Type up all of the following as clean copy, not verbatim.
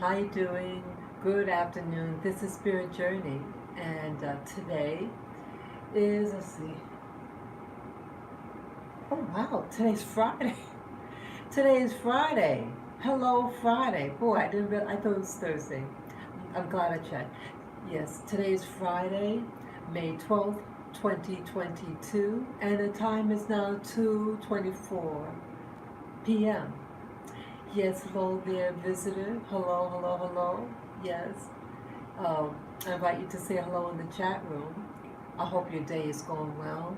How you doing? Good afternoon. This is Spirit Journey, and today is let's see. Oh wow, today's Friday. Today is Friday. Hello, Friday. Boy, I didn't. I thought it was Thursday. I'm glad I checked. Yes, today is Friday, May 12th, 2022, and the time is now 2:24 p.m. Yes, hello there, visitor. Hello, hello, hello. Yes. I invite you to say hello in the chat room. I hope your day is going well.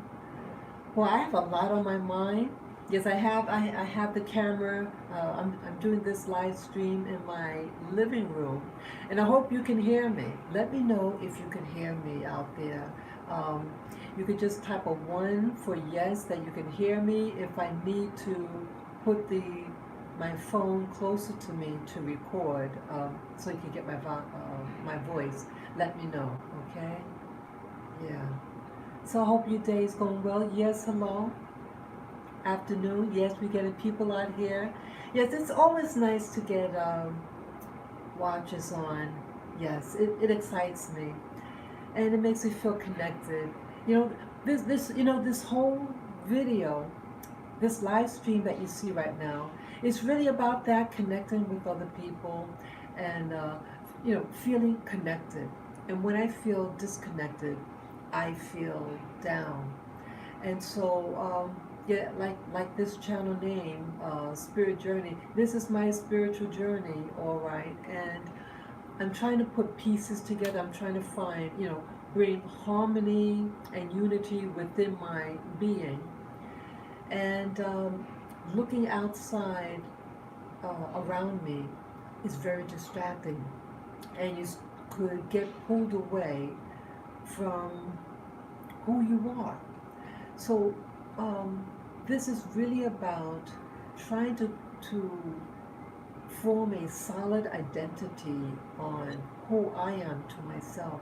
Well, I have a lot on my mind. Yes, I have. I have the camera. I'm doing this live stream in my living room, and I hope you can hear me. Let me know if you can hear me out there. Um, you could just type a one for yes that you can hear me. If I need to put my phone closer to me to record, so you can get my voice, let me know. Okay? Yeah. So I hope your day is going well. Yes, hello. Afternoon. Yes, we're getting people out here. Yes, it's always nice to get watches on. Yes, it excites me and it makes me feel connected. You know, this whole video, this live stream that you see right now, is really about that connecting with other people and feeling connected. And when I feel disconnected, I feel down. And so, yeah, like this channel name, Spirit Journey. This is my spiritual journey, all right. And I'm trying to put pieces together. I'm trying to find, bring harmony and unity within my being. And looking outside around me is very distracting, and you could get pulled away from who you are. So this is really about trying to form a solid identity on who I am to myself.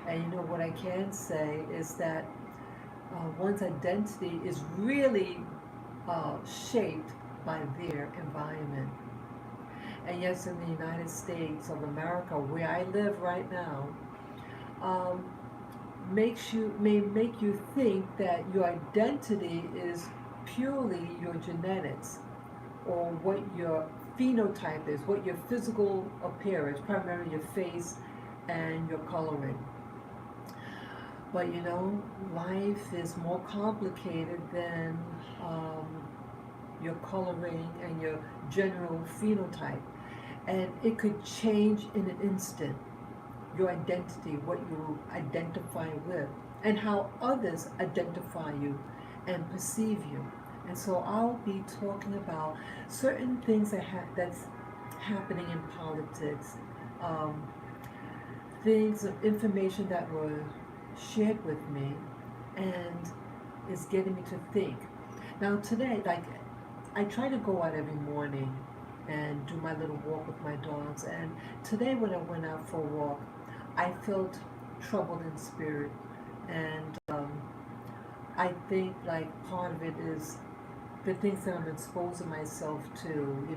And what I can say is that one's identity is really shaped by their environment. And yes, in the United States of America, where I live right now, um, may make you think that your identity is purely your genetics or what your phenotype is, what your physical appearance, primarily your face and your coloring. But life is more complicated than your coloring and your general phenotype. And it could change in an instant, your identity, what you identify with, and how others identify you and perceive you. And so I'll be talking about certain things that's happening in politics, um, things, information that were shared with me, and it's getting me to think. Now today, like, I try to go out every morning and do my little walk with my dogs. And today, when I went out for a walk, I felt troubled in spirit. And I think like part of it is the things that I'm exposing myself to,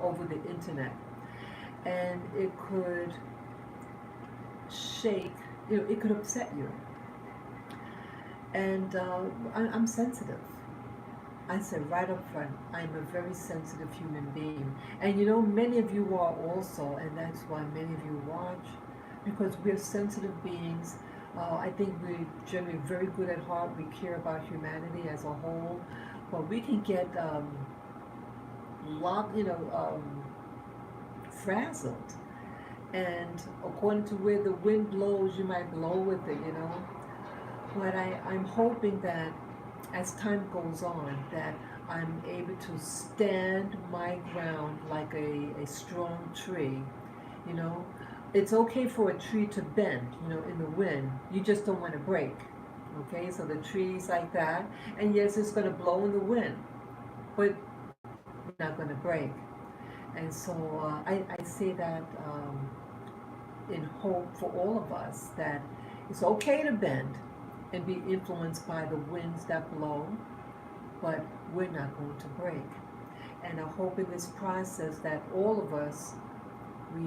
over the internet. And it could shake, it could upset you. And I'm sensitive. I said right up front, I'm a very sensitive human being. And many of you are also, and that's why many of you watch, because we're sensitive beings. I think we're generally very good at heart. We care about humanity as a whole. But we can get frazzled. And according to where the wind blows, you might blow with it. But I'm hoping that as time goes on, that I'm able to stand my ground like a strong tree. You know, it's okay for a tree to bend, in the wind. You just don't want to break. Okay, so the tree's like that, and yes, it's going to blow in the wind, but you're not going to break. And so I say that in hope for all of us that it's okay to bend and be influenced by the winds that blow, but we're not going to break. And I hope in this process that all of us we,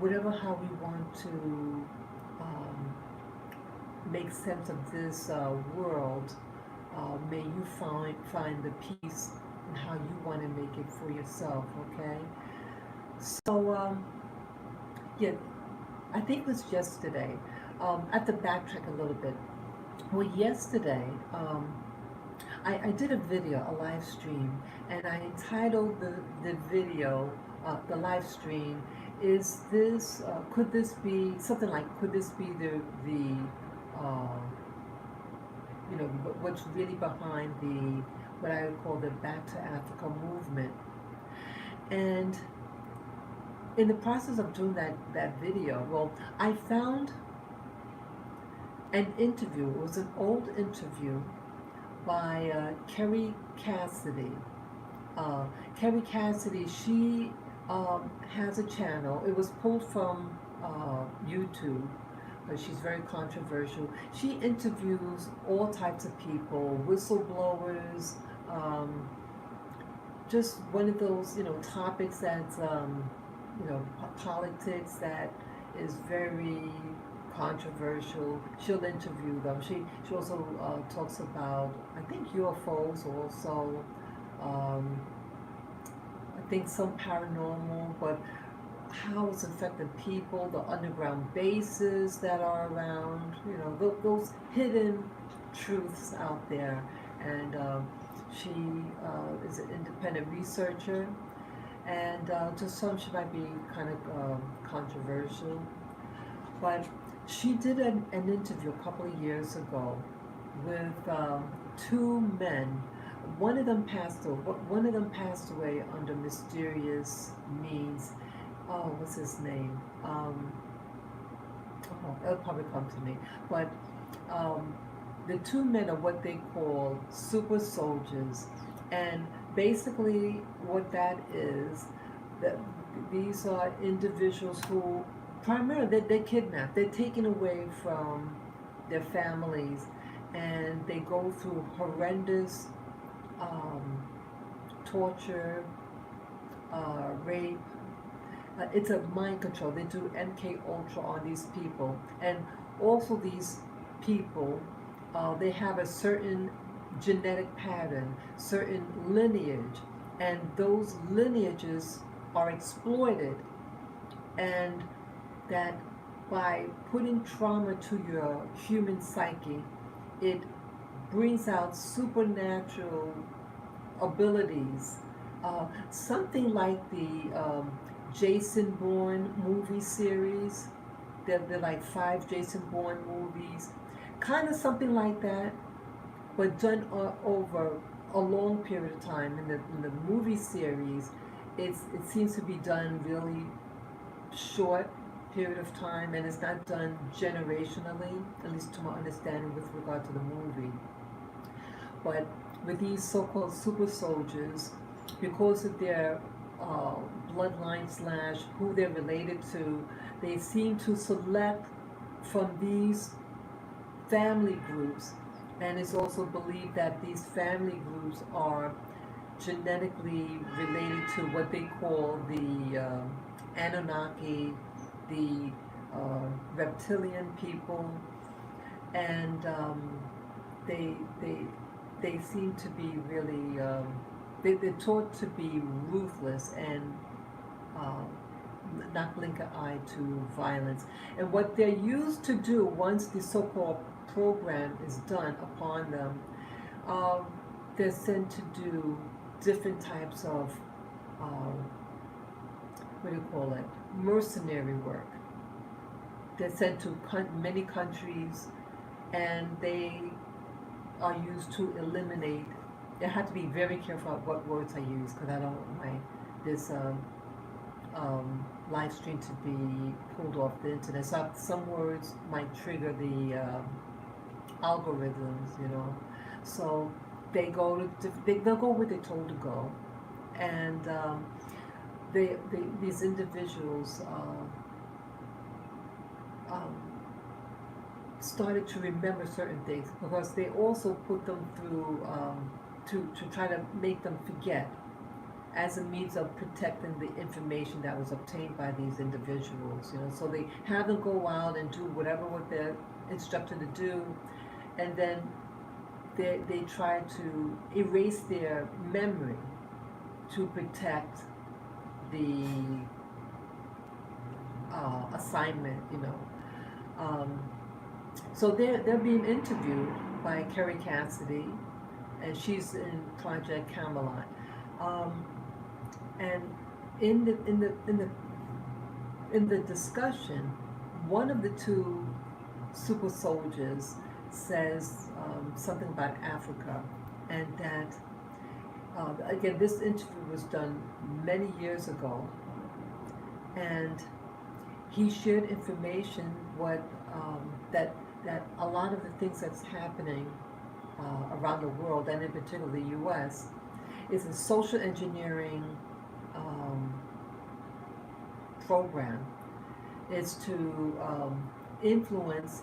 whatever how we want to um, make sense of this world, may you find the peace in how you want to make it for yourself. Okay. So yeah, I think it was yesterday. I have to backtrack a little bit. Well, yesterday, I did a video, a live stream, and I entitled the video, the live stream, is this, could this be, something like, could this be uh, what's really behind what I would call the Back to Africa movement? And in the process of doing that video, well, I found an interview. It was an old interview by Kerry Cassidy. Uh, Kerry Cassidy, she has a channel. It was pulled from YouTube. She's very controversial. She interviews all types of people, whistleblowers, just one of those, topics that's, politics that is very controversial. She'll interview them. She also talks about, I think, UFOs also. Um, I think some paranormal, but how it's affecting people, the underground bases that are around, those hidden truths out there. And she is an independent researcher, and to some she might be kind of controversial, but she did an interview a couple of years ago with two men. One of them passed away under mysterious means. Oh, what's his name? It'll probably come to me. But the two men are what they call super soldiers, and basically what that is, that these are individuals who primarily they're kidnapped. They're taken away from their families, and they go through horrendous torture, rape. It's a mind control. They do MK Ultra on these people, and also these people, they have a certain genetic pattern, certain lineage, and those lineages are exploited, and that by putting trauma to your human psyche, it brings out supernatural abilities. Something like the Jason Bourne movie series. They're like 5 Jason Bourne movies. Kind of something like that, but done over a long period of time. In the movie series, it seems to be done really short period of time, and it's not done generationally, at least to my understanding with regard to the movie. But with these so-called super soldiers, because of their bloodline / who they're related to, they seem to select from these family groups, and it's also believed that these family groups are genetically related to what they call the Anunnaki, the reptilian people, and they they they seem to be really they're taught to be ruthless and uh, not blink an eye to violence. And what they're used to do once the so-called program is done upon them, um, they're sent to do different types of what do you call it? Mercenary work. They're sent to many countries, and they are used to eliminate. I have to be very careful of what words I use, because I don't want this live stream to be pulled off the internet. So some words might trigger the algorithms, So they they'll go where they're told to go, and these individuals started to remember certain things, because they also put them through to try to make them forget. as a means of protecting the information that was obtained by these individuals. So they have them go out and do whatever what they're instructed to do, and then they try to erase their memory to protect the assignment. Um, so they're being interviewed by Kerry Cassidy, and she's in Project Camelot. Um, and in the discussion, one of the two super soldiers says something about Africa, and that again, this interview was done many years ago, and he shared information that a lot of the things that's happening around the world, and in particular the U.S., is a social engineering program. Is to influence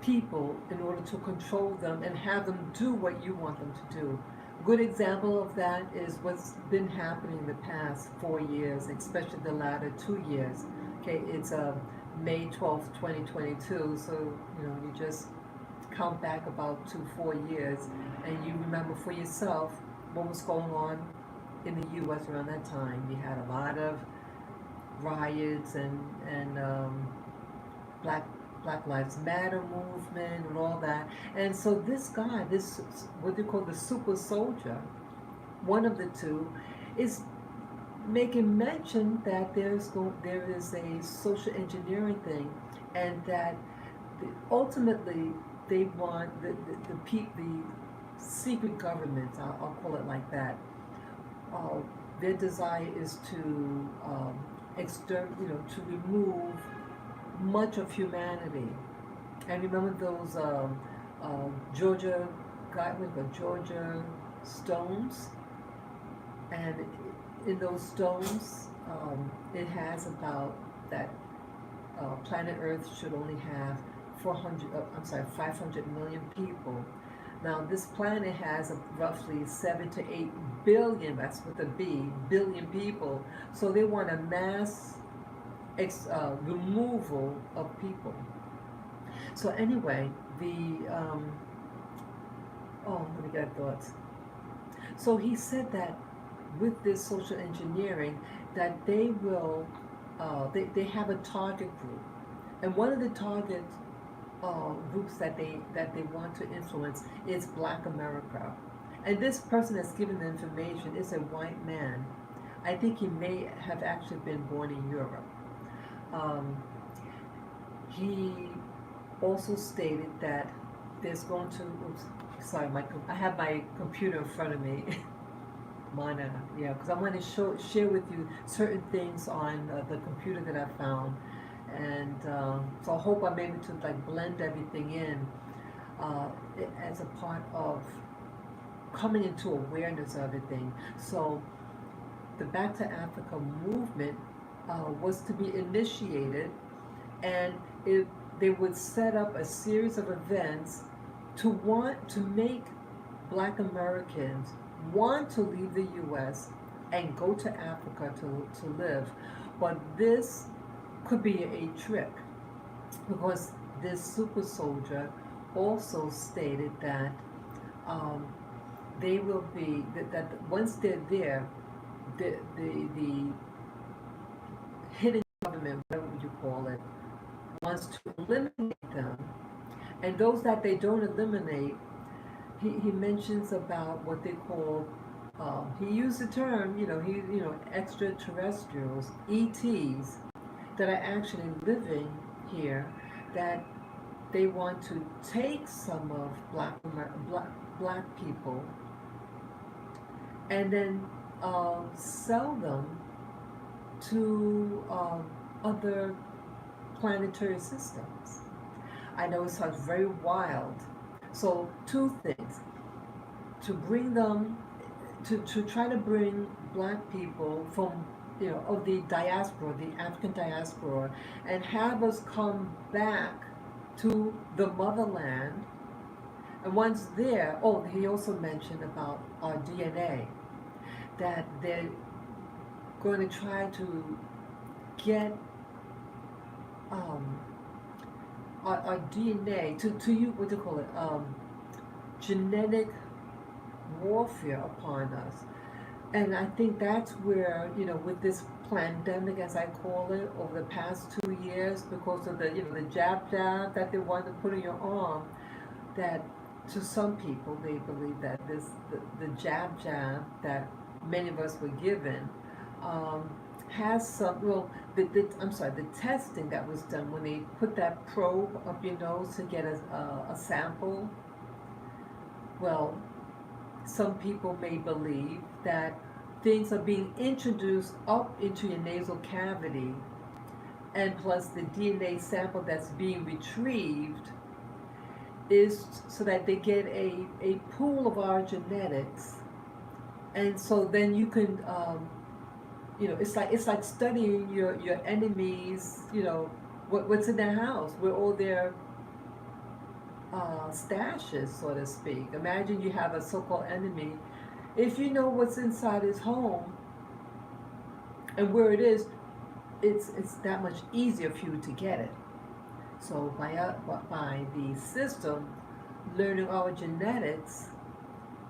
people in order to control them and have them do what you want them to do. Good example of that is what's been happening in the past 4 years, especially the latter 2 years. Okay, it's May 12th, 2022, so you just count back about 4 years, and you remember for yourself what was going on in the U.S. around that time. You had a lot of riots and Black Lives Matter movement and all that. And so this guy, this what they call the super soldier, one of the two, is making mention that there is a social engineering thing, and that ultimately they want the secret governments, I'll call it like that. Their desire is to to remove much of humanity. And remember those Georgia Georgia stones, and in those stones, it has about that planet Earth should only have 500 million people. Now this planet has roughly 7 to 8 billion, that's with a B, billion people. So they want a mass removal of people. So anyway, let me get thoughts. So he said that with this social engineering, that they will, they have a target group, and one of the target groups that they want to influence is Black America. And this person that's given the information is a white man. I think he may have actually been born in Europe. He also stated that there's going to, I have my computer in front of me. Because I want to share with you certain things on the computer that I found, and so I hope I'm able to blend everything in as a part of coming into awareness of everything. So the Back to Africa movement was to be initiated, and they would set up a series of events to make Black Americans want to leave the U.S. and go to Africa to live. But this could be a trick, because this super soldier also stated that they will be, that once they're there, the hidden government, whatever you call it, wants to eliminate them. And those that they don't eliminate, he mentions about what they call, he used the term, extraterrestrials, ETs, that are actually living here, that they want to take some of black people and then sell them to other planetary systems. I know it sounds very wild. So two things: to bring them, to try to bring Black people from, of the diaspora, the African diaspora, and have us come back to the motherland. And once there, he also mentioned about our DNA, that they're going to try to get um, our DNA to you, what do you call it, genetic warfare upon us. And I think that's where, with this pandemic, as I call it, over the past 2 years, because of the jab that they want to put in your arm, that to some people they believe that the jab that many of us were given um, has some, well, I'm sorry, the testing that was done when they put that probe up your nose to get a sample, well, some people may believe that things are being introduced up into your nasal cavity, and plus the DNA sample that's being retrieved is so that they get a pool of our genetics. And so then you can, it's like studying your enemies, what's in their house, where all their stashes, so to speak. Imagine you have a so-called enemy. If you know what's inside his home and where it is, it's that much easier for you to get it. So by the system learning our genetics,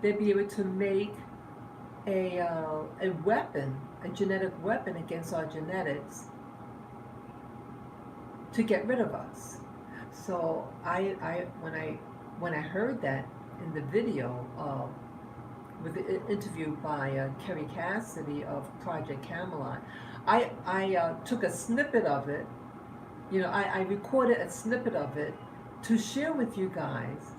they'll be able to make a weapon, a genetic weapon against our genetics to get rid of us. So when I heard that in the video with the interview by Kerry Cassidy of Project Camelot, I took a snippet of it. I recorded a snippet of it to share with you guys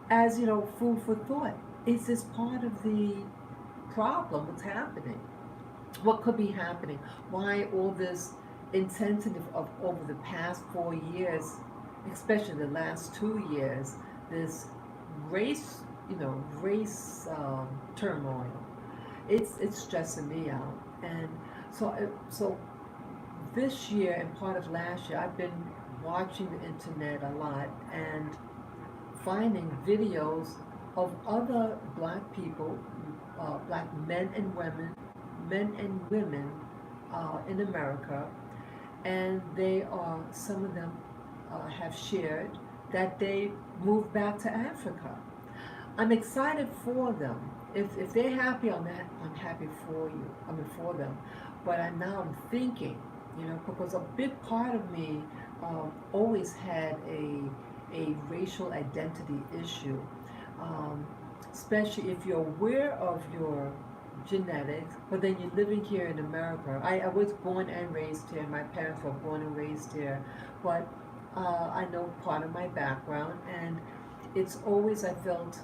as food for thought. Is this part of the problem? What's happening? What could be happening? Why all this intensity of over the past 4 years, especially the last 2 years, this race, turmoil. It's stressing me out, and so this year and part of last year, I've been watching the internet a lot and finding videos of other black people, black men and women in America, and some of them have shared that they moved back to Africa. I'm excited for them. If they're happy, I'm happy for you. I mean for them. But I'm thinking, because a big part of me always had a racial identity issue, especially if you're aware of your genetics, but then you're living here in America. I was born and raised here. My parents were born and raised here, but I know part of my background, and it's always, I felt,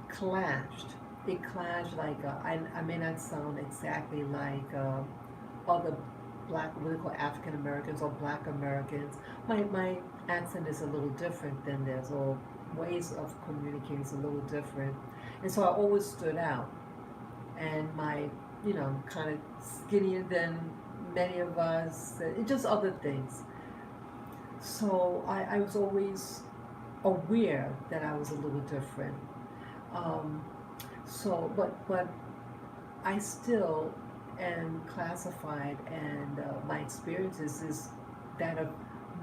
clashed. It clashed like, I may not sound exactly like other black, what we call African Americans or black Americans. My accent is a little different than theirs, or ways of communicating is a little different. And so I always stood out. And kind of skinnier than many of us, just other things. So I was always aware that I was a little different. Um, but I still am classified, and my experiences is that of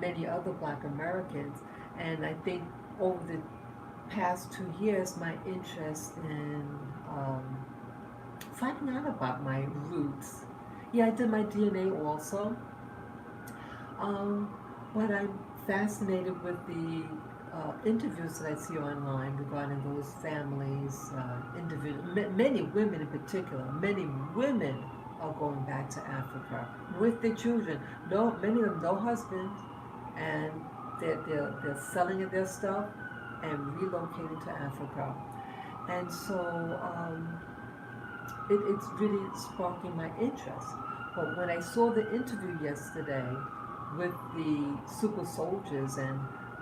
many other black Americans. And I think over the past 2 years, my interest in finding out about my roots. Yeah, I did my DNA also. But I'm fascinated with the interviews that I see online regarding those families, many women in particular. Many women are going back to Africa with their children. No, many of them no husbands, and they're selling their stuff and relocating to Africa. And so it's really sparking my interest. But when I saw the interview yesterday with the super soldiers, and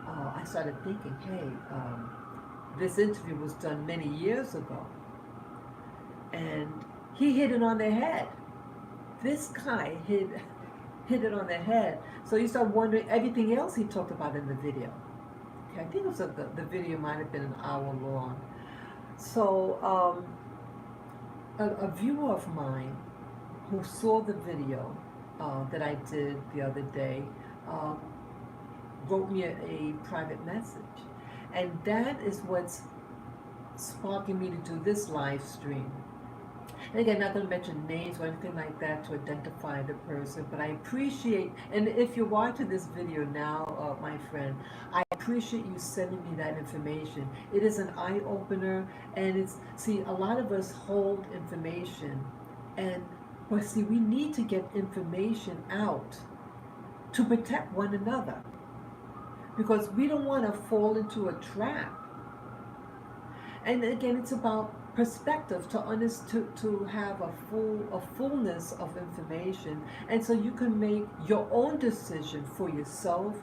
I started thinking, hey, this interview was done many years ago, and he hit it on the head. This guy hit it on the head. So you start wondering everything else he talked about in the video. Okay, I think it was the video might have been an hour long. So a viewer of mine who saw the video that I did the other day uh, wrote me a private message. And that is what's sparking me to do this live stream. And again, not going to mention names or anything like that to identify the person, but I appreciate, and if you're watching this video now, my friend, I appreciate you sending me that information. It is an eye opener, and it's, see, a lot of us hold information, and, but see, we need to get information out to protect one another because we don't want to fall into a trap. And again, it's about perspective to have a fullness of information, and so you can make your own decision for yourself,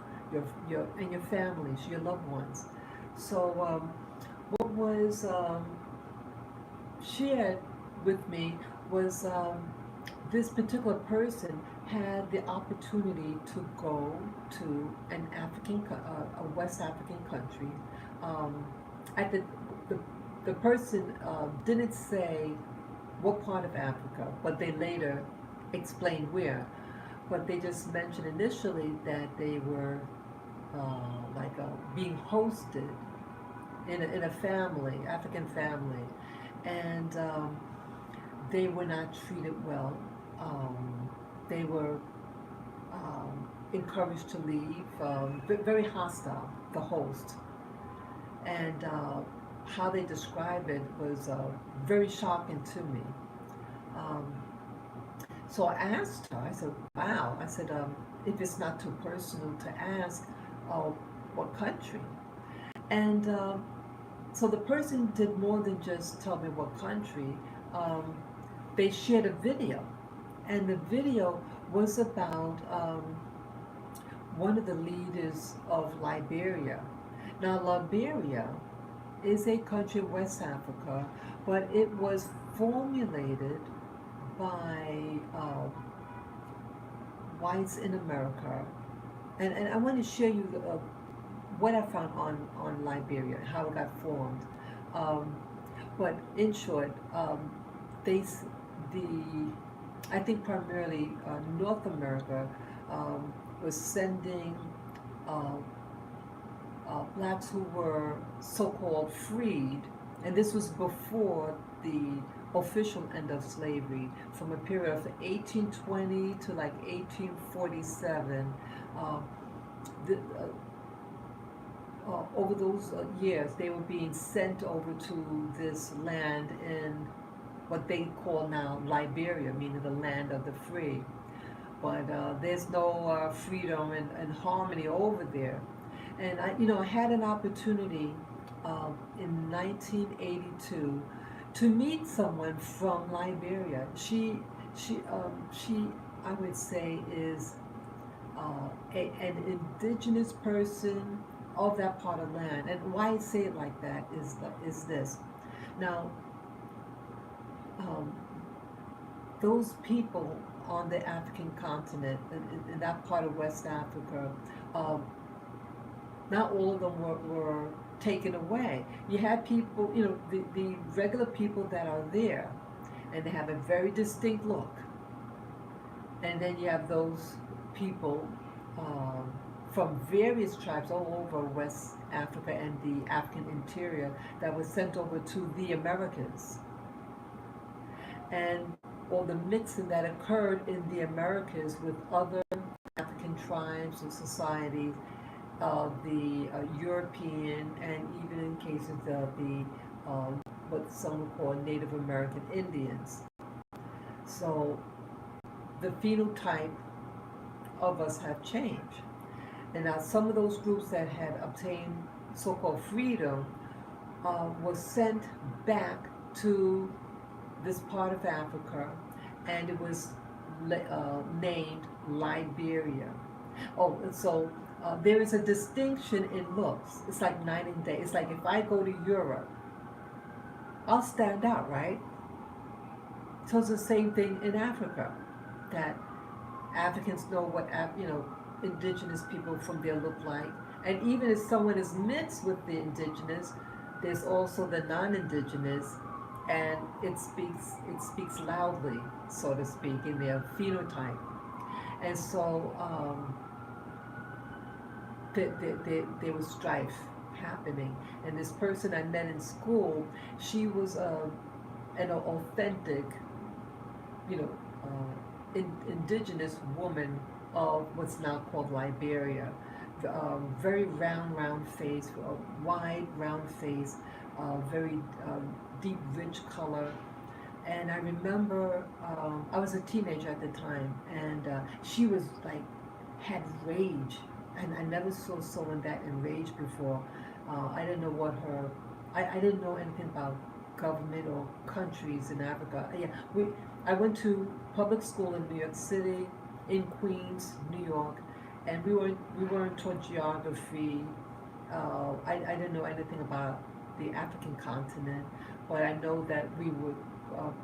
your and your families, your loved ones. So what was shared with me was this particular person had the opportunity to go to an a West African country. Um, at the the person didn't say what part of Africa, but they later explained where. But they just mentioned initially that they were being hosted in a family, African family, and they were not treated well. They were encouraged to leave, very hostile, the host. And how they described it was very shocking to me. Um, so I asked her, I said, wow, I said, if it's not too personal to ask, what country? And so the person did more than just tell me what country. Um, they shared a video, and the video was about one of the leaders of Liberia. Now, Liberia is a country in West Africa, but it was formulated by whites in America. And I want to share you what I found on Liberia, how it got formed. Um, but in short, they, the, I think primarily North America was sending uh, blacks who were so-called freed, and this was before the official end of slavery, from a period of 1820 to like 1847. Uh, the, over those years, they were being sent over to this land in what they call now Liberia, meaning the land of the free. But there's no freedom and harmony over there. And I had an opportunity in 1982 to meet someone from Liberia. She, I would say, is an indigenous person of that part of land. And why I say it like that is this. Now, um, those people on the African continent, in that part of West Africa, um, not all of them were taken away. You had people, the regular people that are there, and they have a very distinct look. And then you have those people from various tribes all over West Africa and the African interior that were sent over to the Americas. And all the mixing that occurred in the Americas with other African tribes and societies, the European, and even in cases of the what some would call Native American Indians. So the phenotype of us have changed. And now some of those groups that had obtained so-called freedom were sent back to this part of Africa, and it was named Liberia. Oh, and so there is a distinction in looks. It's like night and day. It's like if I go to Europe, I'll stand out, right? So it's the same thing in Africa, that Africans know what indigenous people from there look like. And even if someone is mixed with the indigenous, there's also the non-indigenous, and it speaks loudly, so to speak, in their phenotype. And so there was strife happening. And this person I met in school, she was an authentic, you know, indigenous woman of what's now called Liberia. Very round face, wide, round face, very deep, rich color. And I remember I was a teenager at the time, and she was like, had rage, and I never saw someone that enraged before. I didn't know what her, I didn't know anything about government or countries in Africa. Yeah, I went to public school in New York City, in Queens, New York, and we weren't taught geography. I didn't know anything about the African continent, but I know that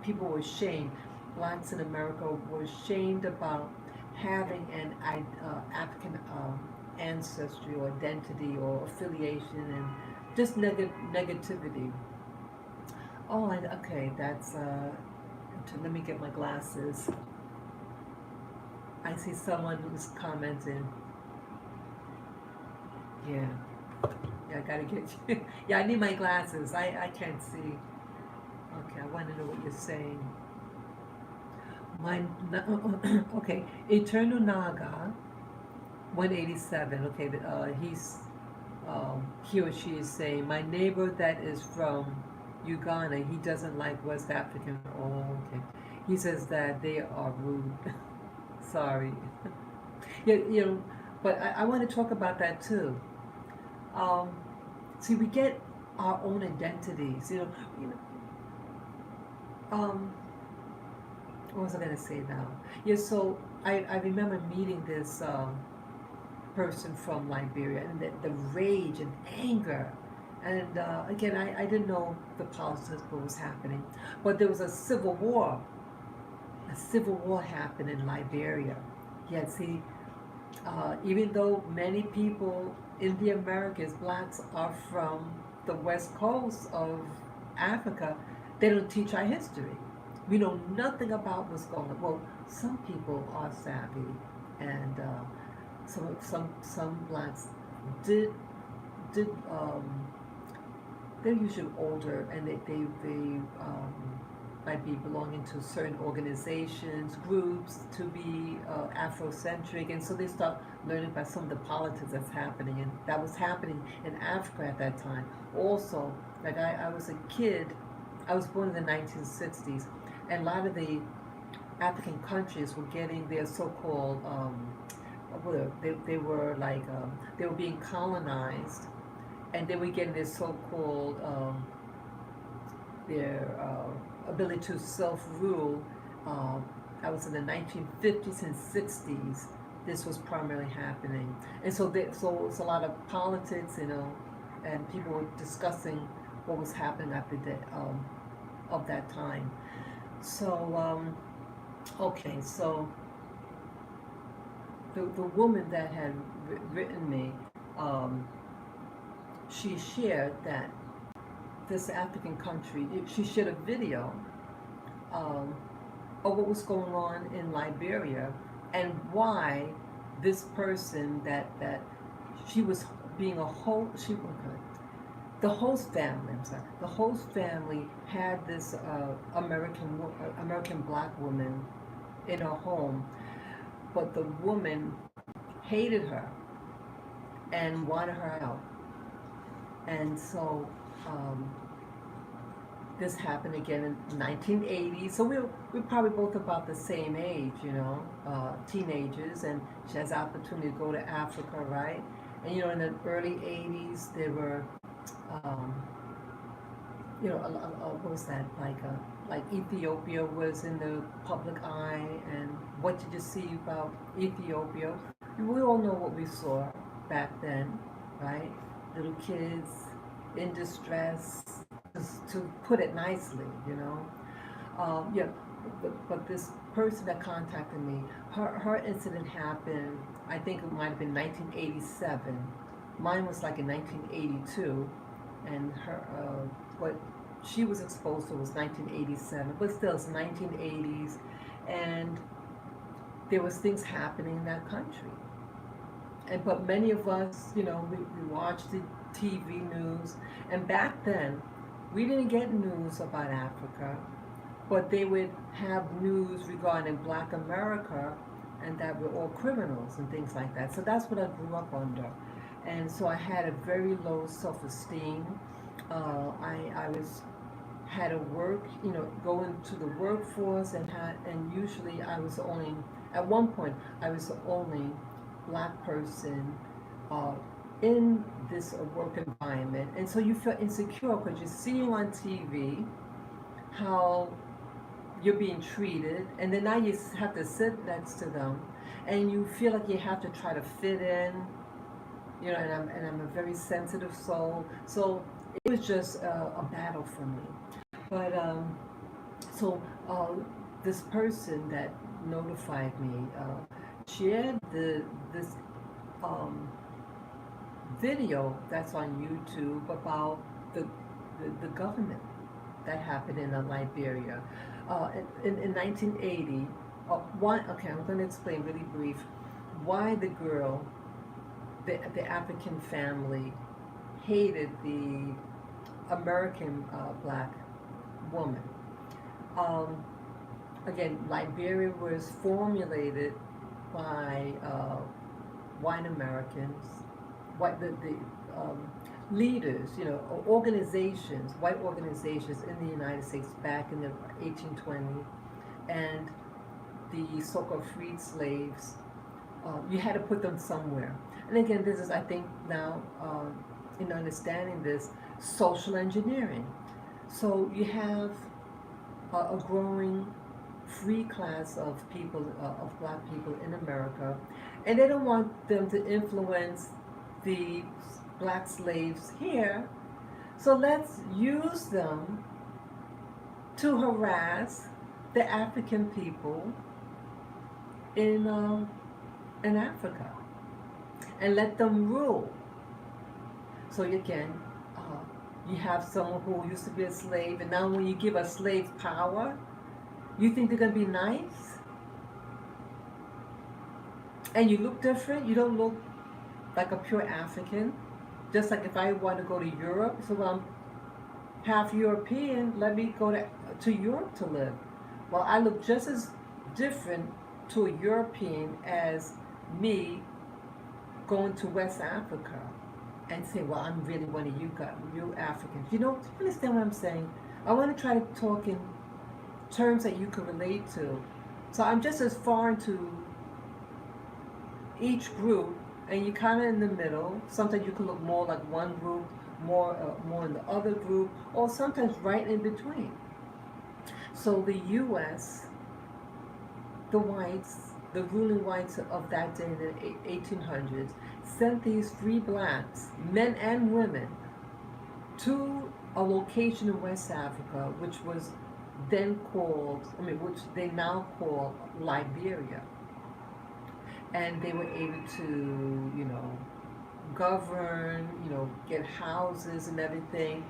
people were shamed. Blacks in America were shamed about having an African ancestry or identity or affiliation, and just negativity. Oh, okay, that's, let me get my glasses. I see someone who's commenting. Yeah, yeah, I gotta get you. Yeah, I need my glasses. I can't see. Okay, I want to know what you're saying. Mine, okay, Eternal Naga, 187. Okay, he or she is saying, my neighbor that is from Uganda, he doesn't like West African. Oh, okay. He says that they are rude. Sorry. Yeah, but I want to talk about that too. Um, See, we get our own identities. Um, what was I going to say now? Yeah, so I remember meeting this person from Liberia, and the rage and anger. And again, I didn't know the politics, what was happening. But there was a civil war. A civil war happened in Liberia. Yet, see, even though many people in the Americas, blacks, are from the west coast of Africa, they don't teach our history. We know nothing about what's going on. Well, some people are savvy, and some blacks did did they're usually older, and they might be belonging to certain organizations, groups, to be Afrocentric, and so they start learning about some of the politics that's happening, and that was happening in Africa at that time. Also, like I was a kid, I was born in the 1960s, and a lot of the African countries were getting their so-called, they were like, they were being colonized, and they were getting their so-called, their ability to self-rule. I was in the 1950s and 60s. This was primarily happening, and so it's a lot of politics, and people were discussing what was happening at the of that time. So okay, so the woman that had written me, um, she shared that this African country, she shared a video um, of what was going on in Liberia, and why this person that she was being a host, the host family, I'm sorry, the host family had this American black woman in her home, but the woman hated her and wanted her out. And so um, this happened again in 1980. So we're probably both about the same age, teenagers, and she has the opportunity to go to Africa, right? And in the early 80s, there were, um, what was that, like Ethiopia was in the public eye, and what did you see about Ethiopia? We all know what we saw back then, right? Little kids in distress, to put it nicely. Yeah, but this person that contacted me, her incident happened, I think it might have been 1987. Mine was like in 1982, and what she was exposed to was 1987, but still it's 1980s, and there was things happening in that country. And but many of us, we watched the TV news, and back then we didn't get news about Africa, but they would have news regarding Black America, and that we're all criminals and things like that. So that's what I grew up under, and so I had a very low self-esteem. I was had to work, go into the workforce, and usually I was only at one point I was the only black person uh, in this work environment, and so you feel insecure because you're seeing on TV how you're being treated, and then now you have to sit next to them, and you feel like you have to try to fit in, and I'm a very sensitive soul, so it was just a battle for me. But so this person that notified me shared this um, video that's on YouTube about the government that happened in Liberia. In 1980, okay, I'm going to explain really brief why the girl, the African family, hated the American black woman. Um, Again, Liberia was formulated by white Americans, the leaders, organizations, white organizations in the United States back in the 1820s, and the so-called freed slaves. You had to put them somewhere. And again, this is, I think, now in understanding this, social engineering. So you have a growing free class of people, of black people in America, and they don't want them to influence the black slaves here. So let's use them to harass the African people in Africa and let them rule. So again, you have someone who used to be a slave, and now when you give a slave power, you think they're going to be nice? And you look different? You don't look like a pure African? Just like if I want to go to Europe, so I'm half European, let me go to Europe to live. Well, I look just as different to a European as me going to West Africa and say, well, I'm really one of you Africans. Do you understand what I'm saying? I want to try to talk in terms that you can relate to. So I'm just as foreign to each group, and you're kind of in the middle. Sometimes you can look more like one group, more in the other group, or sometimes right in between. So the U.S., the whites, the ruling whites of that day in the 1800s, sent these free blacks, men and women, to a location in West Africa, which was then called, which they now call Liberia. And they were able to, govern, get houses and everything.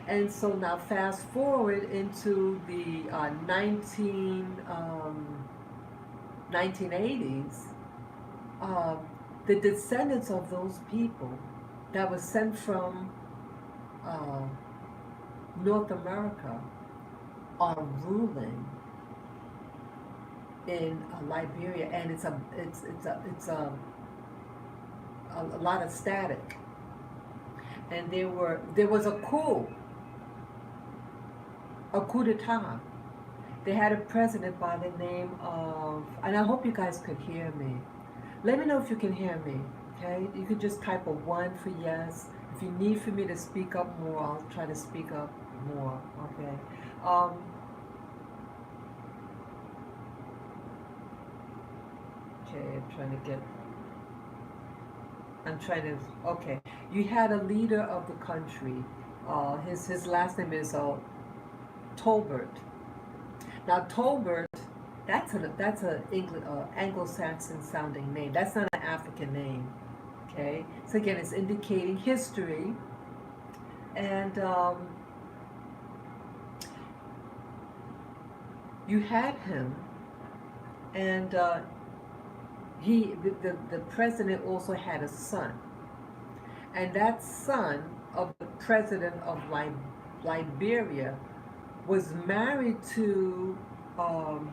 And so now fast forward into the 1980s, the descendants of those people that were sent from North America are ruling in Liberia, and it's a lot of static. And there was a coup d'etat. They had a president by the name of, and I hope you guys could hear me. Let me know if you can hear me, okay? You could just type a 1 for yes. If you need for me to speak up more, I'll try to speak up more, okay? Okay, okay. You had a leader of the country. His last name is Tolbert. Now Tolbert, that's a Anglo-Saxon sounding name. That's not an African name. Okay. So again, it's indicating history, and you had him, and the president also had a son, and that son of the president of Liberia was married to um,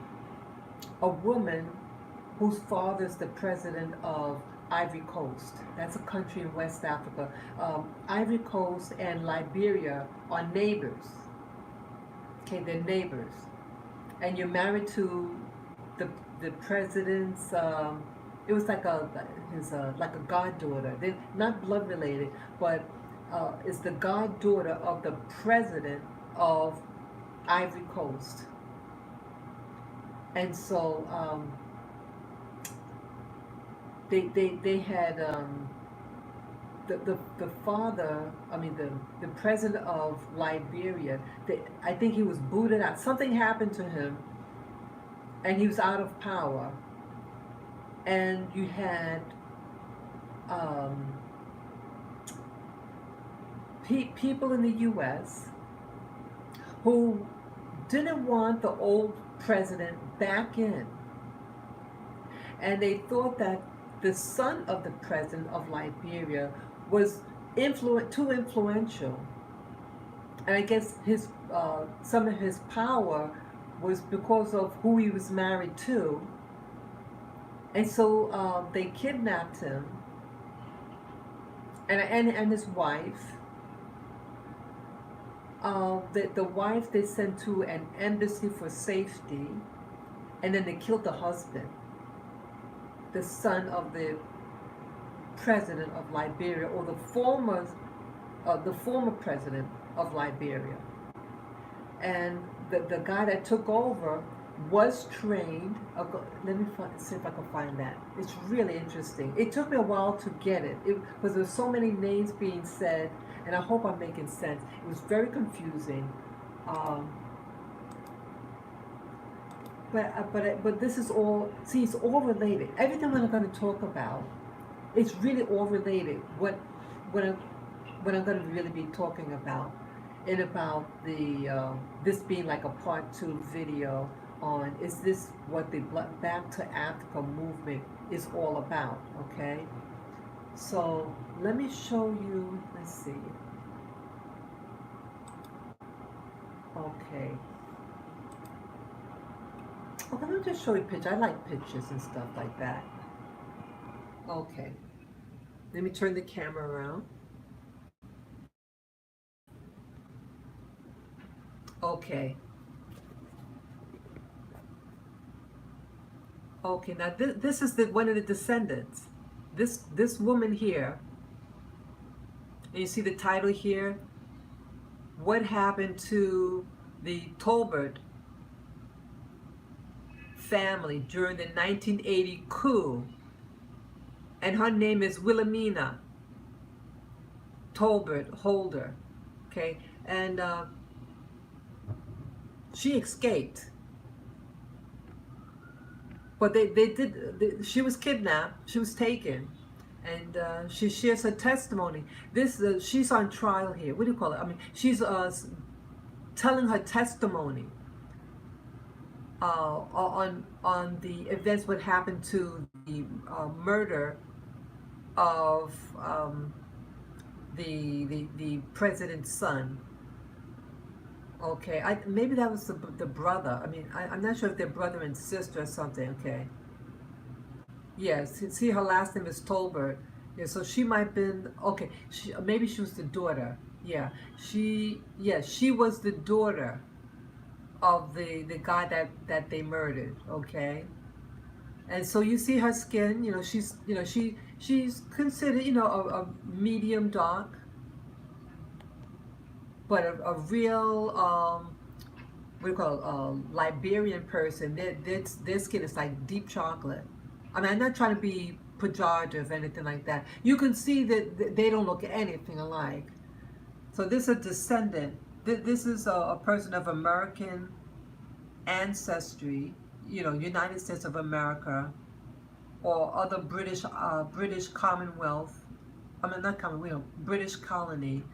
a woman whose father's the president of Ivory Coast. That's a country in West Africa. Ivory Coast and Liberia are neighbors. Okay, they're neighbors, and you're married to the the president's. It was like a goddaughter. They're not blood related, but is the goddaughter of the president of Ivory Coast. And so they had the father, I mean the president of Liberia. I think he was booted out. Something happened to him, and he was out of power. And you had um, people in the U.S. who didn't want the old president back in, and they thought that the son of the president of Liberia was too influential, and I guess his some of his power was because of who he was married to, and so they kidnapped him and his wife. The wife they sent to an embassy for safety, and then they killed the husband, the son of the president of Liberia, or the former president of Liberia. And the guy that took over was trained. Let me see if I can find that. It's really interesting. It took me a while to get it because there's so many names being said, and I hope I'm making sense. It was very confusing. But this is all, see, it's all related. Everything I'm going to talk about, it's really all related. What I'm going to really be talking about, and about the this being like a part 2 video on, is this what the Back to Africa movement is all about, okay? So let me show you, let's see. Okay. Okay, let me just show you pictures. I like pictures and stuff like that. Okay. Let me turn the camera around. Okay. Okay, now this is one of the descendants. This woman here, and you see the title here, What Happened to the Tolbert Family During the 1980 Coup, and her name is Wilhelmina Tolbert Holder, okay, and she escaped. But she was kidnapped, she was taken, and she shares her testimony. She's on trial here. What do you call it? I mean, she's telling her testimony on the events what happened to the murder of the president's son. Okay, maybe that was the brother. I mean, I'm not sure if they're brother and sister or something. Okay. Yes, see, her last name is Tolbert. Yeah, so she might have been, okay, maybe she was the daughter. Yeah, she was the daughter of the guy that they murdered. Okay. And so you see her skin, she's considered, a medium dark, but a real what do you call it, Liberian person. Their skin is like deep chocolate. I mean, I'm not trying to be pejorative or anything like that. You can see that they don't look anything alike. So this is a descendant. This is a person of American ancestry, United States of America, or other British Commonwealth. I mean, not Commonwealth, British colony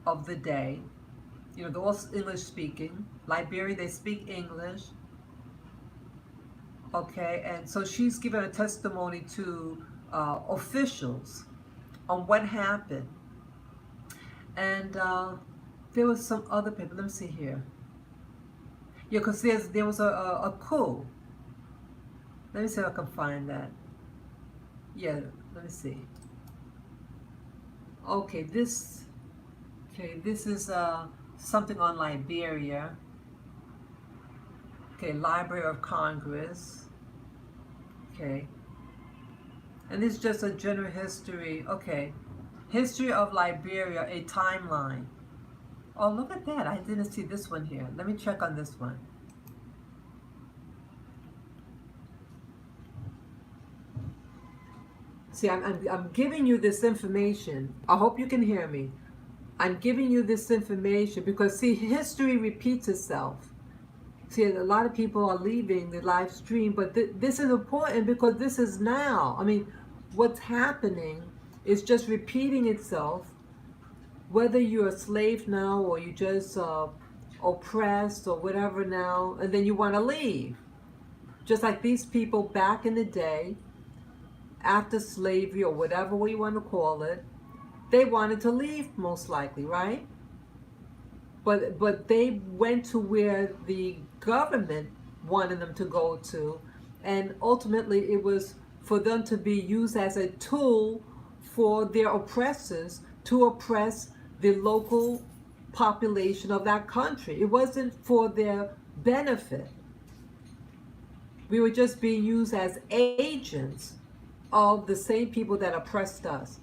of the day. They're all English speaking. Liberia, they speak English. Okay, and so she's given a testimony to officials on what happened. And there was some other people. Let me see here. Yeah, because there was a coup. Let me see if I can find that. Yeah, let me see. Okay, this is something on Liberia. Okay, Library of Congress. Okay, and this is just a general history. Okay, history of Liberia, a timeline. Oh, look at that! I didn't see this one here. Let me check on this one. See, I'm giving you this information. I hope you can hear me. I'm giving you this information because, see, history repeats itself. See, a lot of people are leaving the live stream, but this is important because this is now. I mean, what's happening is just repeating itself, whether you're a slave now or you just oppressed or whatever now, and then you want to leave. Just like these people back in the day, after slavery or whatever we want to call it, they wanted to leave most likely, right? But they went to where the government wanted them to go to, and ultimately it was for them to be used as a tool for their oppressors to oppress the local population of that country. It wasn't for their benefit. We were just being used as agents of the same people that oppressed us.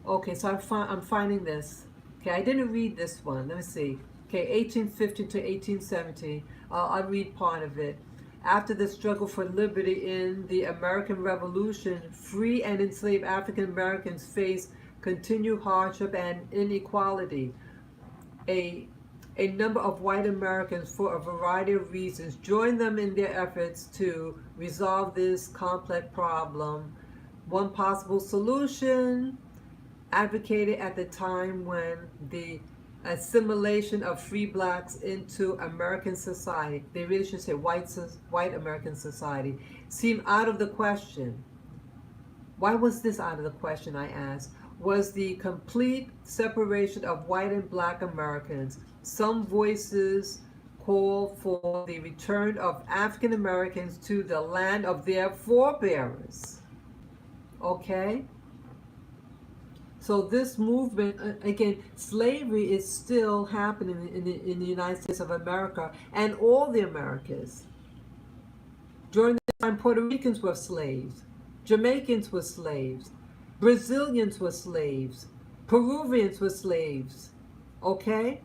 Okay, so I'm finding this. Okay, I didn't read this one. Let me see. Okay, 1850 to 1870. I'll read part of it. After the struggle for liberty in the American Revolution, free and enslaved African Americans faced continued hardship and inequality. A, a number of white Americans, for a variety of reasons, joined them in their efforts to resolve this complex problem. One possible solution advocated at the time when the assimilation of free blacks into American society, they really should say white American society, seemed out of the question. Why was this out of the question, I asked? Was the complete separation of white and black Americans. Some voices call for the return of African Americans to the land of their forebears. Okay? So this movement, again, slavery is still happening in the United States of America and all the Americas. During this time, Puerto Ricans were slaves. Jamaicans were slaves. Brazilians were slaves. Peruvians were slaves. Okay?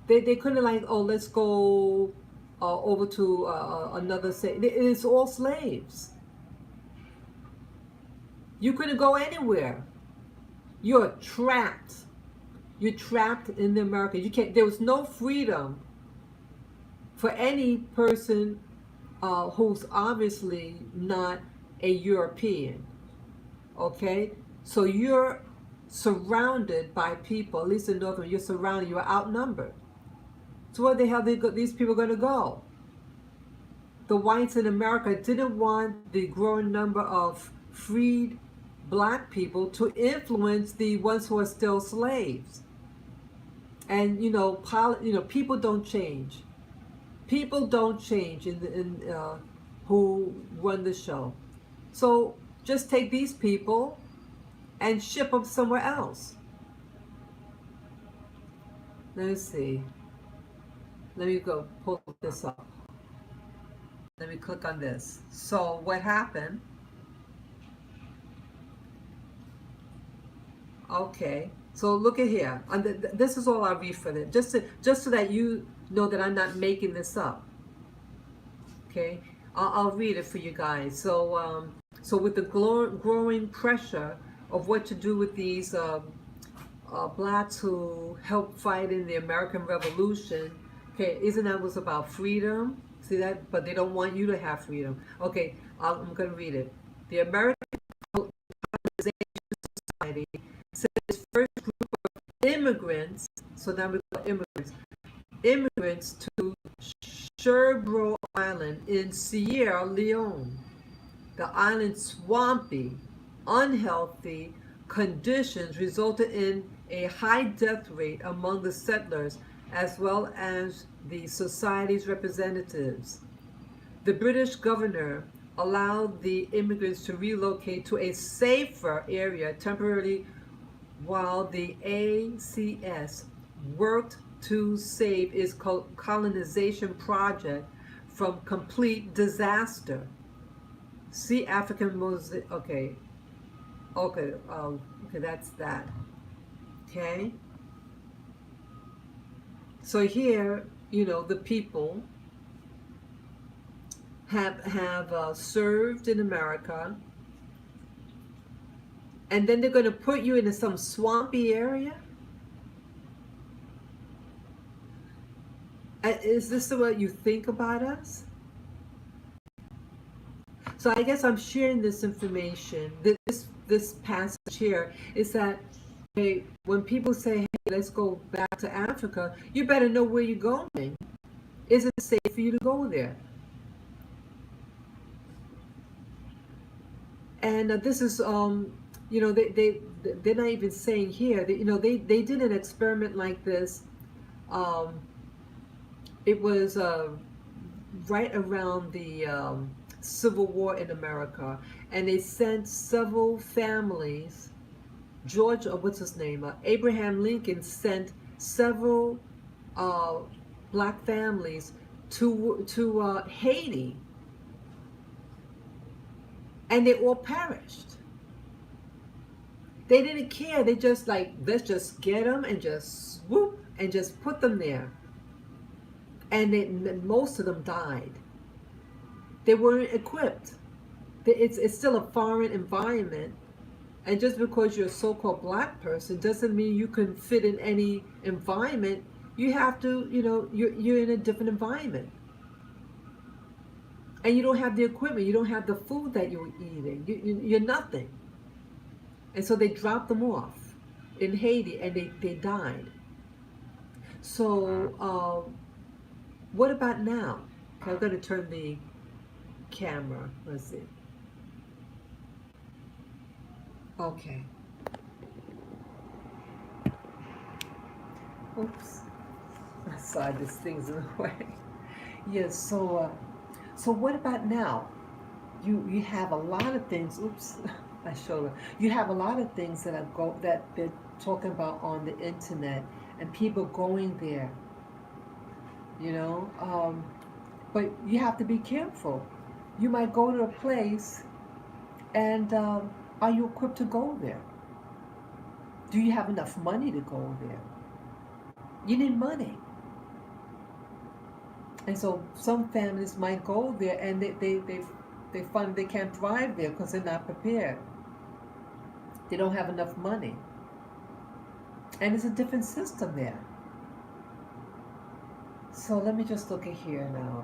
They couldn't like, oh, let's go over to another state. It's all slaves. You couldn't go anywhere. You're trapped. You're trapped in the America. You can't. There was no freedom for any person who's obviously not a European. Okay, so you're surrounded by people. At least in Northern, you're surrounded. You're outnumbered. So where the hell these people going to go? The whites in America didn't want the growing number of freed black people to influence the ones who are still slaves. And people don't change. People don't change who run the show. So just take these people and ship them somewhere else. Let me see. Let me go pull this up. Let me click on this. So what happened? Okay. So look at here. This is all I read for it, just so that you know that I'm not making this up. Okay. I'll read it for you guys. So with the growing pressure of what to do with these blacks who helped fight in the American Revolution, okay, isn't that was about freedom? See that? But they don't want you to have freedom. Okay, I'm going to read it. The American Society said its first group of immigrants, so now we call immigrants to Sherbro Island in Sierra Leone. The island's swampy, unhealthy conditions resulted in a high death rate among the settlers as well as the society's representatives. The British governor allowed the immigrants to relocate to a safer area temporarily while the ACS worked to save its colonization project from complete disaster. See African Mosaic. Okay, that's that. Okay. So here, the people have served in America, and then they're going to put you into some swampy area. Is this the way you think about us? So I guess I'm sharing this information. This passage here is that, hey, when people say, hey, let's go back to Africa, you better know where you're going. Is it safe for you to go there? And this is, they're not even saying here that, they did an experiment like this. It was right around the Civil War in America, and they sent several families. Abraham Lincoln sent several black families to Haiti, and they all perished. They didn't care. They just let's just get them and just swoop and just put them there. And most of them died. They weren't equipped. It's still a foreign environment. And just because you're a so-called black person doesn't mean you can fit in any environment. You have to, you're in a different environment. And you don't have the equipment. You don't have the food that you're eating. You're nothing. And so they dropped them off in Haiti, and they died. So what about now? Okay, I'm going to turn the camera. Let's see. Okay. Oops. Sorry, this thing's in the way. Yes. So what about now? You have a lot of things. Oops. I showed it. You have a lot of things that they're talking about on the internet, and people going there. But you have to be careful. You might go to a place, and are you equipped to go there? Do you have enough money to go there? You need money. And so some families might go there, and they find they can't thrive there because they're not prepared. They don't have enough money. And it's a different system there. So let me just look at here now.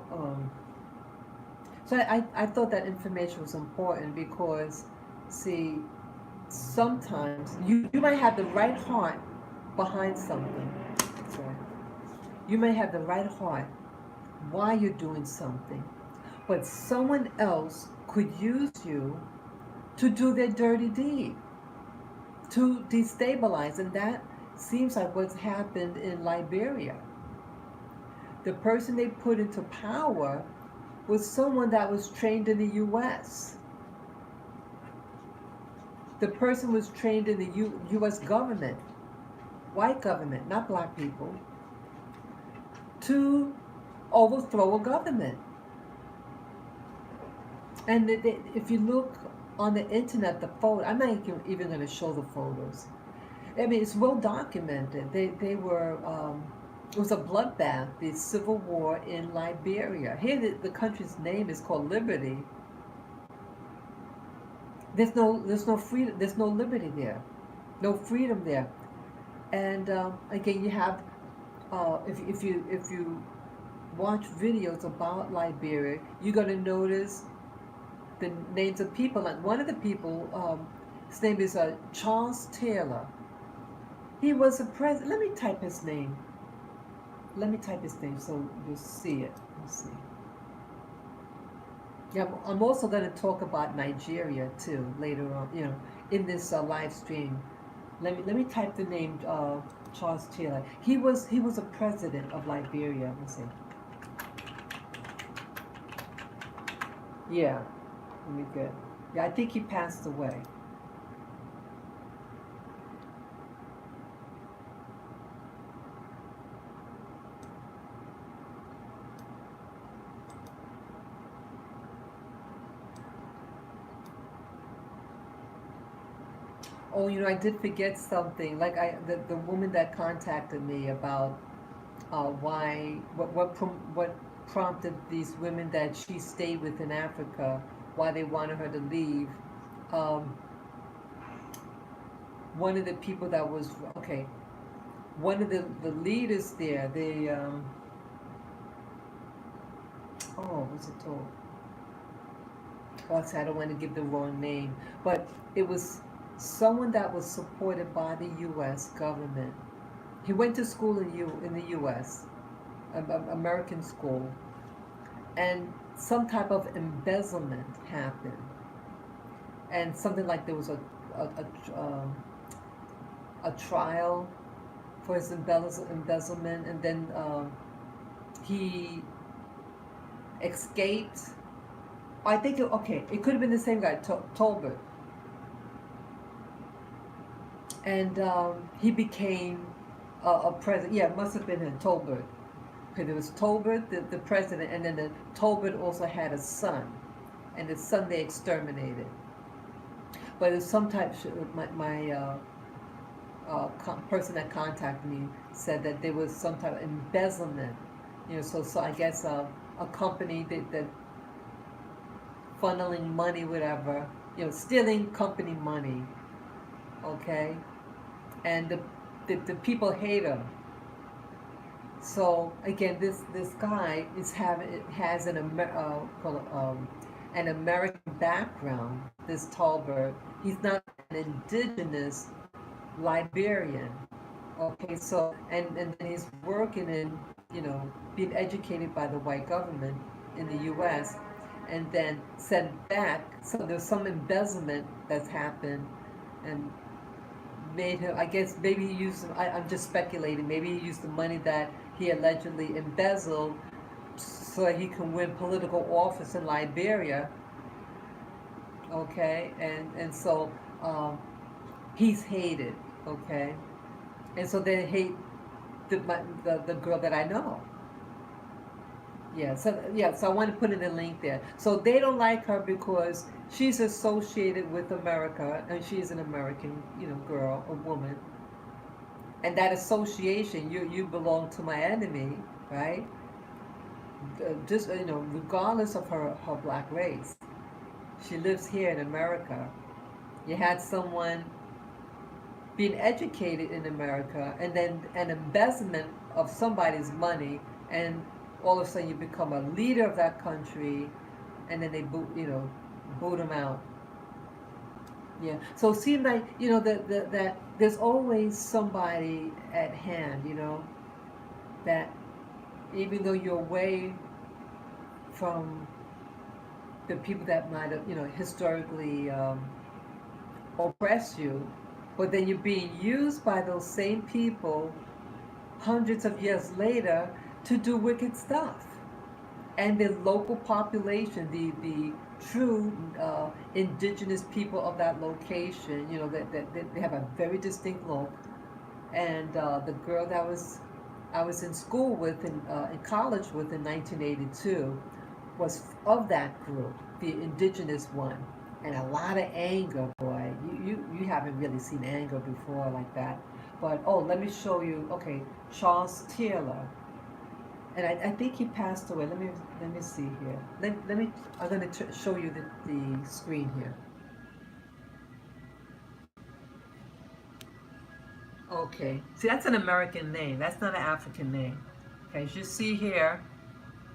So I thought that information was important because, see, sometimes you might have the right heart behind something. Sorry. You may have the right heart while you're doing something, but someone else could use you to do their dirty deed, to destabilize, and that seems like what's happened in Liberia. The person they put into power was someone that was trained in the U.S. The person was trained in the U.S. government, white government, not black people, to overthrow a government. And if you look on the internet, the photo, I'm not even going to show the photos. I mean, it's well documented. They were, it was a bloodbath, the civil war in Liberia. Here, the country's name is called Liberty. There's no freedom. There's no liberty there, no freedom there. And again, you have, if you watch videos about Liberia, you're going to notice the names of people. Like one of the people, his name is Charles Taylor. He was a president. Let me type his name. Let me type his name so you'll see it. Let's see. Yeah, I'm also going to talk about Nigeria too later on. In this live stream. Let me type the name Charles Taylor. He was a president of Liberia. Let's see. Yeah, let me get. Yeah, I think he passed away. Oh, I did forget something. Like the woman that contacted me about why what prompted these women that she stayed with in Africa, why they wanted her to leave. Um, one of the people that was okay, one of the leaders there, they what's it called? Also, I don't want to give the wrong name, but it was someone that was supported by the U.S. government. He went to school in the U.S. American school, and some type of embezzlement happened, and something like there was a trial for his embezzlement, and then he escaped. I think it could have been the same guy, Tolbert, and he became a president. Yeah, it must have been him, Tolbert. Okay, there was Tolbert, the president, and then Tolbert also had a son, and the son they exterminated. But it was some type. My person that contacted me said that there was some type of embezzlement. So I guess a company that funneling money, whatever, stealing company money, okay, and the people hate him. So again, this guy has an American background. This Talbert, he's not an indigenous Liberian. Okay, so and then he's working in being educated by the white government in the U.S. and then sent back. So there's some embezzlement that's happened, and made him. I guess maybe he used. I'm just speculating. Maybe he used the money that he allegedly embezzled so that he can win political office in Liberia. Okay, and so he's hated. Okay, and so they hate the girl that I know. So I want to put in a link there. So they don't like her because she's associated with America, and she's an American, girl, a woman. And that association, you belong to my enemy, right? Just regardless of her black race, she lives here in America. You had someone being educated in America, and then an embezzlement of somebody's money, and all of a sudden you become a leader of that country, and then they boot them out. Yeah. So it seems like that there's always somebody at hand, that even though you're away from the people that might have historically oppressed you, but then you're being used by those same people hundreds of years later to do wicked stuff. And the local population, the true indigenous people of that location, that they have a very distinct look. And the girl that I was in school with, in college with in 1982, was of that group, the indigenous one. And a lot of anger, boy. You haven't really seen anger before like that. But let me show you. Okay, Charles Taylor, and I think he passed away. Let me see here. Let me. I'm going to show you the screen here. Okay. See, that's an American name. That's not an African name. Okay. As you see here.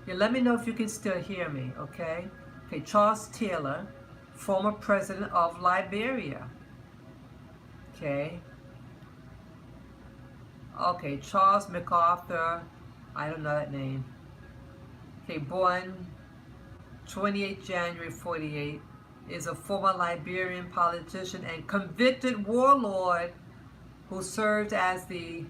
Yeah. Let me know if you can still hear me. Okay. Okay. Charles Taylor, former president of Liberia. Okay. Okay. Charles MacArthur. I don't know that name. Okay, born 28 January 48, is a former Liberian politician and convicted warlord who served as the,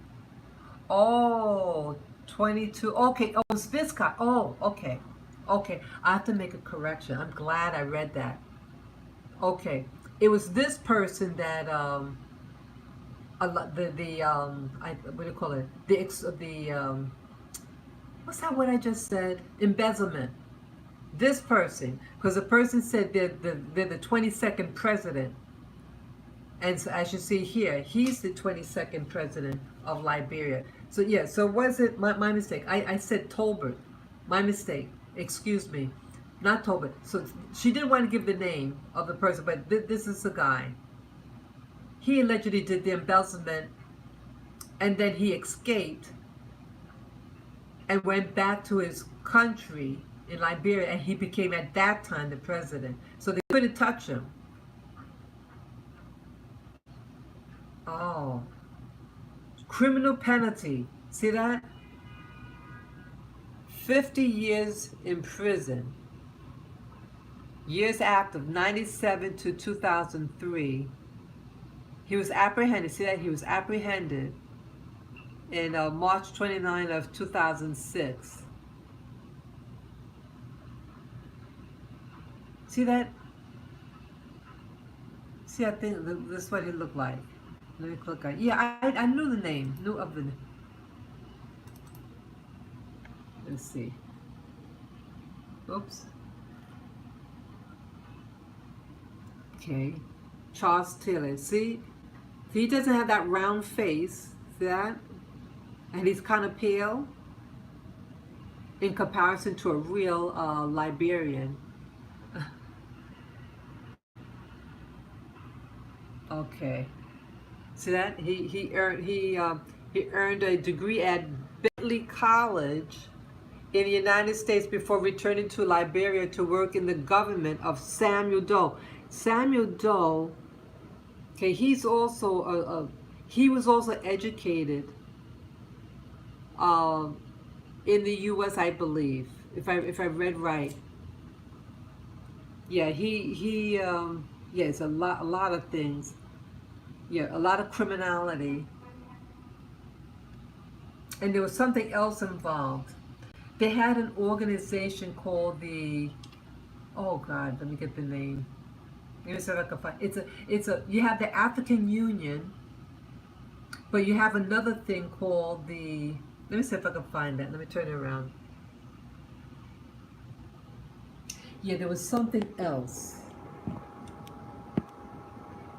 oh, 22, okay, oh, it's this guy, oh, okay, okay, I have to make a correction. I'm glad I read that. Okay, it was this person that, what do you call it? What's that word I just said? Embezzlement. This person, because the person said they're the 22nd president. And so, as you see here, he's the 22nd president of Liberia. So, yeah, so was it my mistake? I said Tolbert. My mistake. Excuse me. Not Tolbert. So, she didn't want to give the name of the person, but this is the guy. He allegedly did the embezzlement, and then he escaped and went back to his country in Liberia, and he became at that time the president. So they couldn't touch him. Oh, criminal penalty. See that? 50 years in prison. Years active, 97 to 2003. He was apprehended. See that? He was apprehended in March 29 of 2006. See that? See, I think this is what he looked like. Let me click on. Yeah, I knew the name. Knew of the. Let's see. Oops. Okay. Charles Taylor. See, he doesn't have that round face. See that? And he's kind of pale in comparison to a real Liberian. Okay. See that? He earned a degree at Bentley College in the United States before returning to Liberia to work in the government of Samuel Doe. Samuel Doe. Okay, he's also he was also educated in the U.S., I believe, if I read right. Yeah, yes, a lot of things. Yeah, a lot of criminality. And there was something else involved. They had an organization called the, oh God, let me get the name. Let me see if I can find. You have the African Union, but you have another thing called the, let me see if I can find that. Let me turn it around. Yeah, there was something else.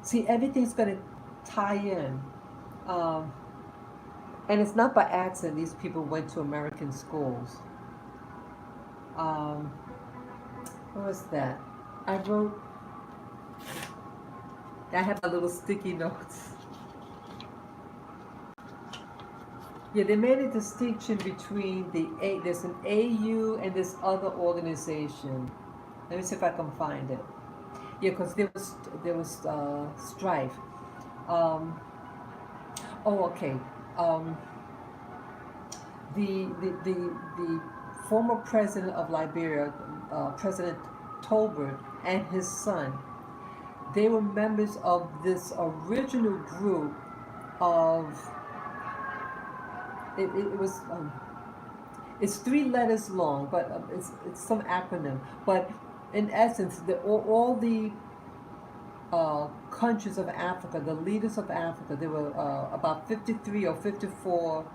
See, everything's going to tie in. And it's not by accident these people went to American schools. What was that? I have my little sticky notes. Yeah, they made a distinction between there's an AU and this other organization. Let me see if I can find it. Yeah, because there was strife. Oh, okay. The former president of Liberia, President Tolbert, and his son, they were members of this original group of. It was. It's 3 letters long, but it's some acronym. But in essence, all the countries of Africa, the leaders of Africa, there were about 53 or 54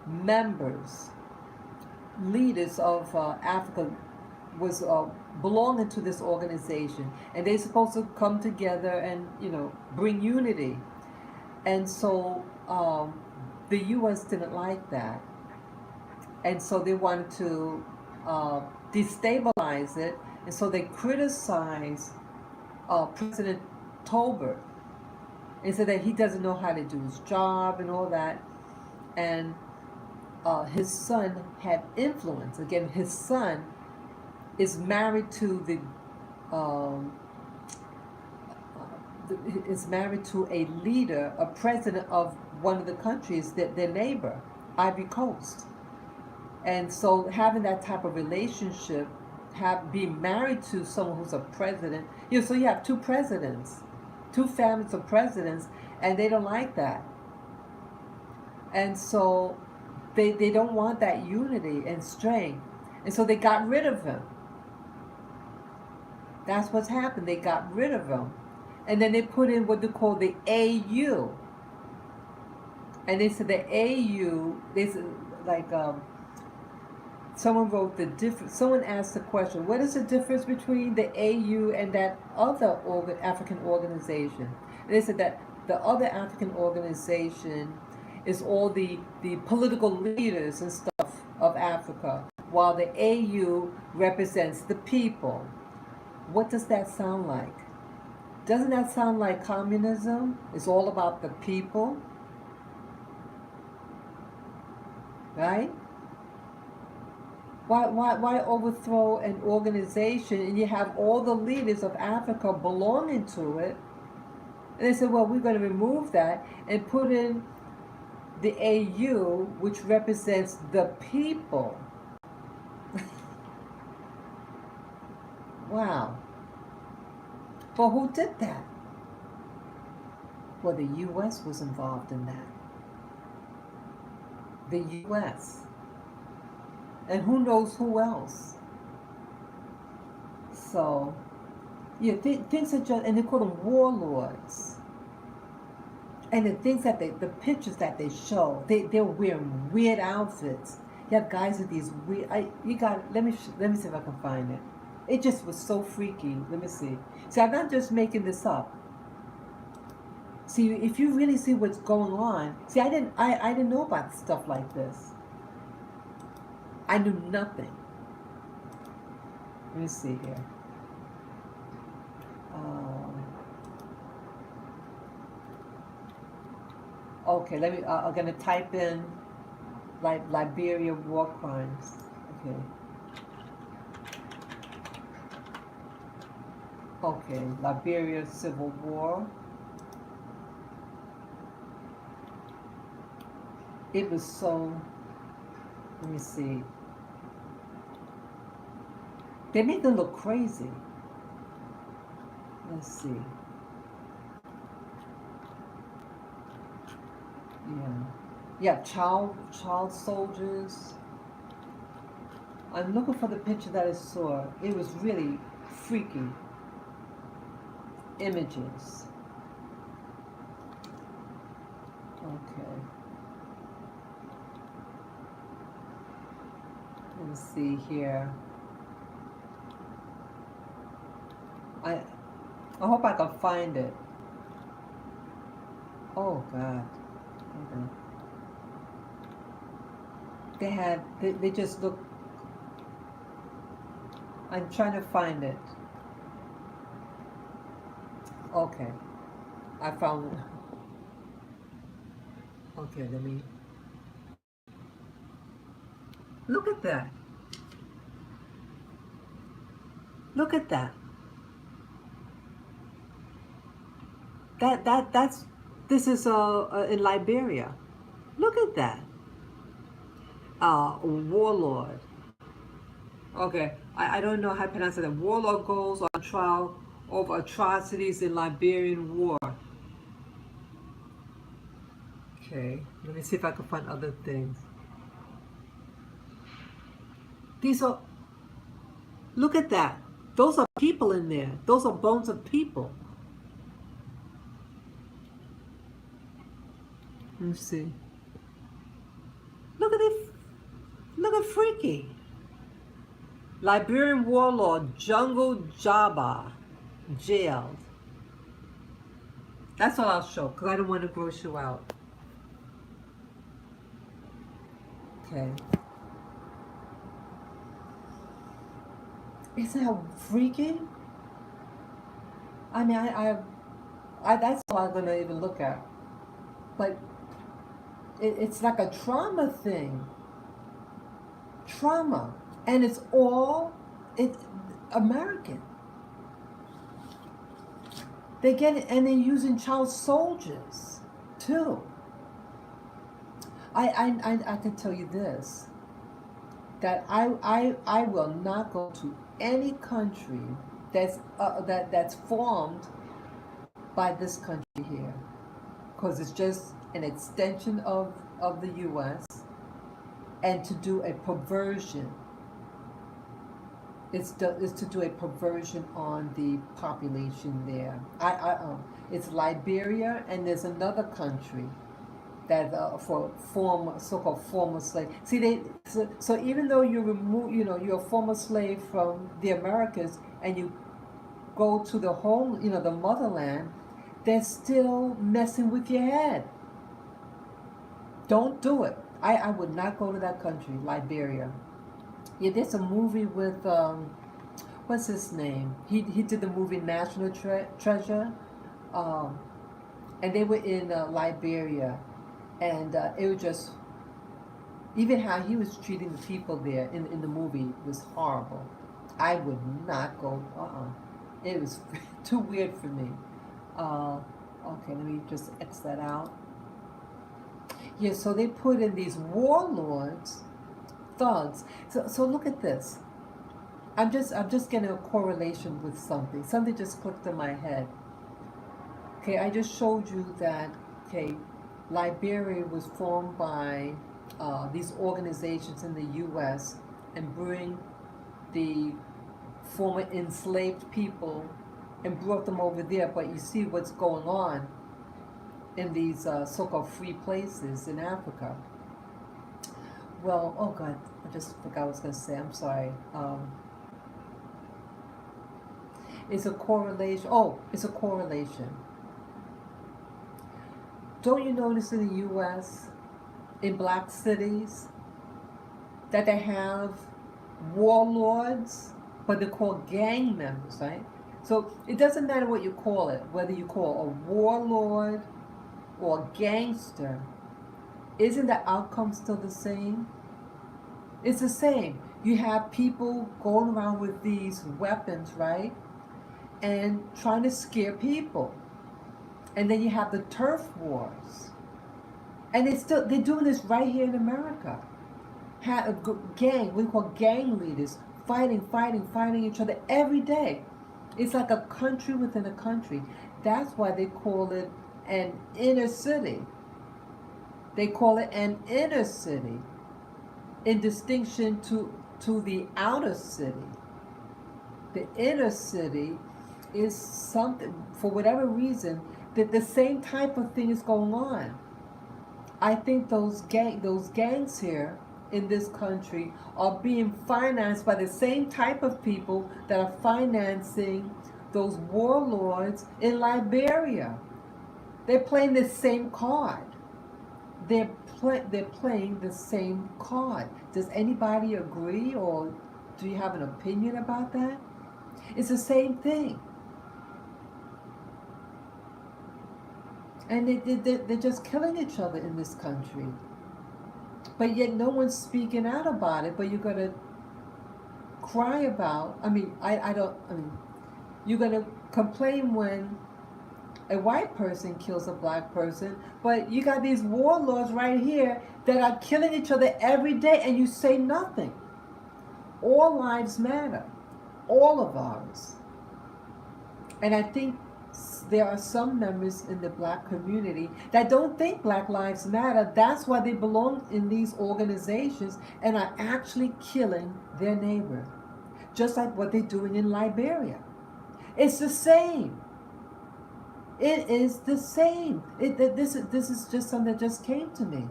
members, leaders of Africa, was belonging to this organization, and they're supposed to come together and bring unity. And so the U.S. didn't like that, and so they wanted to destabilize it, and so they criticized President Tolbert and said that he doesn't know how to do his job and all that. And his son had influence. Again, his son is married to a leader, a president of one of the countries, that their neighbor, Ivory Coast. And so having that type of relationship, be married to someone who's a president, so you have two presidents, two families of presidents, and they don't like that. And so they don't want that unity and strength. And so they got rid of him. That's what's happened. They got rid of him. And then they put in what they call the AU. And they said the AU, they said, like, someone wrote the difference. Someone asked the question, what is the difference between the AU and that other African organization? And they said that the other African organization is all the political leaders and stuff of Africa, while the AU represents the people. What does that sound like? Doesn't that sound like communism? It's all about the people, right? Why overthrow an organization and you have all the leaders of Africa belonging to it? And they said, well, we're going to remove that and put in the AU, which represents the people. Wow. But who did that? Well, the U.S. was involved in that. The U.S. And who knows who else. So, yeah, things are just, and they call them warlords. And the things that the pictures that they show, they're wearing weird outfits. You have guys with these weird, let me see if I can find it. It just was so freaky. Let me see. See, I'm not just making this up. See, if you really see what's going on, see, I didn't know about stuff like this. I knew nothing. Let me see here. Okay, I'm gonna type in like Liberia war crimes. Okay. Okay, Liberia Civil War. It was so, let me see. They made them look crazy. Let's see. Yeah. Yeah, child soldiers. I'm looking for the picture that I saw. It was really freaky. Images. Okay. Let me see here. I hope I can find it. Oh God. Okay. They just look. I'm trying to find it. Okay. I found it. Okay, let me. Look at that. Look at that. This is in Liberia. Look at that. Warlord. Okay, I don't know how to pronounce it. A warlord goes on trial over atrocities in Liberian war. Okay, let me see if I can find other things. These are, look at that. Those are people in there. Those are bones of people. Let me see. Look at it. Look at freaky. Liberian warlord Jungle Jabba jailed. That's all I'll show because I don't want to gross you out. Okay. Isn't that freaky? I mean, I that's all I'm gonna even look at. But it's like a trauma thing. Trauma, and it's American. They get it, and they're using child soldiers too. I can tell you this. that I will not go to any country that's formed by this country here, because it's just an extension of the U.S. and to do a perversion. Is to do a perversion on the population there. It's Liberia, and there's another country that for former so-called former slave. See, so even though you remove, you're a former slave from the Americas, and you go to the home, the motherland, they're still messing with your head. Don't do it. I would not go to that country, Liberia. Yeah, there's a movie with what's his name? He did the movie National Treasure, um, and they were in Liberia, and it was just even how he was treating the people there in the movie was horrible. I would not go. It was too weird for me. Okay, let me just X that out. Yeah, so they put in these warlords, thugs. So look at this. I'm just getting a correlation with something. Something just clicked in my head. Okay, I just showed you that. Okay, Liberia was formed by these organizations in the U.S. and bring the former enslaved people and brought them over there. But you see what's going on in these so-called free places in Africa. Well, oh God, I just forgot what I was going to say. I'm sorry. It's a correlation. Oh, it's a correlation. Don't you notice in the U.S., in black cities, that they have warlords, but they're called gang members, right? So it doesn't matter what you call it, whether you call a warlord or a gangster. Isn't the outcome still the same? It's the same. You have people going around with these weapons, right? And trying to scare people. And then you have the turf wars. And they're doing this right here in America. Have a gang, we call gang leaders, fighting each other every day. It's like a country within a country. That's why they call it an inner city. They call it an inner city in distinction to the outer city. The inner city is something, for whatever reason, that the same type of thing is going on. I think those gangs here in this country are being financed by the same type of people that are financing those warlords in Liberia. They're playing the same card. They're playing the same card. Does anybody agree, or do you have an opinion about that? It's the same thing. And they're just killing each other in this country. But yet no one's speaking out about it, but you're going to cry about, you're going to complain when a white person kills a black person, but you got these warlords right here that are killing each other every day, and you say nothing. All lives matter. All of ours. And I think there are some members in the black community that don't think Black Lives Matter. That's why they belong in these organizations and are actually killing their neighbor. Just like what they're doing in Liberia. It's the same. It is the same. This is just something that just came to me.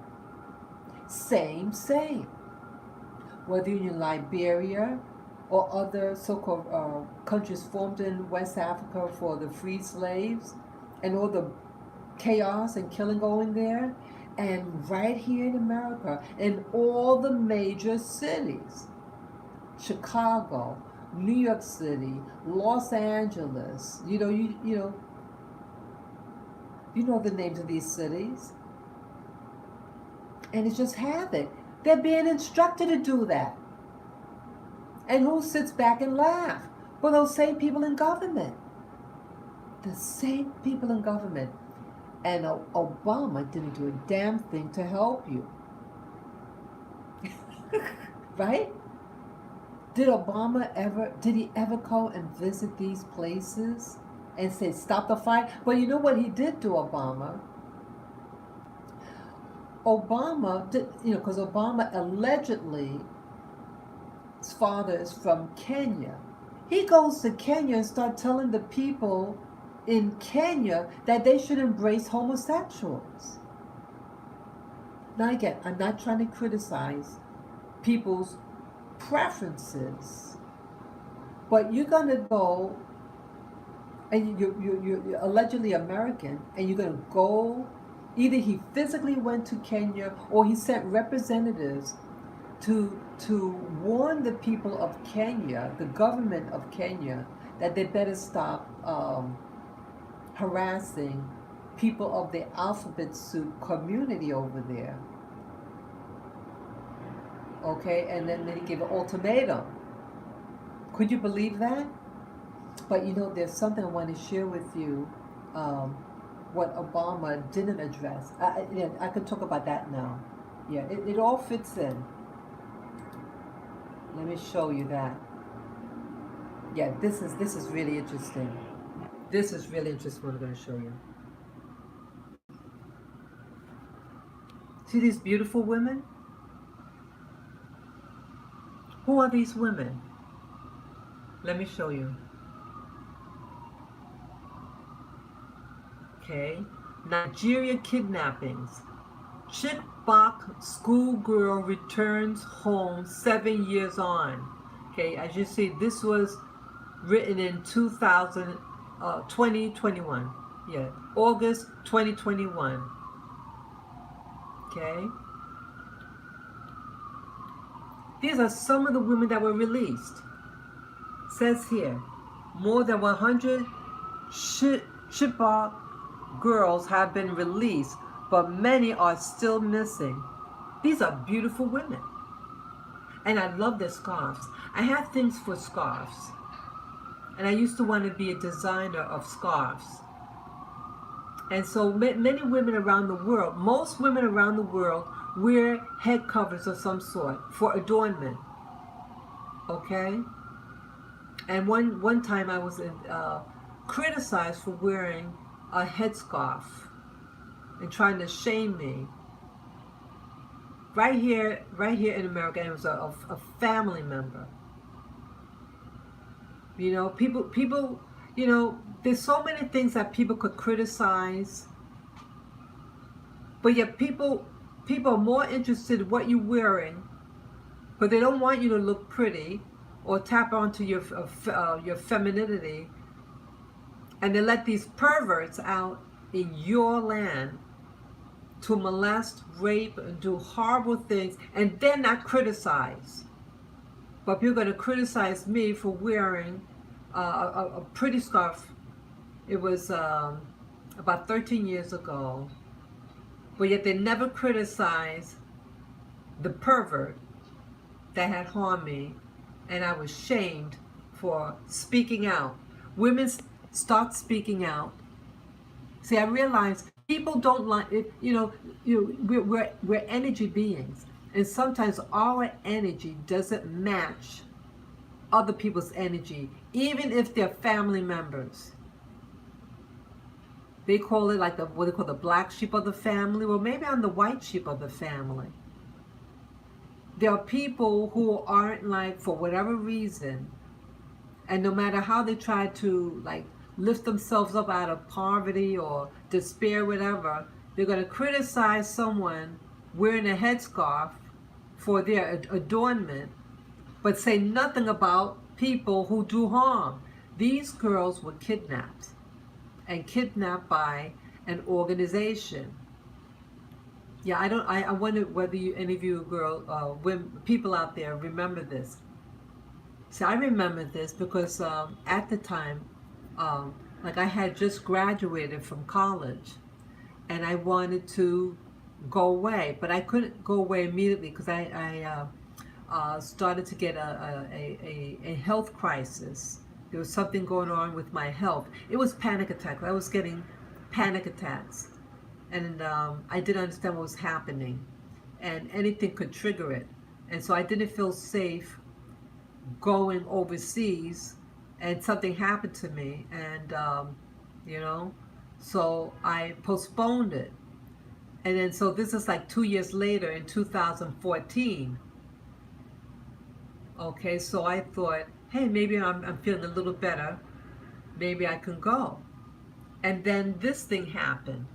Same. Whether you're in Liberia or other so-called countries formed in West Africa for the free slaves and all the chaos and killing going there, and right here in America, in all the major cities, Chicago, New York City, Los Angeles, you know the names of these cities, and it's just havoc. They're being instructed to do that. And who sits back and laugh? Well, those same people in government. The same people in government. And Obama didn't do a damn thing to help you. Right? Did he ever go and visit these places and say, stop the fight? But you know what he did do, Obama? Obama did, because Obama allegedly, his father is from Kenya. He goes to Kenya and starts telling the people in Kenya that they should embrace homosexuals. Now again, I'm not trying to criticize people's preferences, but you're gonna go and you're allegedly American, and you're gonna go. Either he physically went to Kenya or he sent representatives to warn the people of Kenya, the government of Kenya, that they better stop harassing people of the alphabet soup community over there. Okay, and then he gave an ultimatum. Could you believe that? But there's something I want to share with you. What Obama didn't address. I could talk about that now. Yeah, it all fits in. Let me show you that. Yeah, this is really interesting. This is really interesting what I'm going to show you. See these beautiful women? Who are these women? Let me show you. Okay, Nigeria kidnappings. Chibok schoolgirl returns home 7 years on. Okay, as you see, this was written in 2021. Yeah, August 2021. Okay. These are some of the women that were released. It says here, more than 100 Chibok girls have been released, but many are still missing. These are beautiful women. And I love their scarves. I have things for scarves. And I used to want to be a designer of scarves. And so many women around the world, most women around the world, wear head covers of some sort for adornment. Okay? And one time I was criticized for wearing a headscarf and trying to shame me. Right here in America, and it was a family member. People, there's so many things that people could criticize, but yet people are more interested in what you're wearing, but they don't want you to look pretty or tap onto your femininity, and they let these perverts out in your land to molest, rape, and do horrible things, and then not criticize. But you're going to criticize me for wearing a pretty scarf. It was about 13 years ago, but yet they never criticize the pervert that had harmed me, and I was shamed for speaking out. Women start speaking out. See, I realize people don't like it. We're energy beings, and sometimes our energy doesn't match other people's energy, even if they're family members. They call it like what they call the black sheep of the family. Well, maybe I'm the white sheep of the family. There are people who aren't like, for whatever reason, and no matter how they try to like lift themselves up out of poverty or despair, whatever, they're going to criticize someone wearing a headscarf for their adornment, but say nothing about people who do harm. These girls were kidnapped, and kidnapped by an organization. Yeah, I wonder whether any of you people out there remember this. See, I remember this because at the time, like I had just graduated from college, and I wanted to go away, but I couldn't go away immediately because I started to get a health crisis. There was something going on with my health. It was panic attacks. I was getting panic attacks, and I didn't understand what was happening, and anything could trigger it. And so I didn't feel safe going overseas, and something happened to me, and you know, so I postponed it. And then so this is like 2 years later in 2014. Okay, so I thought, hey, maybe I'm feeling a little better. Maybe I can go. And then this thing happened.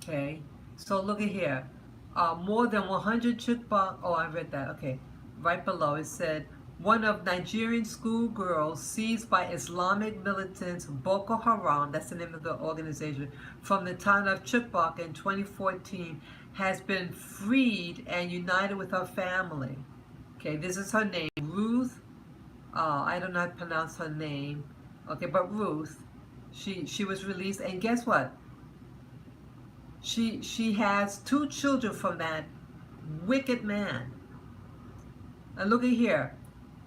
Okay, so look at here. More than 100 Chibok. Oh, I read that. Okay, right below it said one of Nigerian schoolgirls seized by Islamic militants Boko Haram, that's the name of the organization, from the town of Chibok in 2014 has been freed and united with her family. Okay, this is her name, Ruth. I do not pronounce her name. Okay, but Ruth. She was released, and guess what? She has 2 children from that wicked man. And look at here.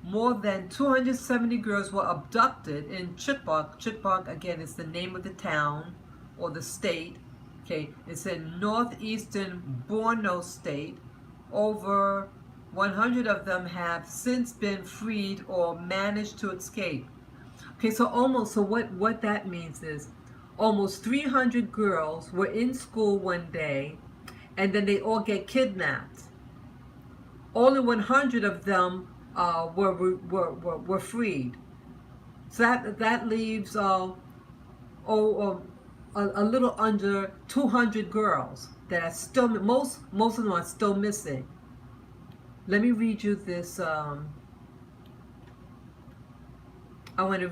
More than 270 girls were abducted in Chibok. Chibok, again, is the name of the town or the state. Okay, it's in northeastern Borno state. Over 100 of them have since been freed or managed to escape. Okay, so what that means is almost 300 girls were in school one day, and then they all get kidnapped. Only 100 of them were freed. So that leaves a little under 200 girls that are still most of them are still missing. Let me read you this. I want to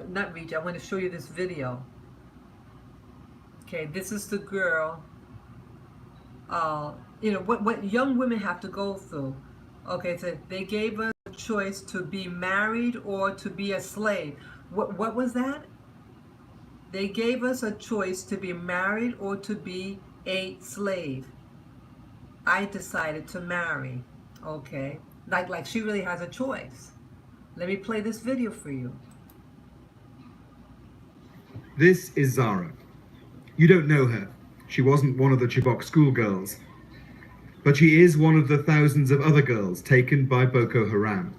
not read you. I want to show you this video. Okay, this is the girl. You know what young women have to go through. Okay, so they gave us a choice to be married or to be a slave. What was that? They gave us a choice to be married or to be a slave. I decided to marry. Okay, like she really has a choice. Let me play this video for you. This is Zara. You don't know her. She wasn't one of the Chibok schoolgirls. But she is one of the thousands of other girls taken by Boko Haram.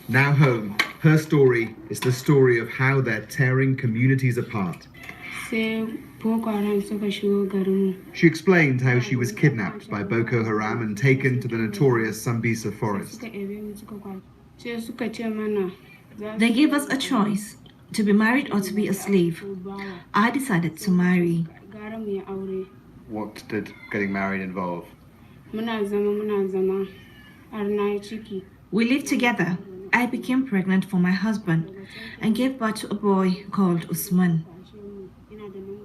Now home, her story is the story of how they're tearing communities apart. She explained how she was kidnapped by Boko Haram and taken to the notorious Sambisa forest. They gave us a choice, to be married or to be a slave. I decided to marry. What did getting married involve? We lived together. I became pregnant for my husband and gave birth to a boy called Usman.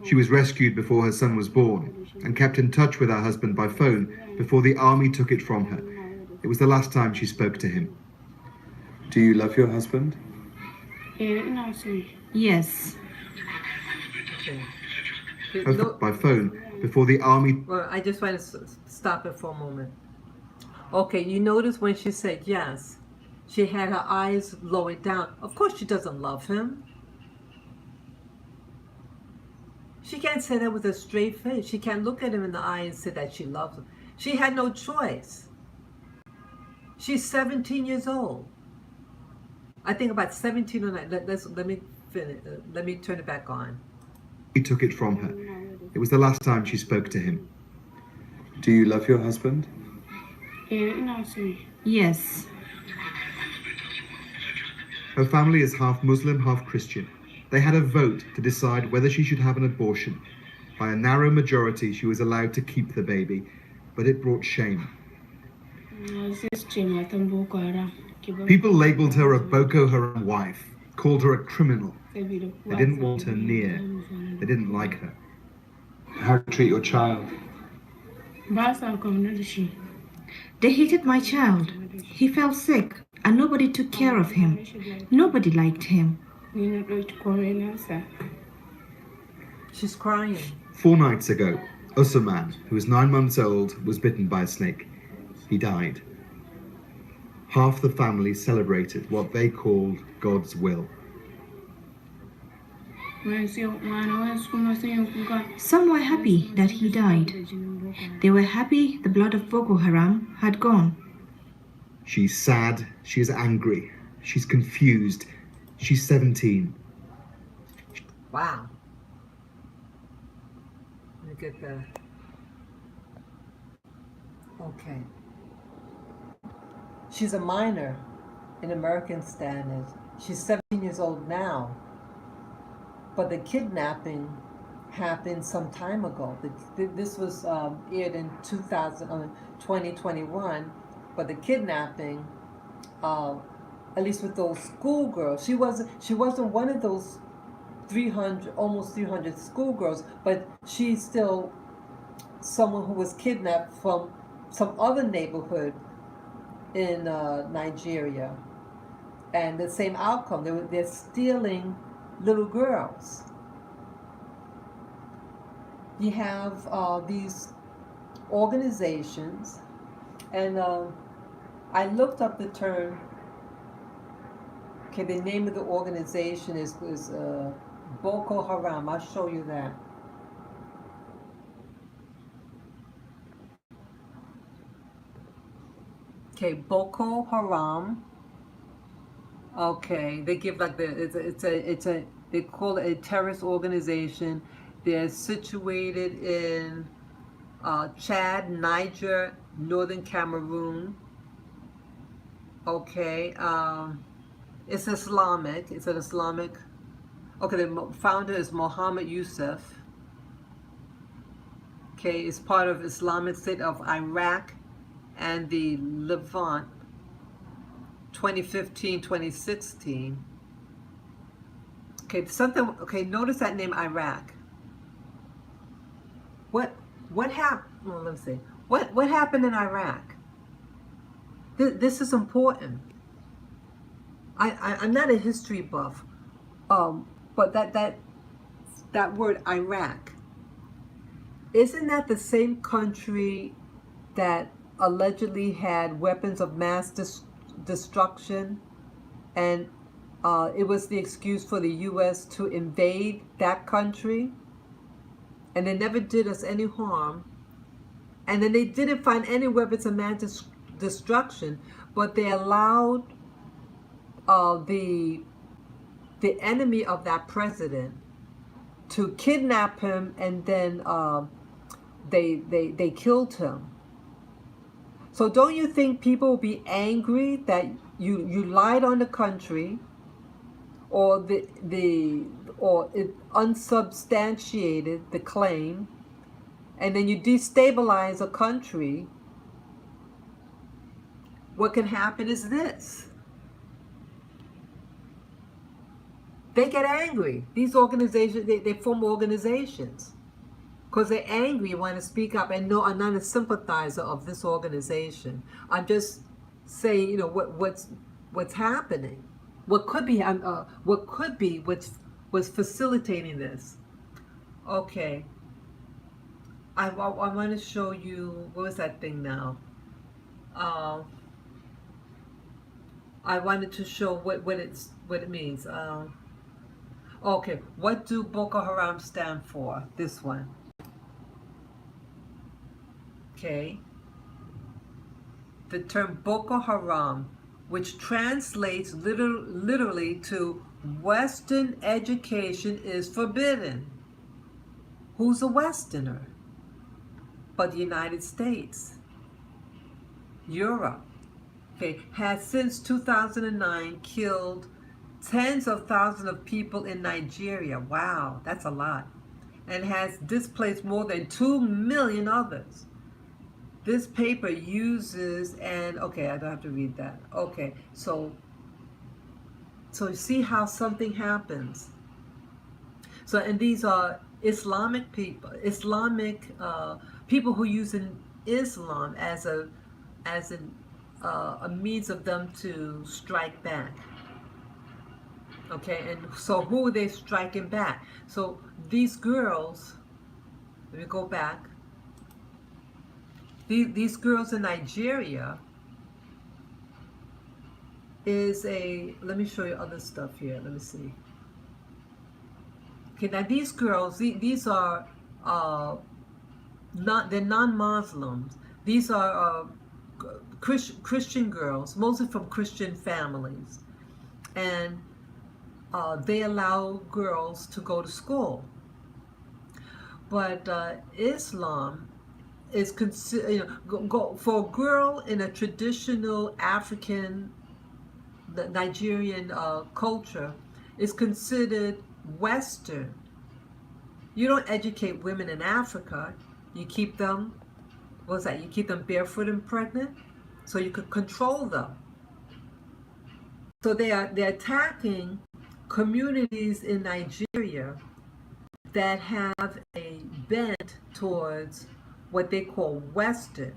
She was rescued before her son was born and kept in touch with her husband by phone before the army took it from her. It was the last time she spoke to him. Do you love your husband? Yes. By phone before the army. Well, I just want to stop it for a moment. Okay, you notice when she said yes, she had her eyes lowered down. Of course she doesn't love him. She can't say that with a straight face. She can't look at him in the eye and say that she loves him. She had no choice. She's 17 years old. I think about 17 or 9. Let me finish. Let me turn it back on. He took it from her. It was the last time she spoke to him. Do you love your husband? Yes. Her family is half Muslim, half Christian. They had a vote to decide whether she should have an abortion. By a narrow majority, she was allowed to keep the baby, but it brought shame. People labeled her a Boko Haram wife, called her a criminal. They didn't want her near. They didn't like her. How to treat your child? They hated my child. He fell sick and nobody took care of him. Nobody liked him. She's crying. 4 nights ago, Usman, who was 9 months old, was bitten by a snake. He died. Half the family celebrated what they called God's will. Some were happy that he died. They were happy the blood of Boko Haram had gone. She's sad, she is angry, she's confused. She's 17. Wow. Let me get that. Okay. She's a minor in American standards. She's 17 years old now. But the kidnapping happened some time ago. This was aired in 2021, but the kidnapping, at least with those schoolgirls, she wasn't one of those 300, almost 300 schoolgirls, but she's still someone who was kidnapped from some other neighborhood in Nigeria, and the same outcome. They're stealing little girls. You have these organizations, and I looked up the term. Okay, the name of the organization is Boko Haram. I'll show you that. Okay, Boko Haram. Okay, they give like they call it a terrorist organization. They're situated in Chad, Niger, Northern Cameroon. Okay, it's Islamic. It's an Islamic. Okay, the founder is Mohammed Youssef. Okay, it's part of Islamic State of Iraq and the Levant, 2015, 2016. Okay, okay, notice that name, Iraq. What happened? Well, let's see. What happened in Iraq? This is important. I'm not a history buff, but that word Iraq, isn't that the same country that allegedly had weapons of mass destruction, and it was the excuse for the U.S. to invade that country, and they never did us any harm, and then they didn't find any weapons of mass destruction, but they allowed the enemy of that president to kidnap him, and then they killed him. So don't you think people will be angry that you lied on the country, or it unsubstantiated the claim, and then you destabilize a country? What can happen is this. They get angry. These organizations, they form organizations because they're angry, want to speak up, and no, I'm not a sympathizer of this organization. I'm just saying, what's happening. What could be what's facilitating this. Okay. I want to show you, what was that thing now? I wanted to show what it means. Okay, what do Boko Haram stand for? This one. Okay. The term Boko Haram, which translates literally to Western education is forbidden. Who's a Westerner? But the United States, Europe, okay, has since 2009 killed tens of thousands of people in Nigeria. Wow, that's a lot. And has displaced more than 2 million others. This paper uses, and okay, I don't have to read that. Okay, so you see how something happens. So, and these are Islamic people, people who use Islam as a means of them to strike back. Okay, and so who are they striking back? So these girls, let me go back. These girls in Nigeria is let me show you other stuff here. Let me see. Okay, now these girls, these are they're non-Muslims. These are Christian girls, mostly from Christian families, and they allow girls to go to school. But Islam is considered, for a girl in a traditional African, Nigerian culture, is considered Western. You don't educate women in Africa. You keep them, what's that? You keep them barefoot and pregnant, so you could control them. So they're attacking communities in Nigeria that have a bent towards what they call Western.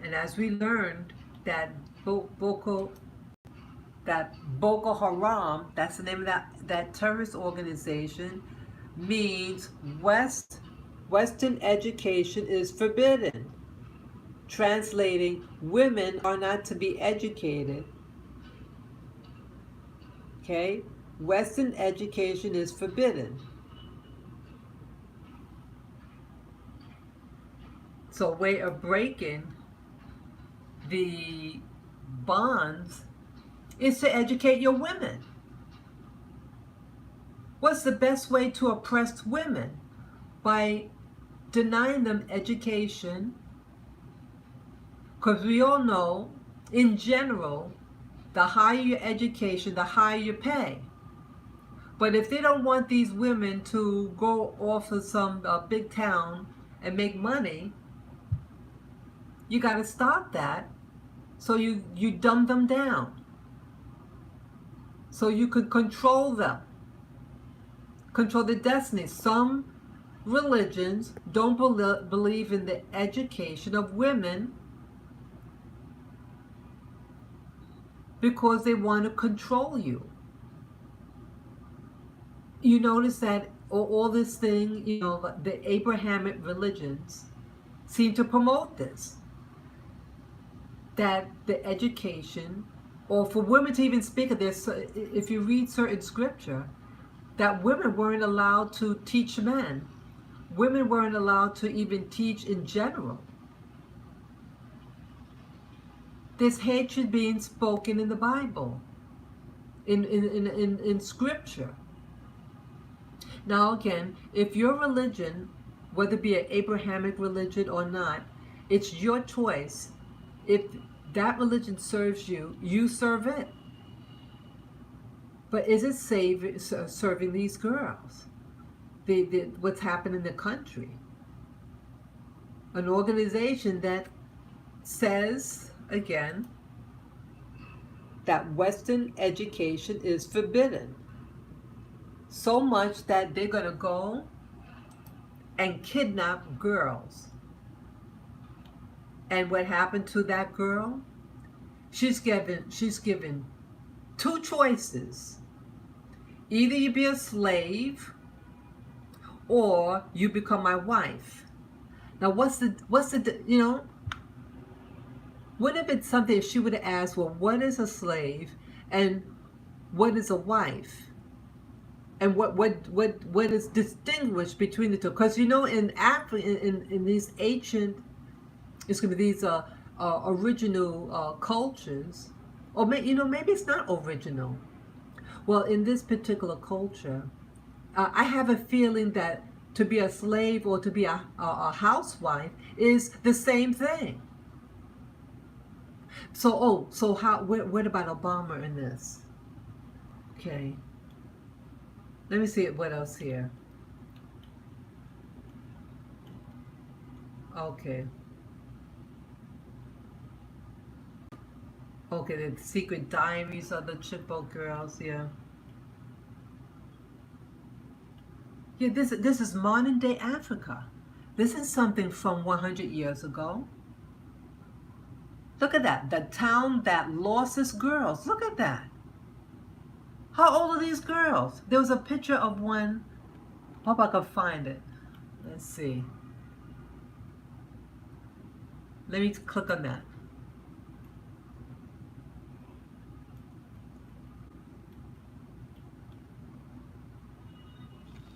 And as we learned, that Boko Haram, that's the name of that terrorist organization, means Western education is forbidden. Translating, women are not to be educated. Okay? Western education is forbidden. So a way of breaking the bonds is to educate your women. What's the best way to oppress women? By denying them education. Because we all know, in general, the higher your education, the higher your pay. But if they don't want these women to go off to some big town and make money, you got to stop that. So you dumb them down. So you could control them. Control their destiny. Some religions don't believe in the education of women because they want to control you. You notice that all this thing, the Abrahamic religions seem to promote this. That the education, or for women to even speak of this, if you read certain scripture, that women weren't allowed to teach men. Women weren't allowed to even teach in general. There's hatred being spoken in the Bible, in scripture. Now again, if your religion, whether it be an Abrahamic religion or not, it's your choice. If that religion serves you, you serve it. But is it serving these girls? What's happened in the country? An organization that says, again, that Western education is forbidden. So much that they're going to go and kidnap girls. And what happened to that girl? She's given two choices. Either you be a slave or you become my wife. Now what's the what if it's something, if she would have asked, well, what is a slave and what is a wife? And what is distinguished between the two? Because in Africa, in these ancient, it's going to be these original cultures, or maybe it's not original. Well, in this particular culture, I have a feeling that to be a slave or to be a housewife is the same thing. So what about Obama in this? Okay. Let me see what else here. Okay. Okay, the secret diaries of the Chippo girls, yeah. Yeah, this is modern day Africa. This is something from 100 years ago. Look at that. The town that lost its girls. Look at that. How old are these girls? There was a picture of one. Hope I can find it. Let's see. Let me click on that.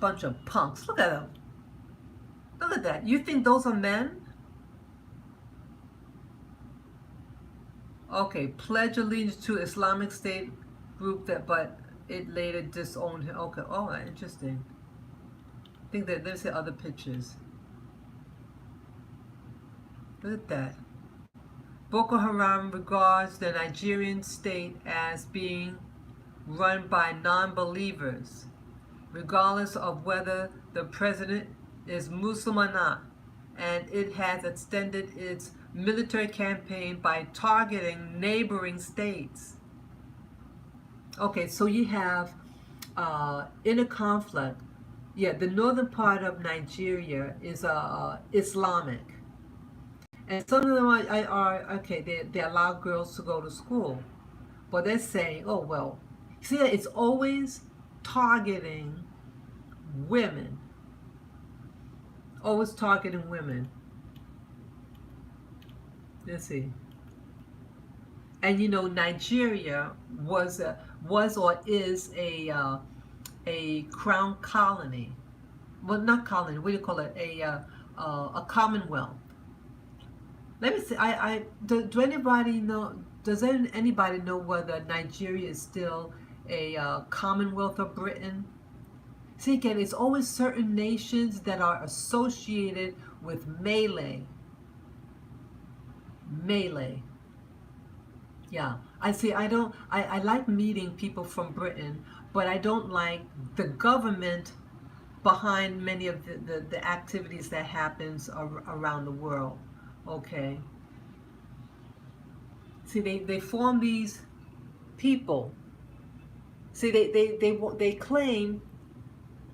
Bunch of punks. Look at them. Look at that. You think those are men? Okay, pledge allegiance to Islamic State group that, but it later disowned him. Okay, oh, interesting. I think that there's the other pictures. Look at that. Boko Haram regards the Nigerian state as being run by non-believers, regardless of whether the president is Muslim or not, and it has extended its military campaign by targeting neighboring states. Okay, so you have in a conflict, yeah, the northern part of Nigeria is Islamic, and some of them are okay. They allow girls to go to school, but they're saying, oh well, see, it's always targeting women, always targeting women. Let's see. And you know, Nigeria was or is a crown colony. Well, not colony. What do you call it? A commonwealth. Let me see. Do anybody know? Does anybody know whether Nigeria is still a commonwealth of Britain? See, again, it's always certain nations that are associated with Malay. Malay. Yeah, I see. I like meeting people from Britain, but I don't like the government behind many of the activities that happens around the world. Okay. See, they form these people. See, they claim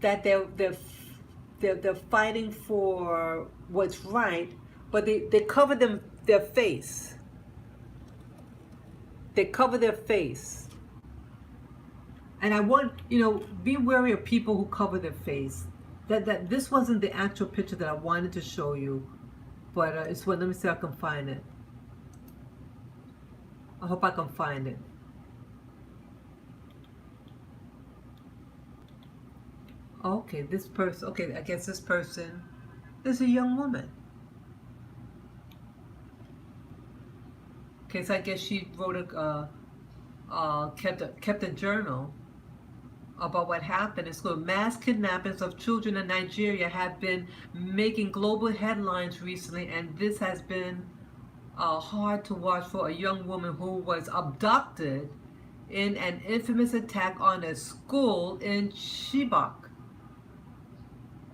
that they're fighting for what's right, but they cover their face. They cover their face. And I want, be wary of people who cover their face. That this wasn't the actual picture that I wanted to show you, but it's what, let me see if I can find it. I hope I can find it. Okay, this person, okay, I guess this person is a young woman. Okay, so I guess she wrote kept a journal about what happened in school. Mass kidnappings of children in Nigeria have been making global headlines recently, and this has been hard to watch for a young woman who was abducted in an infamous attack on a school in Chibok.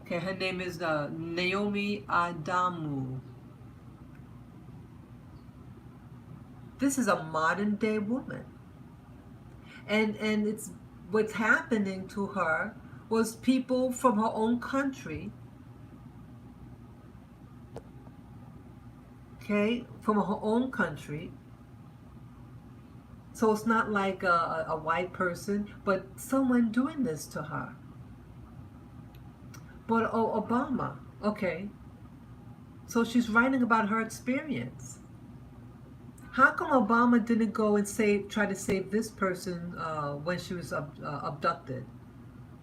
Okay, her name is Naomi Adamu. This is a modern day woman. And it's what's happening to her was people from her own country, okay, from her own country. So it's not like a white person, but someone doing this to her. But Obama, okay, so she's writing about her experience. How come Obama didn't go and try to save this person when she was abducted?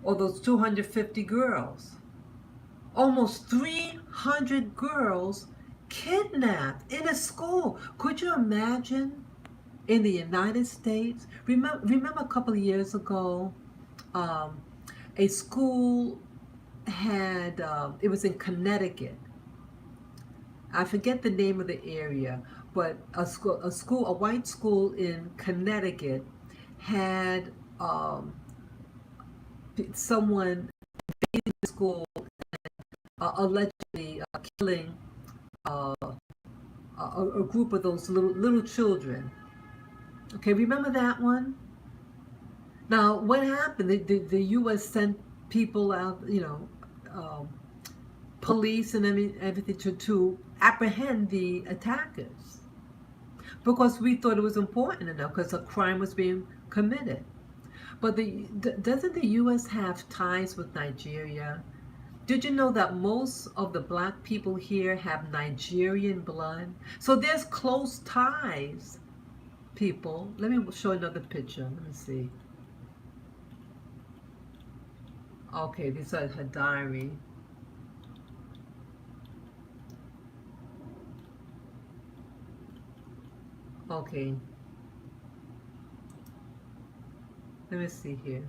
Or those 250 girls? Almost 300 girls kidnapped in a school. Could you imagine in the United States? Remember a couple of years ago, a school had, it was in Connecticut. I forget the name of the area, but a white school in Connecticut had someone invading the school, allegedly killing a group of those little children. Okay, remember that one? Now, what happened? The U.S. sent people out, police and everything to apprehend the attackers, because we thought it was important enough, because a crime was being committed. But doesn't the U.S. have ties with Nigeria? Did you know that most of the black people here have Nigerian blood? So there's close ties, people. Let me show another picture. Let me see. Okay, this is her diary. Okay, let me see here.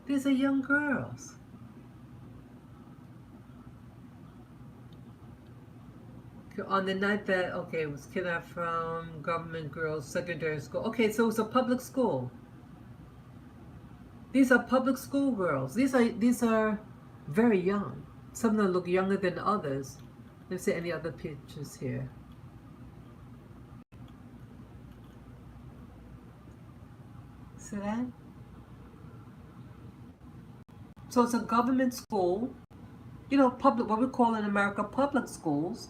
These are young girls. On the night that, okay, it was kidnapped from government girls secondary school. Okay, so it's a public school. These are public school girls. These are very young. Some of them look younger than others. Let's see any other pictures here. See that? So it's a government school, public, what we call in America public schools.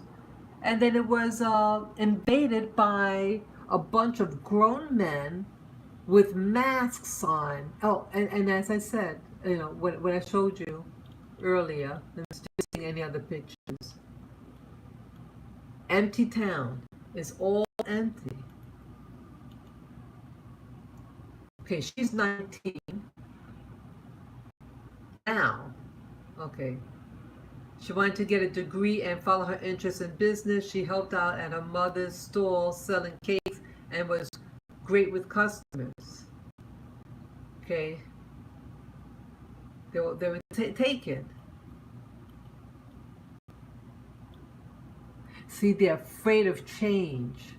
And then it was invaded by a bunch of grown men with masks on. Oh, and as I said, what I showed you earlier, let me see any other pictures. Empty town. It's all empty. Okay, she's 19 now. Okay. She wanted to get a degree and follow her interest in business. She helped out at her mother's stall selling cakes and was great with customers. Okay. They were taken. See, they're afraid of change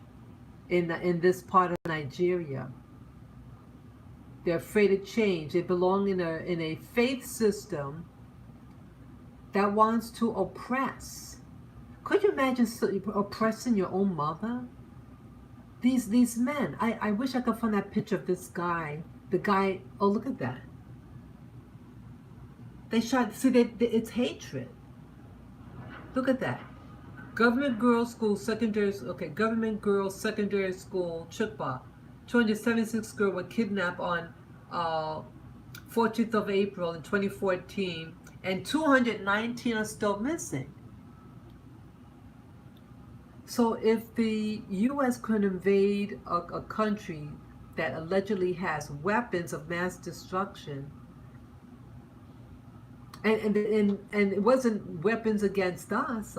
in this part of Nigeria. They're afraid of change. They belong in a faith system that wants to oppress. Could you imagine oppressing your own mother? These men. I wish I could find that picture of this guy. The guy. Oh, look at that. They shot. See, it's hatred. Look at that. Government Girls School Secondary. Okay, Government Girls Secondary School, Chukba. 276 girls were kidnapped on 14th of April in 2014, and 219 are still missing. So if the U.S. could invade a country that allegedly has weapons of mass destruction, and it wasn't weapons against us,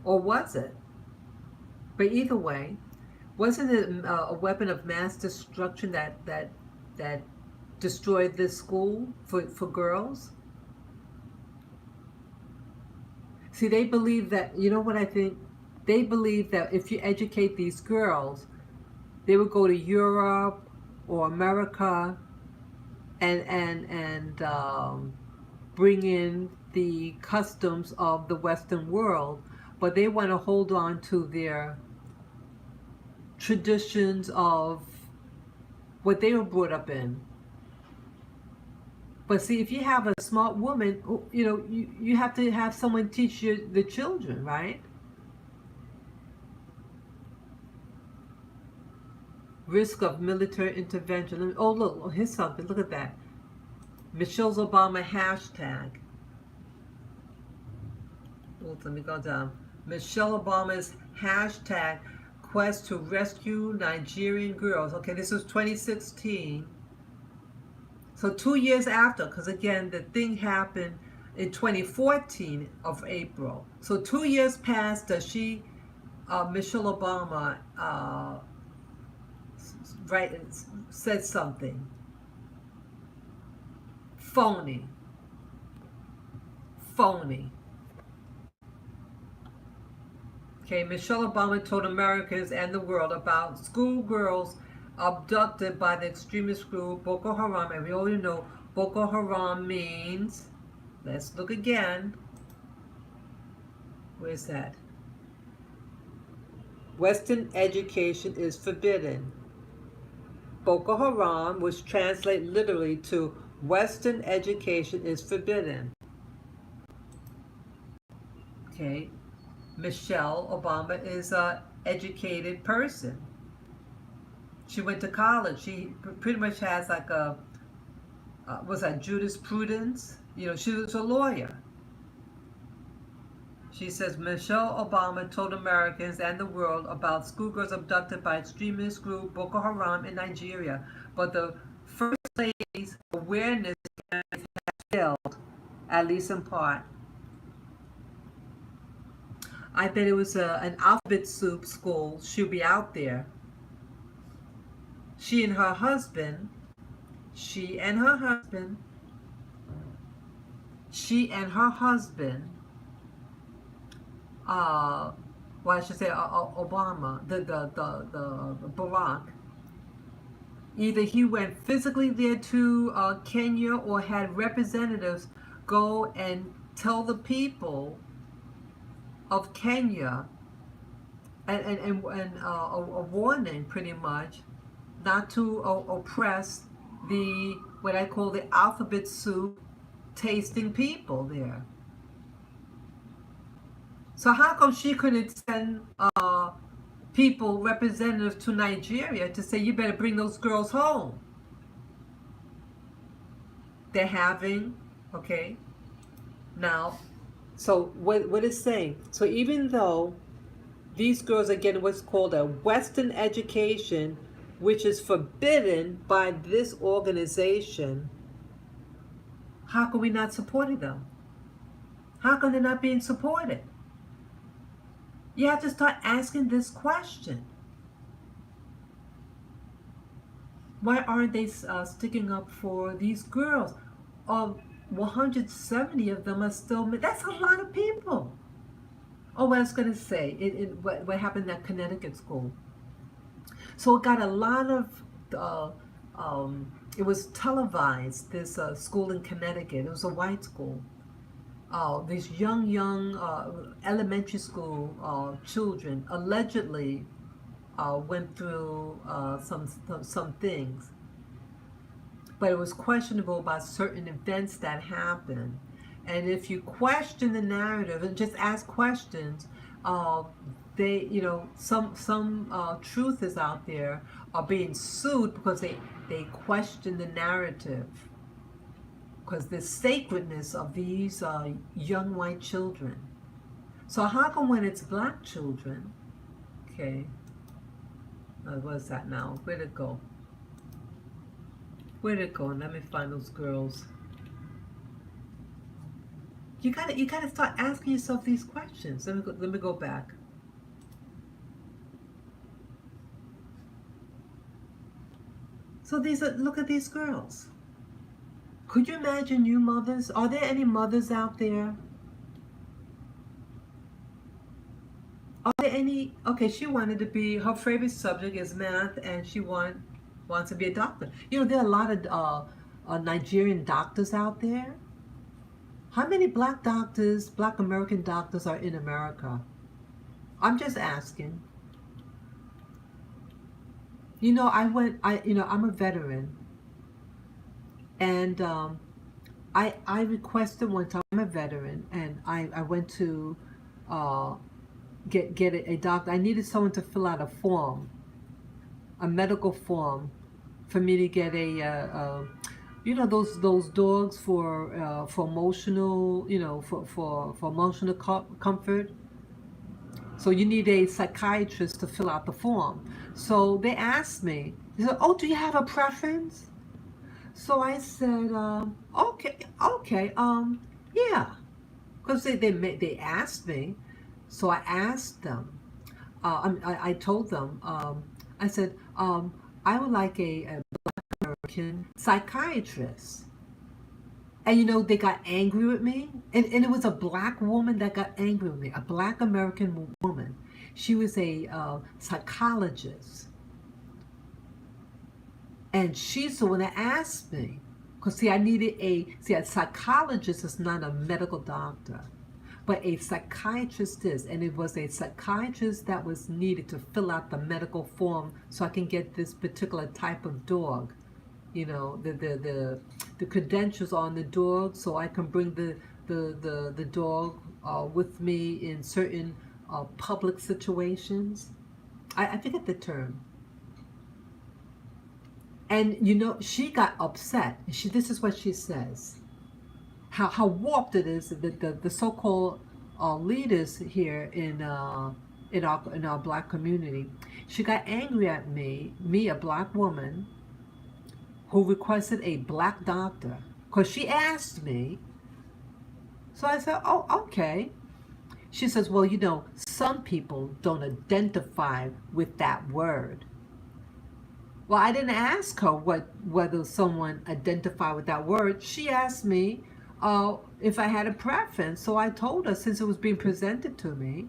or was it? But either way, wasn't it a weapon of mass destruction that destroyed this school for girls? See, they believe that, you know what I think? They believe that if you educate these girls, they would go to Europe or America and bring in the customs of the Western world, but they want to hold on to their traditions of what they were brought up in. But see, if you have a smart woman, you have to have someone teach you the children, right? Risk of military intervention. Oh, look, here's something. Look at that. Michelle Obama hashtag. Oops, let me go down. Michelle Obama's hashtag quest to rescue Nigerian girls. Okay, this was 2016. So 2 years after, because again, the thing happened in 2014 of April. So 2 years passed that Michelle Obama, said something. Phony. Okay, Michelle Obama told Americans and the world about schoolgirls abducted by the extremist group Boko Haram, and we already know Boko Haram means, let's look again, where's that? Western education is forbidden. Boko Haram, which translates literally to Western education is forbidden. Okay, Michelle Obama is an educated person. She went to college. She pretty much has like a, was that jurisprudence? She was a lawyer. She says, Michelle Obama told Americans and the world about schoolgirls abducted by extremist group Boko Haram in Nigeria. But the First Lady's awareness has failed, at least in part. I bet it was an alphabet soup school. She'll be out there. She and her husband, she and her husband, she and her husband, well, I should say Obama, the Barack, either he went physically there to Kenya or had representatives go and tell the people of Kenya and a warning pretty much not to oppress the what I call the alphabet soup tasting people there. So how come she couldn't send people, representatives to Nigeria to say you better bring those girls home? They're having, okay, now, so what it's saying, so even though these girls are getting what's called a Western education, which is forbidden by this organization, how come we not supporting them? How come they're not being supported? You have to start asking this question. Why aren't they sticking up for these girls? 170 of them are still, that's a lot of people. Oh, what I was going to say, what happened at Connecticut school. So it got a lot of, it was televised, this school in Connecticut. It was a white school. These young elementary school children allegedly went through some things. But it was questionable about certain events that happened. And if you question the narrative and just ask questions, they, some truth is out there are being sued because they question the narrative. Because the sacredness of these young white children. So how come when it's black children, okay, what's that now? Where'd it go? Where'd it go? Let me find those girls. You gotta start asking yourself these questions. Let me go back. So look at these girls. Could you imagine you mothers? Are there any mothers out there? Are there any? Okay, she wanted to be, her favorite subject is math, and she wants to be a doctor. There are a lot of Nigerian doctors out there. How many black doctors, black American doctors are in America? I'm just asking. I'm a veteran. And I requested one time, I'm a veteran, and I went to get a doctor. I needed someone to fill out a form, a medical form, for me to get those dogs for emotional, for emotional comfort. So you need a psychiatrist to fill out the form. So they asked me, they said, "Oh, do you have a preference?" So I said, okay, yeah, because they asked me, so I asked them. I told them. I said, I would like a Black American psychiatrist. And they got angry with me, and it was a black woman that got angry with me, a Black American woman. She was a psychologist. And she's the one that asked me, because I needed a psychologist is not a medical doctor, but a psychiatrist is, and it was a psychiatrist that was needed to fill out the medical form so I can get this particular type of dog, the credentials on the dog, so I can bring the dog with me in certain public situations. I forget the term. And she got upset. This is what she says. How warped it is that the so-called leaders here in our black community. She got angry at me, a black woman, who requested a black doctor, because she asked me. So I said, "Oh, okay." She says, "Well, some people don't identify with that word. Well, I didn't ask her whether someone identified with that word. She asked me if I had a preference. So I told her, since it was being presented to me,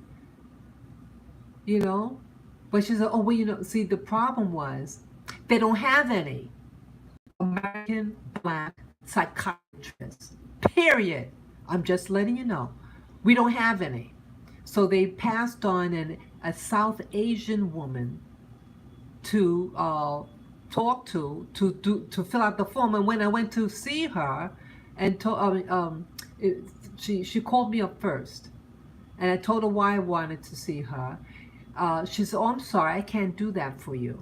you know. But she said, oh, well, you know, see, the problem was they don't have any American black psychiatrists, period. I'm just letting you know. We don't have any. So they passed on a South Asian woman to talk to fill out the form. And when I went to see her, and she called me up first, and I told her why I wanted to see her. She said, "Oh, I'm sorry, I can't do that for you."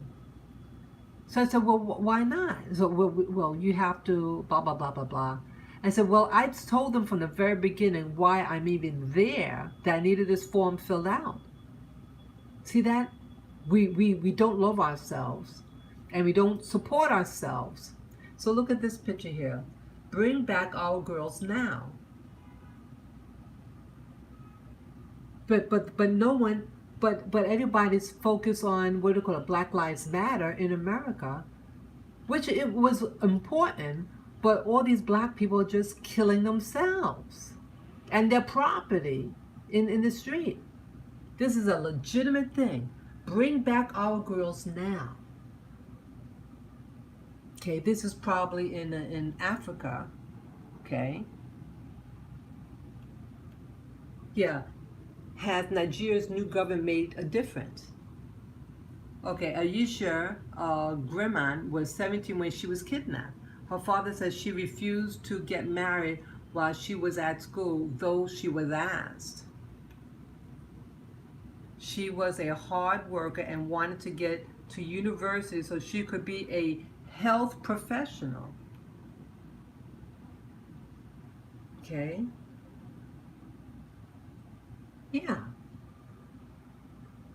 So I said, "Well, why not?" So, well, you have to blah blah blah blah blah. I said, "Well, I told them from the very beginning why I'm even there, that I needed this form filled out." See that? We don't love ourselves, and we don't support ourselves. So look at this picture here. Bring back our girls now. But no one, but everybody's focused on what do you call it, Black Lives Matter in America, which it was important, but all these black people are just killing themselves and their property in the street. This is a legitimate thing. Bring back our girls now. Okay, this is probably in Africa. Okay. Yeah. Has Nigeria's new government made a difference? Okay, Ayesha Griman was 17 when she was kidnapped. Her father says she refused to get married while she was at school, though she was asked. She was a hard worker and wanted to get to university so she could be a health professional. Okay. Yeah.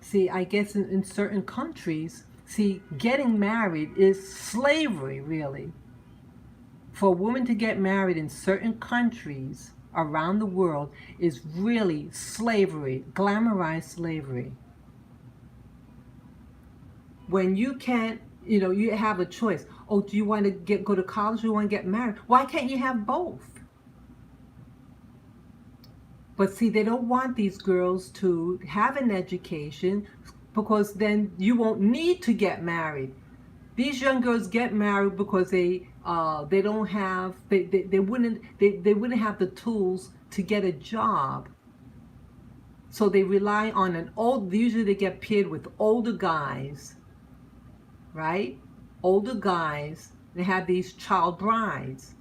See, I guess in certain countries, see, getting married is slavery, really. For a woman to get married in certain countries around the world is really slavery, glamorized slavery. When you can't, you know, you have a choice. Oh, do you want to go to college or do you want to get married? Why can't you have both? But see, they don't want these girls to have an education because then you won't need to get married. These young girls get married because they don't have they wouldn't have the tools to get a job. So they rely on usually they get paired with older guys, right? Older guys. They have these child brides.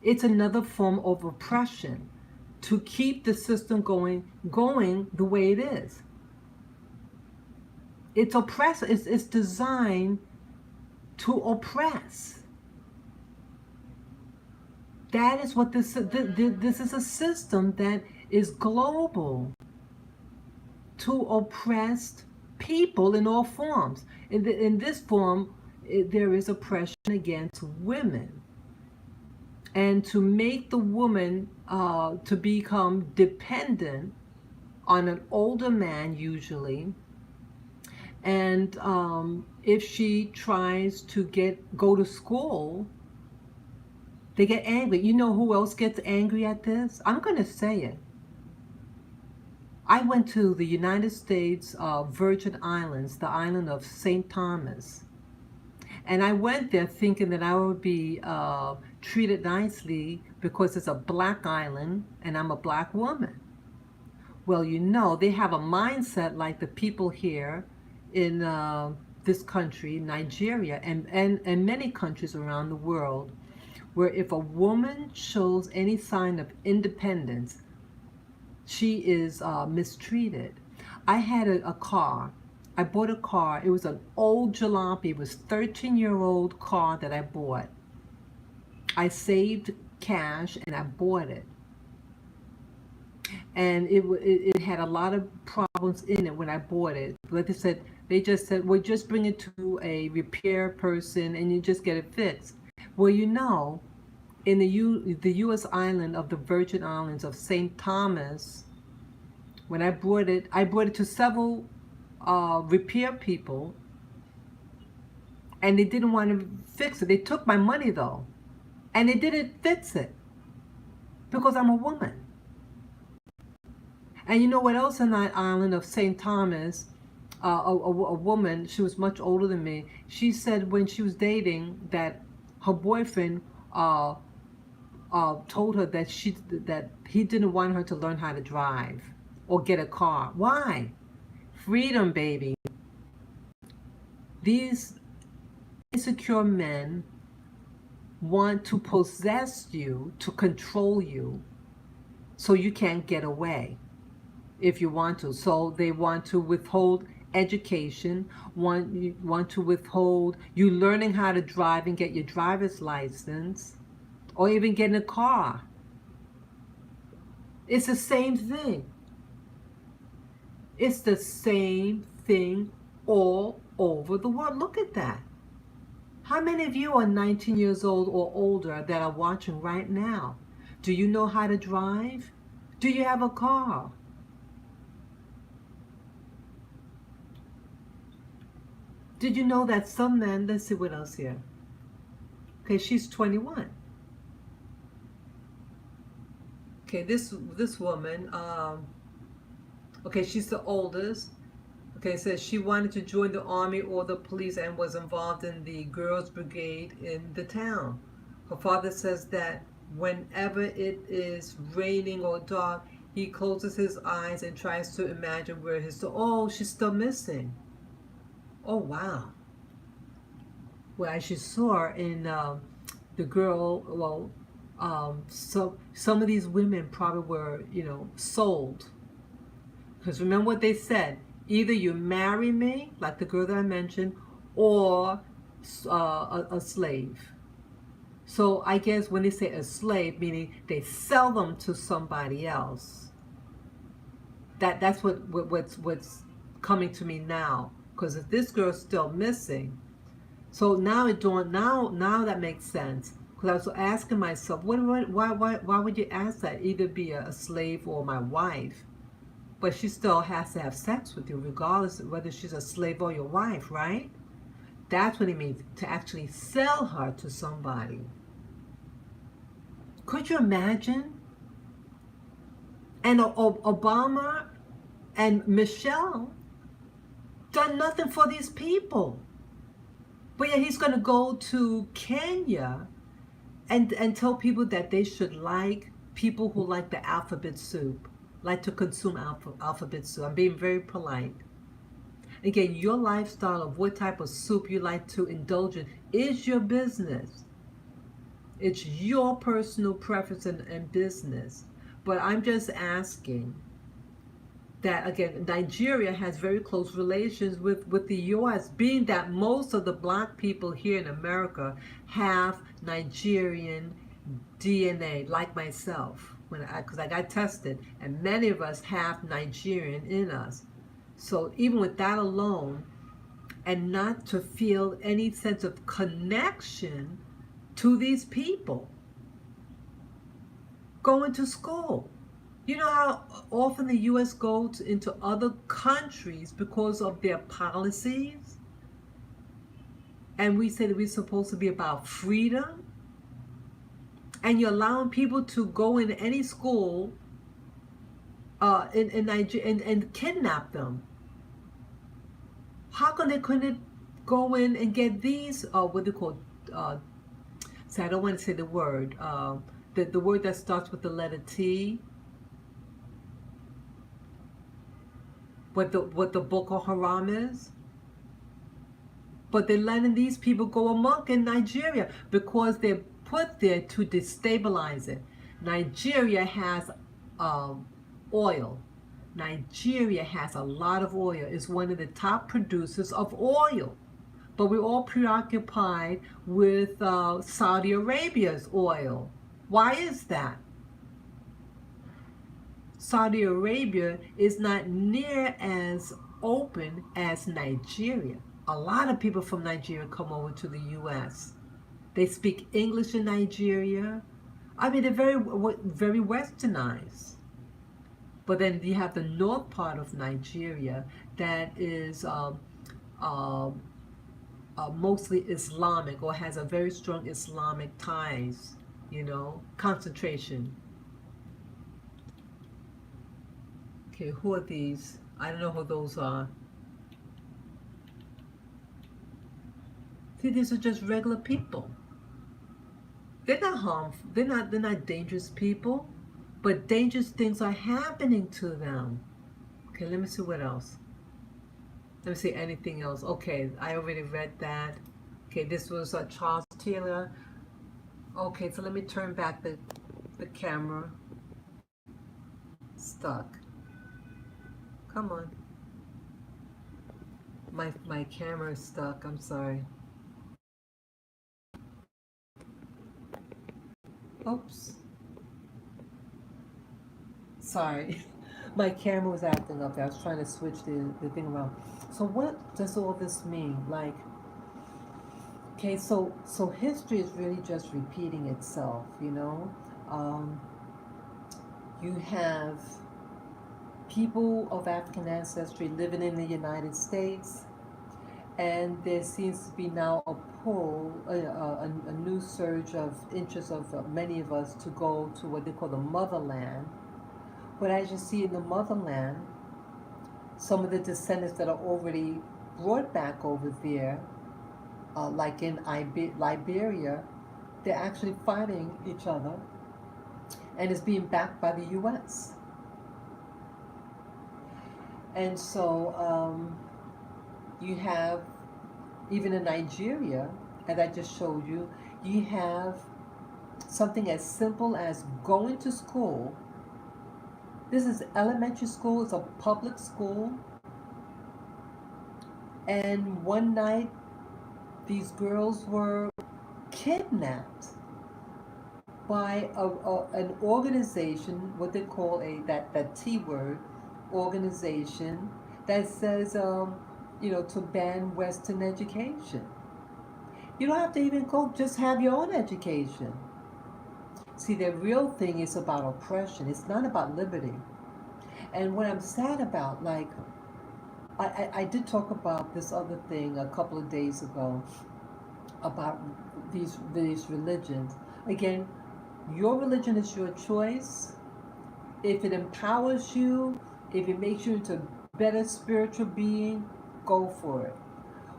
It's another form of oppression to keep the system going the way it is. It's oppressive. It's designed to oppress. That is what this is, a system that is global to oppress people in all forms. In this form, there is oppression against women. And to make the woman to become dependent on an older man usually, and if she tries to go to school, they get angry. You know who else gets angry at this? I'm going to say it. I went to the United States Virgin Islands, the island of St. Thomas. And I went there thinking that I would be treated nicely because it's a black island and I'm a black woman. Well, you know, they have a mindset like the people here in this country, Nigeria, and many countries around the world, where if a woman shows any sign of independence, she is mistreated. I had a car. I bought a car. It was an old jalopy. It was a 13-year-old car that I bought. I saved cash and I bought it. And it had a lot of problems in it when I bought it. But they just said, well, just bring it to a repair person and you just get it fixed. Well, you know, in the U.S. island of the Virgin Islands of St. Thomas, When I brought it to several repair people, and they didn't want to fix it. They took my money though, and they didn't fix it because I'm a woman. And you know what else on that island of St. Thomas? A woman, she was much older than me. She said when she was dating that her boyfriend told her that he didn't want her to learn how to drive or get a car. Why? Freedom, baby. These insecure men want to possess you, to control you, so you can't get away if you want to. So they want to withhold education, want to withhold you learning how to drive and get your driver's license, or even getting a car. It's the same thing. It's the same thing all over the world. Look at that. How many of you are 19 years old or older that are watching right now? Do you know how to drive? Do you have a car? Did you know that some men, let's see what else here. Okay, she's 21. Okay, this woman, okay, she's the oldest. Okay, it says she wanted to join the army or the police and was involved in the girls' brigade in the town. Her father says that whenever it is raining or dark, he closes his eyes and tries to imagine where oh, she's still missing. Oh, wow. Well, as you saw in the girl, well, so some of these women probably were, sold. Because remember what they said. Either you marry me, like the girl that I mentioned, or a slave. So I guess when they say a slave, meaning they sell them to somebody else. That's what's coming to me now. Because if this girl's still missing, so now that makes sense. Because I was asking myself, why would you ask that? Either be a slave or my wife. But she still has to have sex with you, regardless of whether she's a slave or your wife, right? That's what it means, to actually sell her to somebody. Could you imagine? And Obama and Michelle done nothing for these people. But yet he's going to go to Kenya and tell people that they should like people who like the alphabet soup. Like to consume alphabet soup. I'm being very polite. Again, your lifestyle of what type of soup you like to indulge in is your business. It's your personal preference and business. But I'm just asking that, again, Nigeria has very close relations with the U.S., being that most of the black people here in America have Nigerian DNA, like myself. Because I got tested, and many of us have Nigerian in us. So even with that alone, and not to feel any sense of connection to these people, going to school. You know how often the U.S. goes into other countries because of their policies? And we say that we're supposed to be about freedom? And you're allowing people to go in any school in Nigeria and kidnap them. How come they couldn't go in and get these, what they call, I don't want to say the word, the word that starts with the letter T, what the Boko Haram is? But they're letting these people go amok in Nigeria because they're put there to destabilize it. Nigeria has oil. Nigeria has a lot of oil. It's one of the top producers of oil. But we're all preoccupied with Saudi Arabia's oil. Why is that? Saudi Arabia is not near as open as Nigeria. A lot of people from Nigeria come over to the U.S. They speak English in Nigeria. I mean, they're very, very westernized. But then you have the north part of Nigeria that is um, mostly Islamic, or has a very strong Islamic ties, concentration. Okay, who are these? I don't know who those are. See, these are just regular people. They're not harmful. They're not dangerous people, but dangerous things are happening to them. Okay, let me see what else. Let me see anything else. Okay, I already read that. Okay, this was Charles Taylor. Okay, so let me turn back the camera. Stuck. Come on. My camera is stuck. I'm sorry. Oops. Sorry. My camera was acting up. I was trying to switch the thing around. So what does all this mean? Like, okay, so history is really just repeating itself. Um, you have people of African ancestry living in the United States, and there seems to be now a pull, a new surge of interest of many of us to go to what they call the motherland. But as you see in the motherland, some of the descendants that are already brought back over there, like in Liberia, they're actually fighting each other, and it's being backed by the U.S. And so you have, even in Nigeria, as I just showed you, you have something as simple as going to school. This is elementary school, it's a public school. And one night, these girls were kidnapped by an organization, what they call that T word, organization that says, to ban Western education. You don't have to even go, just have your own education. See, the real thing is about oppression. It's not about liberty. And what I'm sad about, like, I did talk about this other thing a couple of days ago about these religions. Again, your religion is your choice. If it empowers you, if it makes you into a better spiritual being, go for it.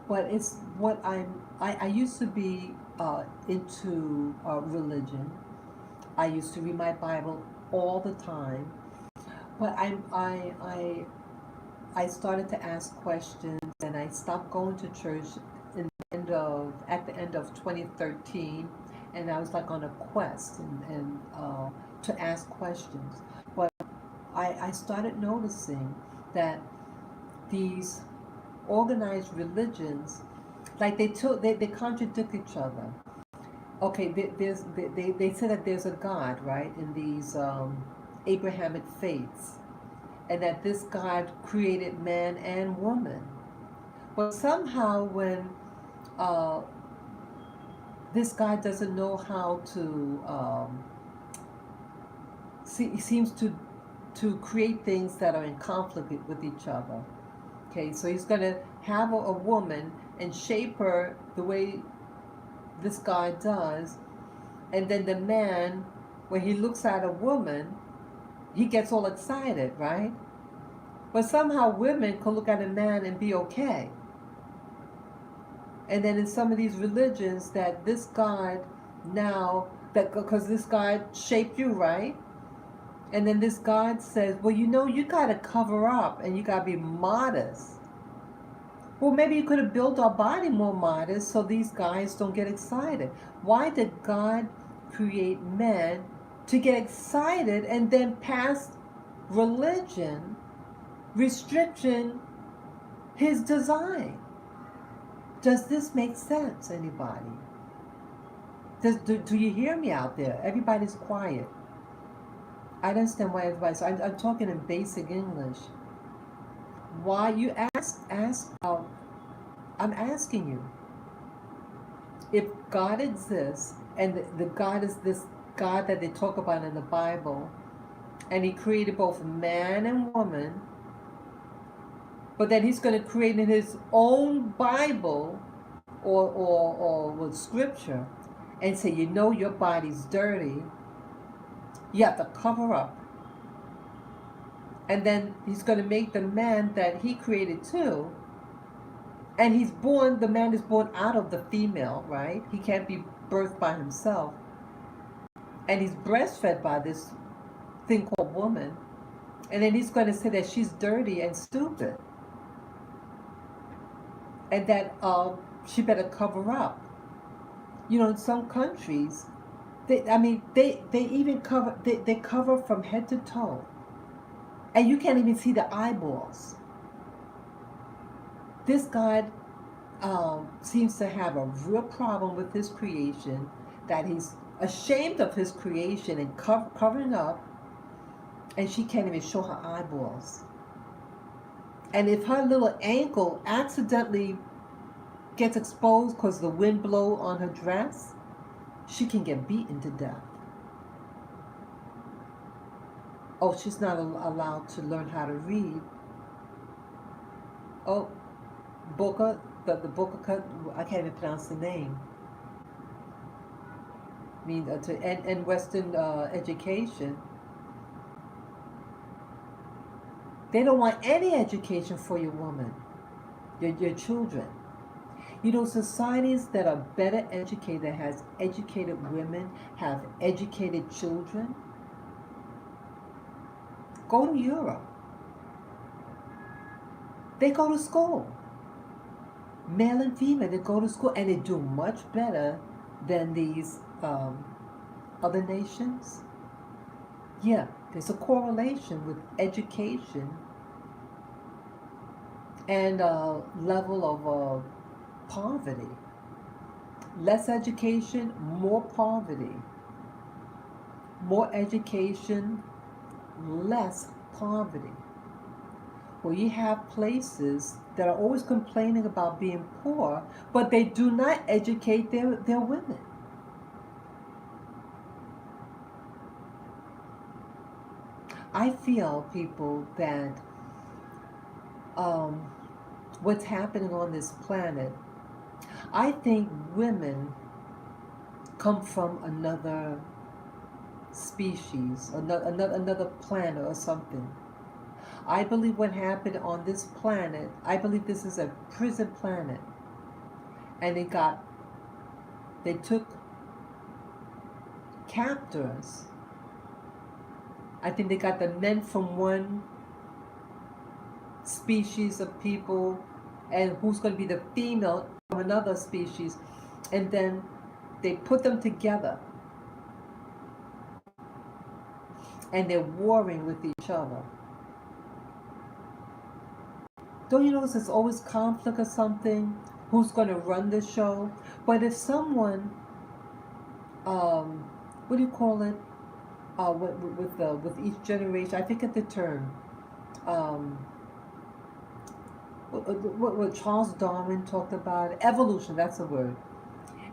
But it's what I used to be into religion. I used to read my Bible all the time, but I started to ask questions, and I stopped going to church at the end of 2013, and I was like on a quest and to ask questions. But I started noticing that these organized religions, like they contradict each other. Okay, they say that there's a God, right, in these Abrahamic faiths, and that this God created man and woman. But somehow, when this God doesn't know how to, he seems to create things that are in conflict with each other. Okay, so he's going to have a woman and shape her the way this God does, and then the man, when he looks at a woman, he gets all excited, right? But somehow women can look at a man and be okay. And then in some of these religions, that this God now, that because this God shaped you, right? And then this God says, well, you got to cover up and you got to be modest. Well, maybe you could have built our body more modest so these guys don't get excited. Why did God create men to get excited and then pass religion, restriction, his design? Does this make sense, anybody? Do you hear me out there? Everybody's quiet. I don't understand why everybody's... I'm talking in basic English. Why you I'm asking you, if God exists, and the God is this God that they talk about in the Bible, And he created both man and woman. But then he's going to create in his own Bible or with scripture and say, you know, your body's dirty. You have to cover up. And then he's going to make the man that he created too. And the man is born out of the female, right? He can't be birthed by himself. And he's breastfed by this thing called woman. And then he's going to say that she's dirty and stupid. And that she better cover up. You know, in some countries, they even cover, they cover from head to toe. And you can't even see the eyeballs. This God seems to have a real problem with his creation, that he's ashamed of his creation and covering up, and she can't even show her eyeballs. And if her little ankle accidentally gets exposed because the wind blow on her dress, she can get beaten to death. Oh, she's not allowed to learn how to read. Oh, Boca, the Boca, I can't even pronounce the name. I mean, to end Western education. They don't want any education for your woman, your children. You know, societies that are better educated, that has educated women, have educated children. Go to Europe. They go to school. Male and female, they go to school and they do much better than these other nations. Yeah, there's a correlation with education and level of poverty. Less education, more poverty. More education, less poverty. Well, you have places that are always complaining about being poor, but they do not educate their women. I feel, people, that what's happening on this planet, I think women come from another species, another planet or something. I believe what happened on this planet, I believe this is a prison planet. And they took captors. I think they got the men from one species of people, and who's going to be the female from another species, and then they put them together. And they're warring with each other. Don't you notice there's always conflict or something? Who's going to run the show? But if someone, what do you call it? With each generation, I forget the term. What Charles Darwin talked about, evolution. That's the word.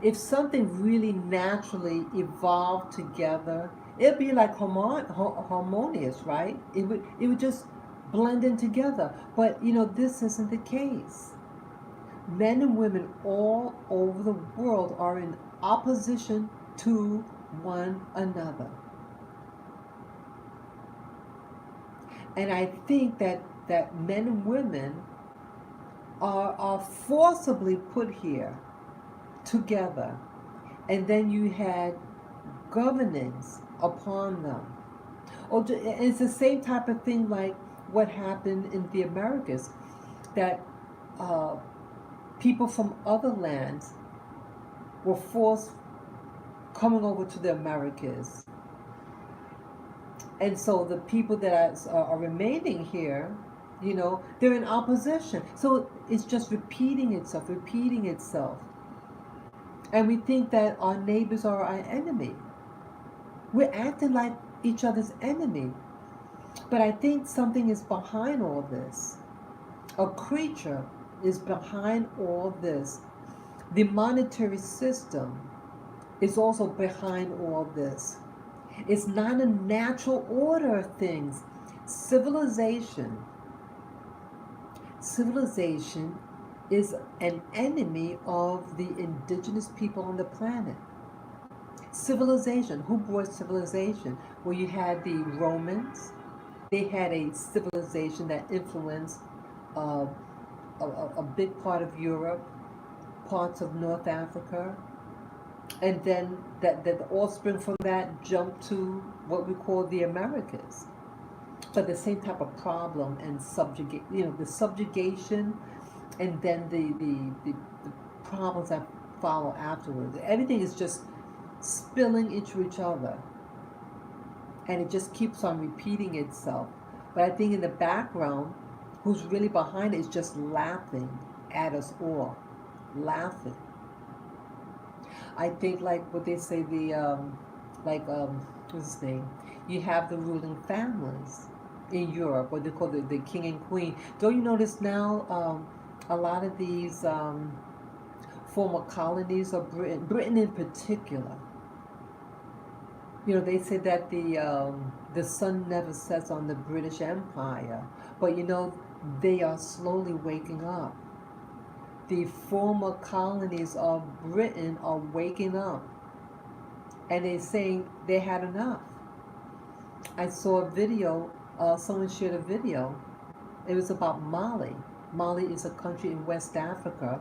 If something really naturally evolved together, it'd be like harmonious, right? It would just blend in together. But you know, this isn't the case. Men and women all over the world are in opposition to one another. And I think that men and women are forcibly put here together. And then you had governance upon them. It's the same type of thing like what happened in the Americas, that people from other lands were forced coming over to the Americas. And so the people that are remaining here, you know, they're in opposition. So it's just repeating itself. And we think that our neighbors are our enemy. We're acting like each other's enemy. But I think something is behind all this. A creature is behind all this. The monetary system is also behind all this. It's not a natural order of things. Civilization is an enemy of the indigenous people on the planet. Civilization. Who brought civilization? Well, you had the Romans. They had a civilization that influenced uh, a big part of Europe, parts of North Africa, and then the offspring from that jumped to what we call the Americas. But the same type of problem and the subjugation, and then the problems that follow afterwards. Everything is just spilling into each other, and it just keeps on repeating itself. But I think in the background, who's really behind it is just laughing at us all, laughing. I think like what they say, what's his name? You have the ruling families in Europe, what they call the king and queen. Don't you notice now a lot of these former colonies of Britain in particular, they say that the sun never sets on the British Empire, but they are slowly waking up. The former colonies of Britain are waking up, and they're saying they had enough. I saw a video, someone shared a video. It was about Mali. Mali is a country in West Africa,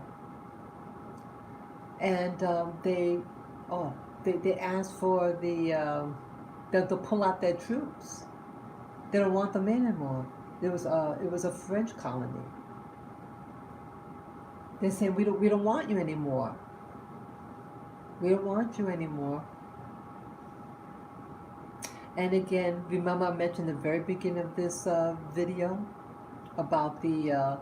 and they asked for them to pull out their troops. They don't want them anymore. It was a French colony. They're saying we don't want you anymore. We don't want you anymore. And again, remember I mentioned at the very beginning of this video about the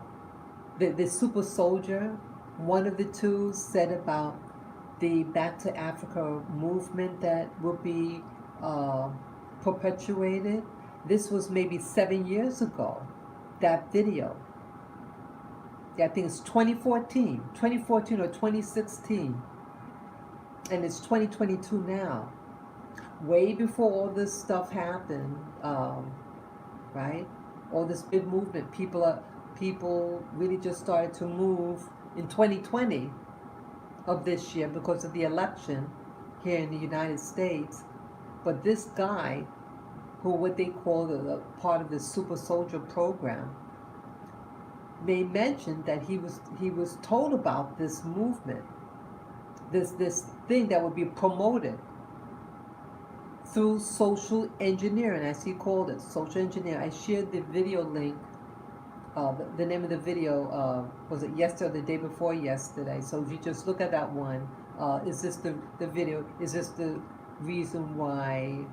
super soldier. One of the two said about the Back to Africa movement that will be perpetuated. This was maybe 7 years ago, that video. Yeah, I think it's 2014 or 2016. And it's 2022 now. Way before all this stuff happened, right? All this big movement. People really just started to move in 2020 of this year because of the election here in the United States. But this guy, who what they call the part of the super soldier program, made mention that he was told about this movement, this thing that would be promoted through social engineering, as he called it, social engineering. I shared the video link. The name of the video was it yesterday or the day before yesterday? So if you just look at that one, is this the video? Is this the reason why?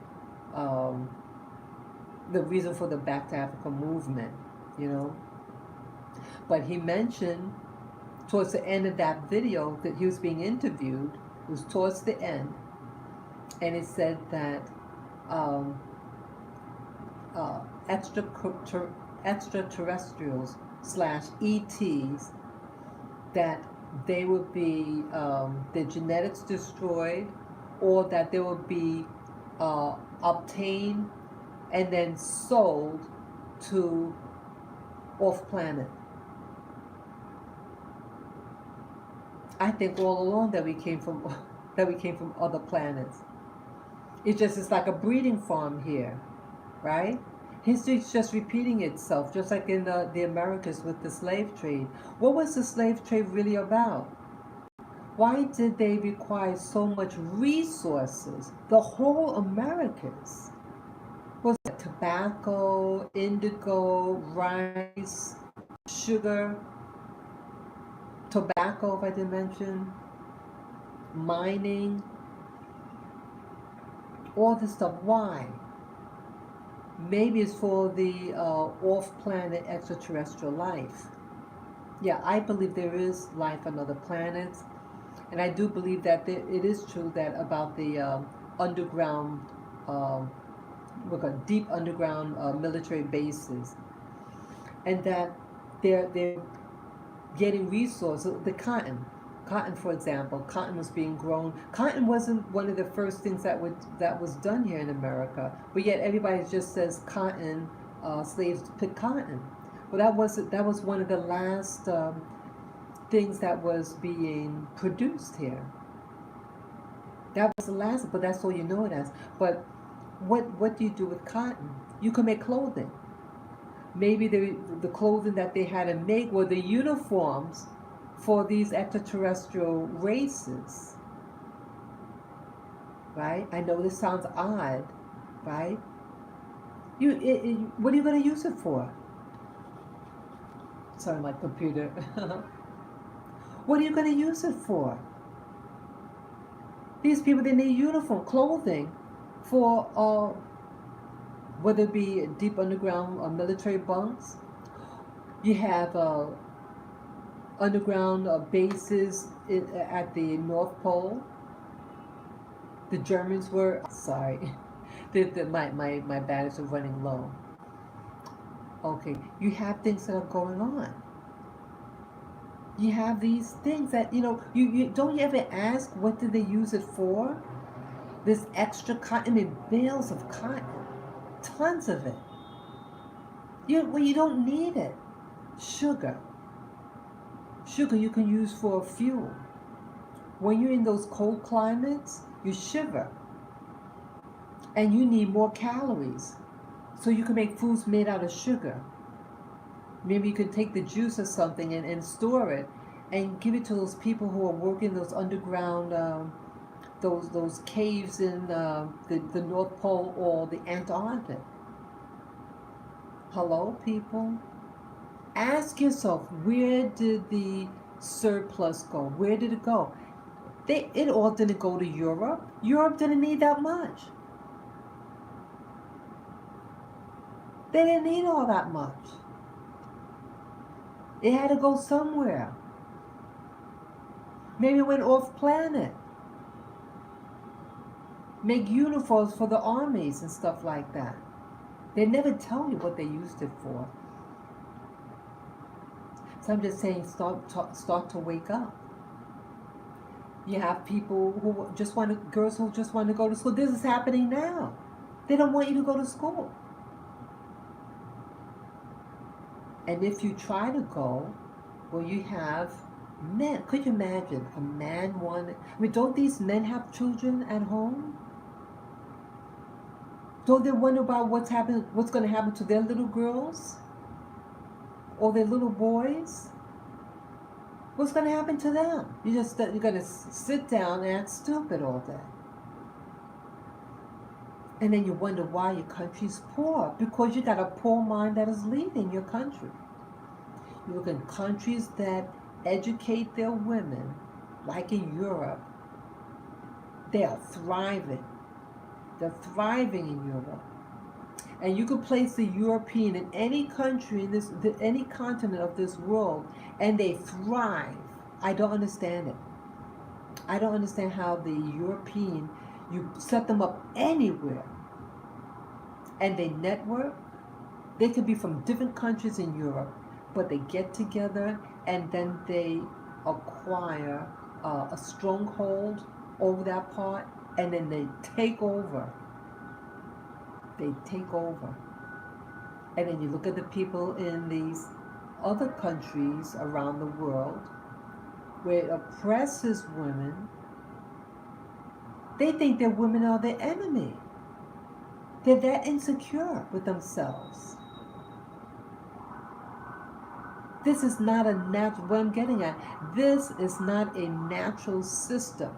The reason for the Back to Africa movement, But he mentioned towards the end of that video that he was being interviewed. It was towards the end, and it said that extraterrestrials / ETs, that they would be their genetics destroyed, or that they would be obtained and then sold to off planet. I think all along that we came from other planets. It just is like a breeding farm here, right? History's just repeating itself, just like in the Americas with the slave trade. What was the slave trade really about? Why did they require so much resources? The whole Americas. Was it tobacco, indigo, rice, sugar, tobacco, if I didn't mention, mining, all this stuff. Why? Maybe it's for the off-planet extraterrestrial life. Yeah, I believe there is life on other planets, and I do believe that it is true that about the underground, deep underground military bases, and that they're getting resources. The cotton Cotton, for example, cotton was being grown. Cotton wasn't one of the first things that was done here in America, but yet everybody just says cotton. Slaves picked cotton. Well, that was one of the last things that was being produced here. That was the last, but that's all you know it as. But what do you do with cotton? You can make clothing. Maybe the clothing that they had to make were the uniforms for these extraterrestrial races, right? I know this sounds odd, right? What are you going to use it for? Sorry, my computer. What are you going to use it for? These people, they need uniform, clothing for whether it be deep underground military bunks. You have underground bases at the North Pole. The Germans were, sorry, my batteries are running low. Okay, you have things that are going on. You have these things that, you don't you ever ask what did they use it for? This extra cotton, I mean, bales of cotton, tons of it. You don't need it. Sugar you can use for fuel. When you're in those cold climates, you shiver. And you need more calories. So you can make foods made out of sugar. Maybe you can take the juice or something and store it and give it to those people who are working those underground, those caves in the North Pole or the Antarctic. Hello, people? Ask yourself, where did the surplus go? Where did it go? It all didn't go to Europe. Europe didn't need that much. They didn't need all that much. It had to go somewhere. Maybe it went off planet. Make uniforms for the armies and stuff like that. They never tell you what they used it for. So I'm just saying, start to wake up. You have people who girls who just want to go to school. This is happening now. They don't want you to go to school. And if you try to go, well, you have men. Could you imagine a man don't these men have children at home? Don't they wonder about what's going to happen to their little girls? Or their little boys? What's going to happen to them? You're going to sit down and act stupid all day. And then you wonder why your country's poor. Because you got a poor mind that is leading your country. You look in countries that educate their women, like in Europe, they are thriving. They're thriving in Europe. And you could place the European in any country in any continent of this world, and they thrive. I don't understand it. I don't understand how the European, you set them up anywhere, and they network. They could be from different countries in Europe, but they get together and then they acquire a stronghold over that part, and then they take over. They take over. And then you look at the people in these other countries around the world where it oppresses women. They think their women are their enemy. They're that insecure with themselves. This is not a natural, what I'm getting at, this is not a natural system.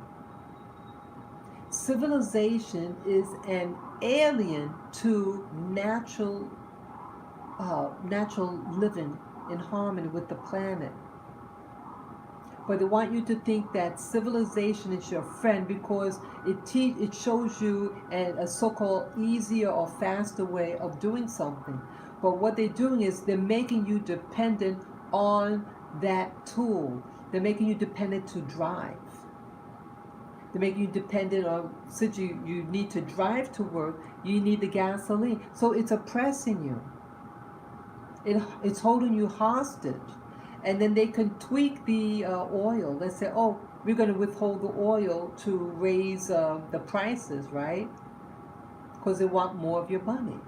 Civilization is an alien to natural living in harmony with the planet. But they want you to think that civilization is your friend because it shows you a so-called easier or faster way of doing something. But what they're doing is they're making you dependent on that tool. They're making you dependent to drive. They're making you dependent on, since you need to drive to work, you need the gasoline. So it's oppressing you. It's holding you hostage. And then they can tweak the oil. Let's say, oh, we're going to withhold the oil to raise the prices, right? Because they want more of your money.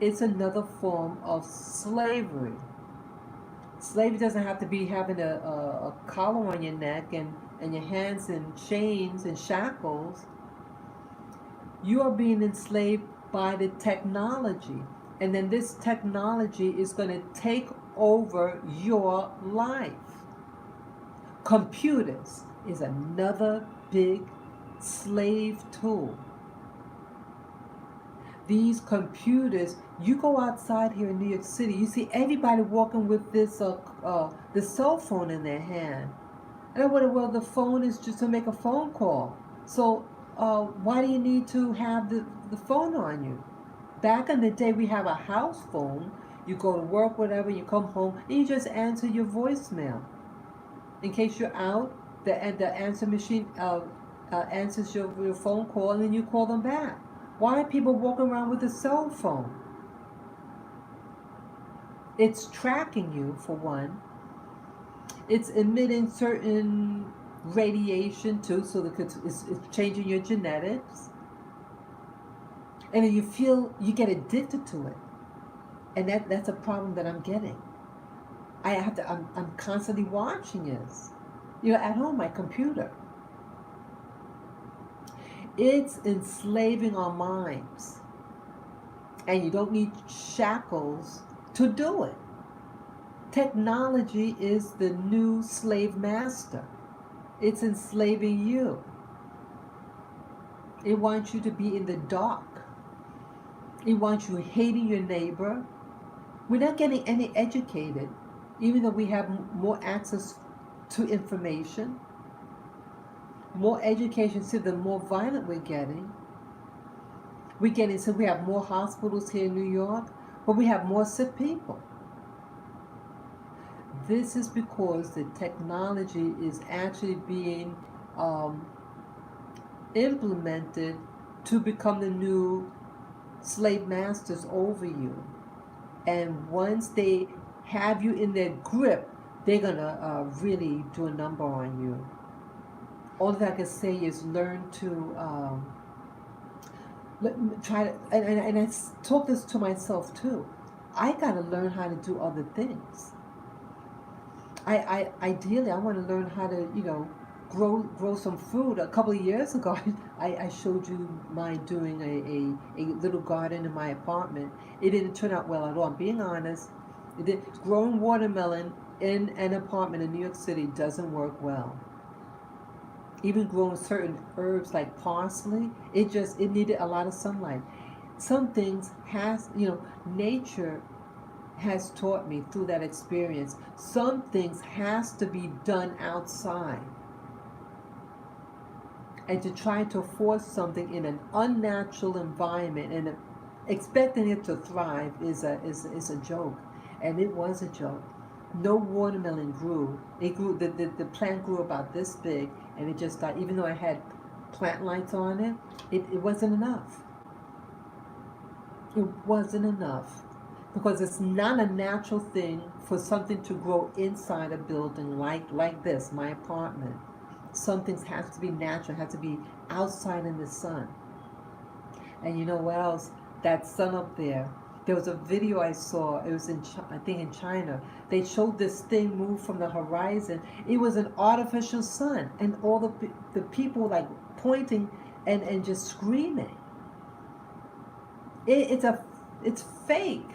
It's another form of slavery. Slavery doesn't have to be having a collar on your neck and your hands in chains and shackles. You are being enslaved by the technology. And then this technology is going to take over your life. Computers is another big slave tool. These computers, you go outside here in New York City, you see everybody walking with this cell phone in their hand. And I wonder, well, the phone is just to make a phone call. So why do you need to have the phone on you? Back in the day, we have a house phone. You go to work, whatever, you come home, and you just answer your voicemail. In case you're out, the answer machine answers your phone call, and then you call them back. Why are people walking around with a cell phone? It's tracking you, for one. It's emitting certain radiation, too, so it's changing your genetics. And then you get addicted to it. And that's a problem that I'm getting. I'm constantly watching this. At home, my computer. It's enslaving our minds. And you don't need shackles to do it. Technology is the new slave master. It's enslaving you. It wants you to be in the dark. It wants you hating your neighbor. We're not getting any educated, even though we have more access to information. More education, so the more violent we're getting. So we have more hospitals here in New York, but we have more sick people. This is because the technology is actually being implemented to become the new slave masters over you. And once they have you in their grip, they're going to really do a number on you. All that I can say is learn to try to, and I talk this to myself too. I got to learn how to do other things. Ideally, I want to learn how to, grow some food. A couple of years ago, I showed you my doing a little garden in my apartment. It didn't turn out well at all. I'm being honest. Growing watermelon in an apartment in New York City doesn't work well. Even growing certain herbs like parsley, it needed a lot of sunlight. Some things nature has taught me through that experience. Some things has to be done outside. And to try to force something in an unnatural environment and expecting it to thrive is a joke. And it was a joke. No watermelon grew. It grew. The plant grew about this big, and it just died. Even though I had plant lights on it, it wasn't enough. It wasn't enough. Because it's not a natural thing for something to grow inside a building like this, my apartment. Some things have to be natural, have to be outside in the sun. And you know what else? That sun up there. There was a video I saw. It was in China. They showed this thing move from the horizon. It was an artificial sun, and all the people like pointing and just screaming. It's fake.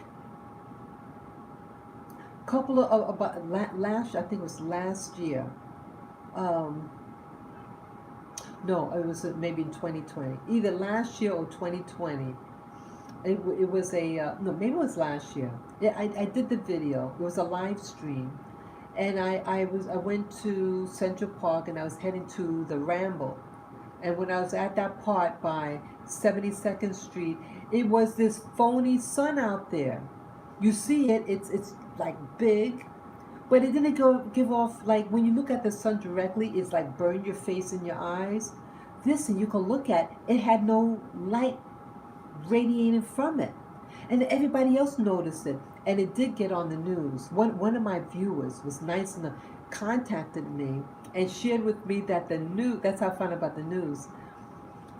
Couple of about last, I think it was last year. No, it was maybe in 2020. Either last year or 2020. It was no, maybe it was last year. Yeah, I did the video. It was a live stream, and I went to Central Park, and I was heading to the Ramble, and when I was at that part by 72nd Street, it was this phony sun out there. You see it. It's like big, but it didn't give off, like when you look at the sun directly, it's like burn your face and your eyes. This thing you can look at, it had no light radiating from it. And everybody else noticed it. And it did get on the news. One of my viewers was nice enough, contacted me and shared with me that the news, that's how I found out about the news.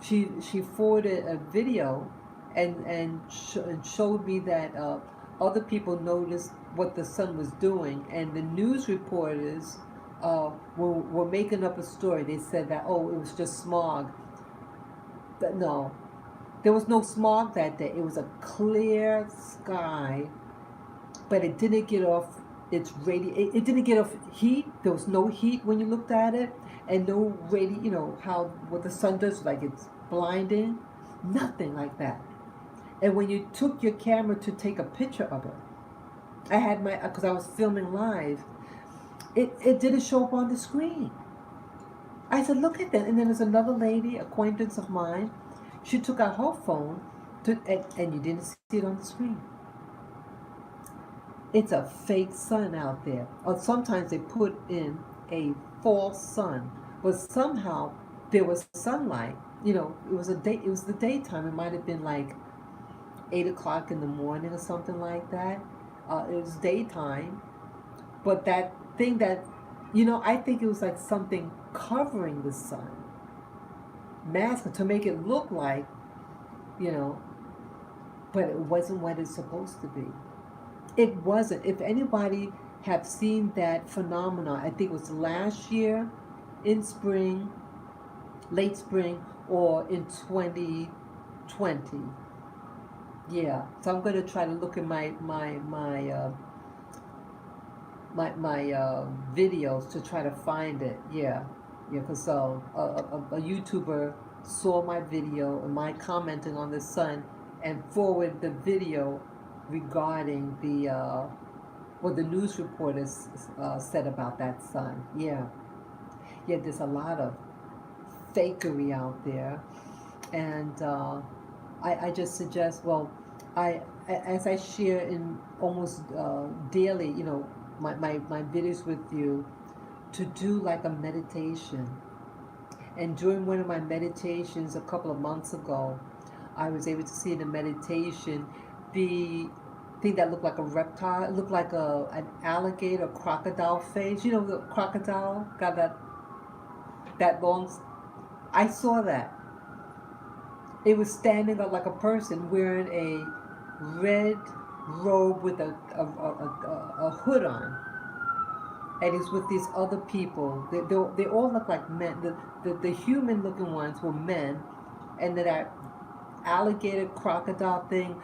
She forwarded a video and showed me that other people noticed what the sun was doing, and the news reporters were making up a story. They said that, oh, it was just smog. But no, there was no smog that day. It was a clear sky, but it didn't get off it didn't get off heat. There was no heat when you looked at it, and no you know how what the sun does, like it's blinding. Nothing like that. And when you took your camera to take a picture of it, I had my, because I was filming live, it didn't show up on the screen. I said, look at that. And then there's another lady, acquaintance of mine, she took out her phone and you didn't see it on the screen. It's a fake sun out there. Or sometimes they put in a false sun. But somehow there was sunlight. You know, it was the daytime. It might have been like 8 o'clock in the morning or something like that. It was daytime. But that thing that, I think it was like something covering the sun. Mask to make it look like, you know, but it wasn't what it's supposed to be. It wasn't. If anybody have seen that phenomenon, I think it was last year in spring, late spring, or in 2020. Yeah. So I'm going to try to look at my videos to try to find it. Yeah. Because a YouTuber saw my video and my commenting on the sun and forwarded the video regarding what the news reporters said about that sun. Yeah. Yeah, there's a lot of fakery out there. And I just suggest, well, as I share in almost daily, my videos with you, to do like a meditation. And during one of my meditations a couple of months ago, I was able to see in the meditation the thing that looked like a reptile. It looked like an alligator, crocodile face. You know, the crocodile got that long. I saw that. It was standing up like a person wearing a red robe with a hood on. And he's with these other people. They all look like men. The human looking ones were men. And then that alligator crocodile thing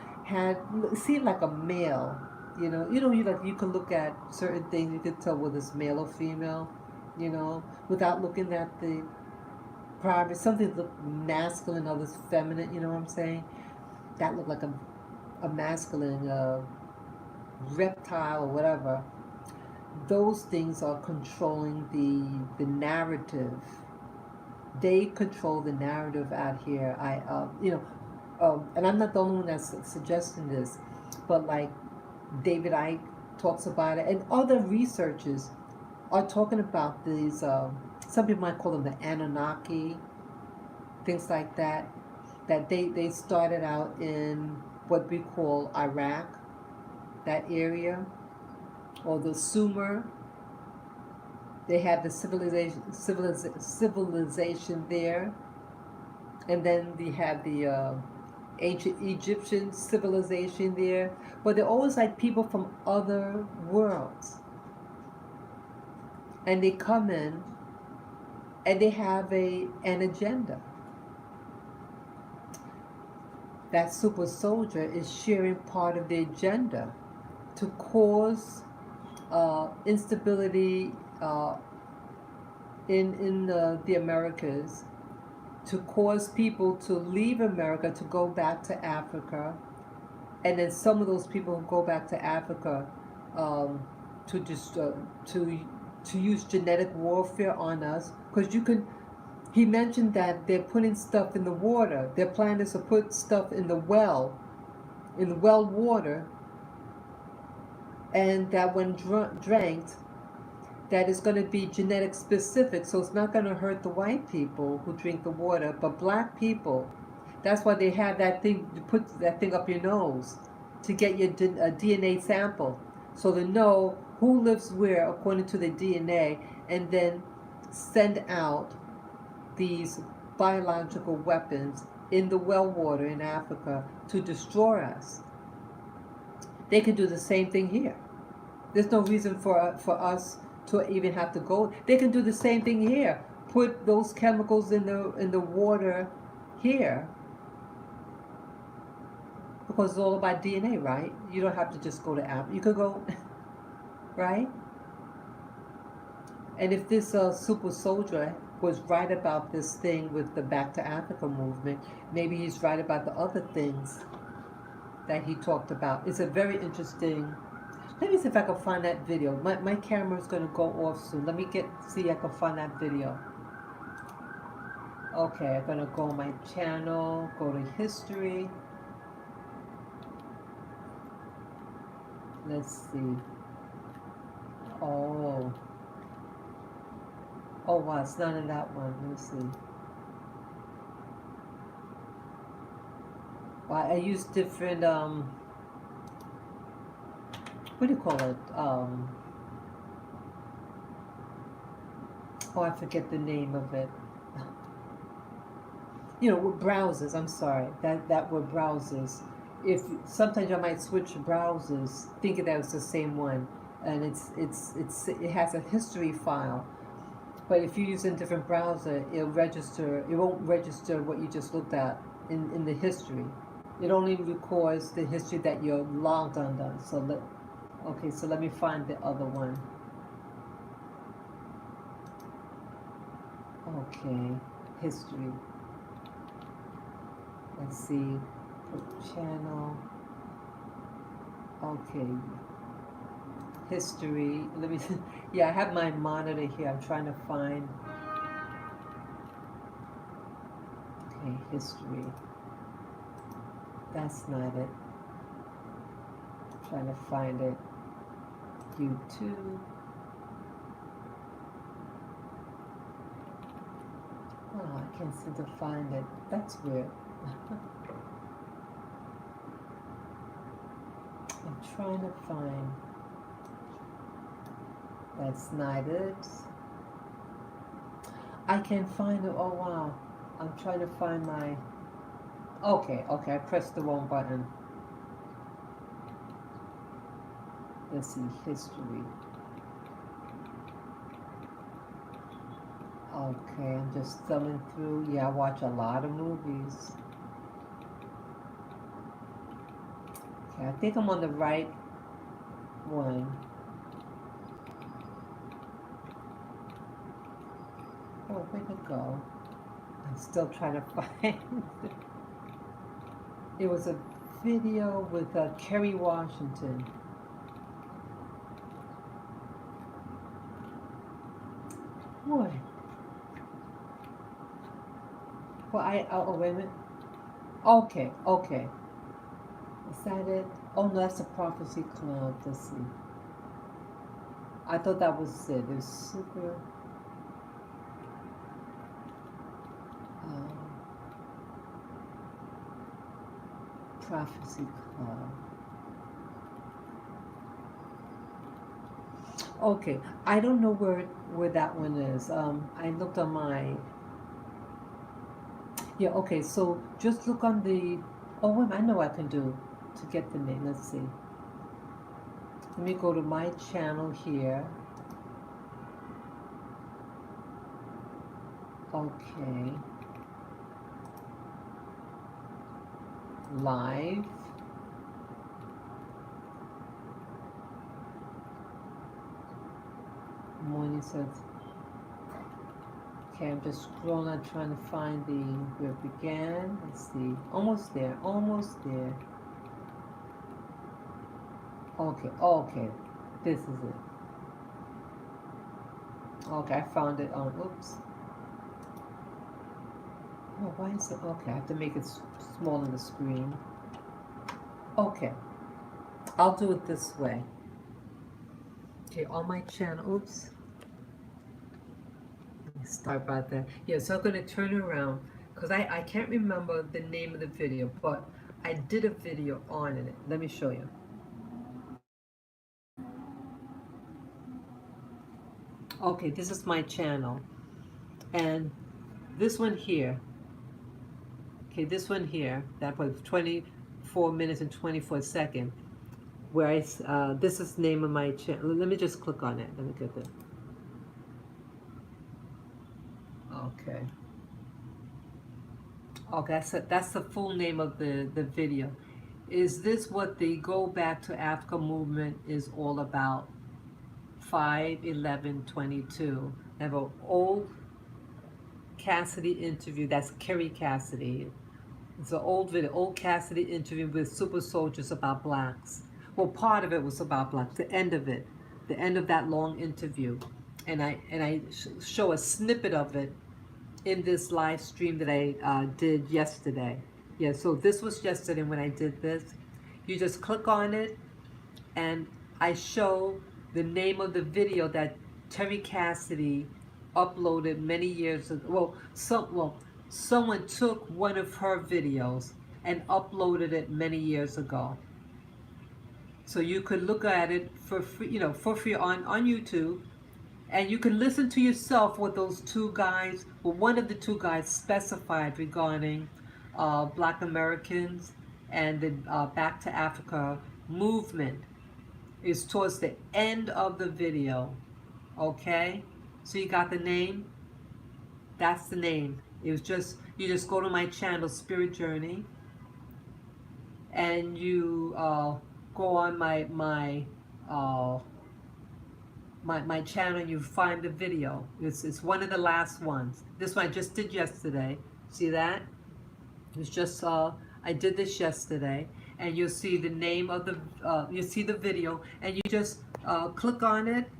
seemed like a male. You could look at certain things, you could tell whether it's male or female, without looking at the private. Something looked masculine, others feminine, you know what I'm saying? That looked like a masculine reptile or whatever. Those things are controlling the narrative. They control the narrative out here. And I'm not the only one that's suggesting this, but like David Icke talks about it, and other researchers are talking about these. Some people might call them the Anunnaki, things like that. That they started out in what we call Iraq, that area, or the Sumer. They had the civilization there, and then they had the ancient Egyptian civilization there. But they're always like people from other worlds, and they come in, and they have an agenda. That super soldier is sharing part of the agenda to cause instability in the Americas, to cause people to leave America to go back to Africa, and then some of those people who go back to Africa to use genetic warfare on us, because he mentioned that they're putting stuff in the water. Their plan is to put stuff in the well water, and that when drank, that is going to be genetic specific, so it's not going to hurt the white people who drink the water, but black people. That's why they have that thing, you put that thing up your nose. to get your DNA sample, so to know who lives where according to the DNA, and then send out these biological weapons in the well water in Africa to destroy us. They can do the same thing here. There's no reason for us to even have to go. They can do the same thing here. Put those chemicals in the water here, because it's all about DNA, right? You don't have to just go to Africa. You could go, right? And if this super soldier was right about this thing with the Back to Africa movement, maybe he's right about the other things that he talked about. It's a very interesting. Let me see if I can find that video. My camera's gonna go off soon. Let me see if I can find that video. Okay, I'm gonna go on my channel, go to history. Let's see. Oh wow, it's not in that one. Let me see. Well, I use different what do you call it? Oh, I forget the name of it. You know, with browsers. I'm sorry. That were browsers. If sometimes I might switch browsers, thinking that it's the same one, and it has a history file. But if you use a different browser, it'll register. It won't register what you just looked at in the history. It only records the history that you're logged under. So let me find the other one. Okay, history. Let's see, channel. Okay, history. Let me. Yeah, I have my monitor here. I'm trying to find. Okay, history. That's not it. I'm trying to find it. YouTube. Oh, I can't seem to find it. That's weird. I'm trying to find. That's not it. I can find it. Oh wow. I'm trying to find my. Okay, I pressed the wrong button. Let's see, history. Okay, I'm just thumbing through. Yeah, I watch a lot of movies. Okay, I think I'm on the right one. Oh, where'd it go? I'm still trying to find it. It was a video with Kerry Washington. Boy. Well, oh, wait a minute. Okay. Is that it? Oh, no, that's a prophecy cloud. Let's see. I thought that was it. There's super. Prophecy cloud. Okay, I don't know where that one is. I looked on my. Yeah, okay, so just look on the. Oh, wait, I know what I can do to get the name. Let's see. Let me go to my channel here. Okay. Live. Morning says. Okay, I'm just scrolling, trying to find where it began. Let's see. Almost there. Okay. This is it. Okay, I found it on. Oops. Oh, why is it? Okay, I have to make it small on the screen. Okay, I'll do it this way. Okay, on my channel. Oops. Sorry about that. Yeah, so I'm going to turn around because I can't remember the name of the video, but I did a video on it. Let me show you. Okay, this is my channel. And this one here, okay, this one here, that was 24 minutes and 24 seconds, where this is the name of my channel. Let me just click on it. Let me get it. Okay. Okay, that's the full name of the video. Is this what the Go Back to Africa movement is all about? 5/11/22. I have an old Cassidy interview. That's Kerry Cassidy. It's an old video, old Cassidy interview with super soldiers about blacks. Well, part of it was about blacks. The end of it, the end of that long interview, and I show a snippet of it in this live stream that I did yesterday. Yeah, so this was yesterday when I did this. You just click on it, and I show the name of the video that Terry Cassidy uploaded many years ago. Someone took one of her videos and uploaded it many years ago. So you could look at it for free, for free on YouTube. And you can listen to yourself what those two guys, one of the two guys specified regarding Black Americans and the Back to Africa movement is towards the end of the video. Okay? So you got the name? That's the name. It was you just go to my channel, Spirit Journey, and you go on my channel and you find the video. It's one of the last ones. This one I just did yesterday. See that? It's just I did this yesterday, and you'll see the name of the you see the video, and you just click on it.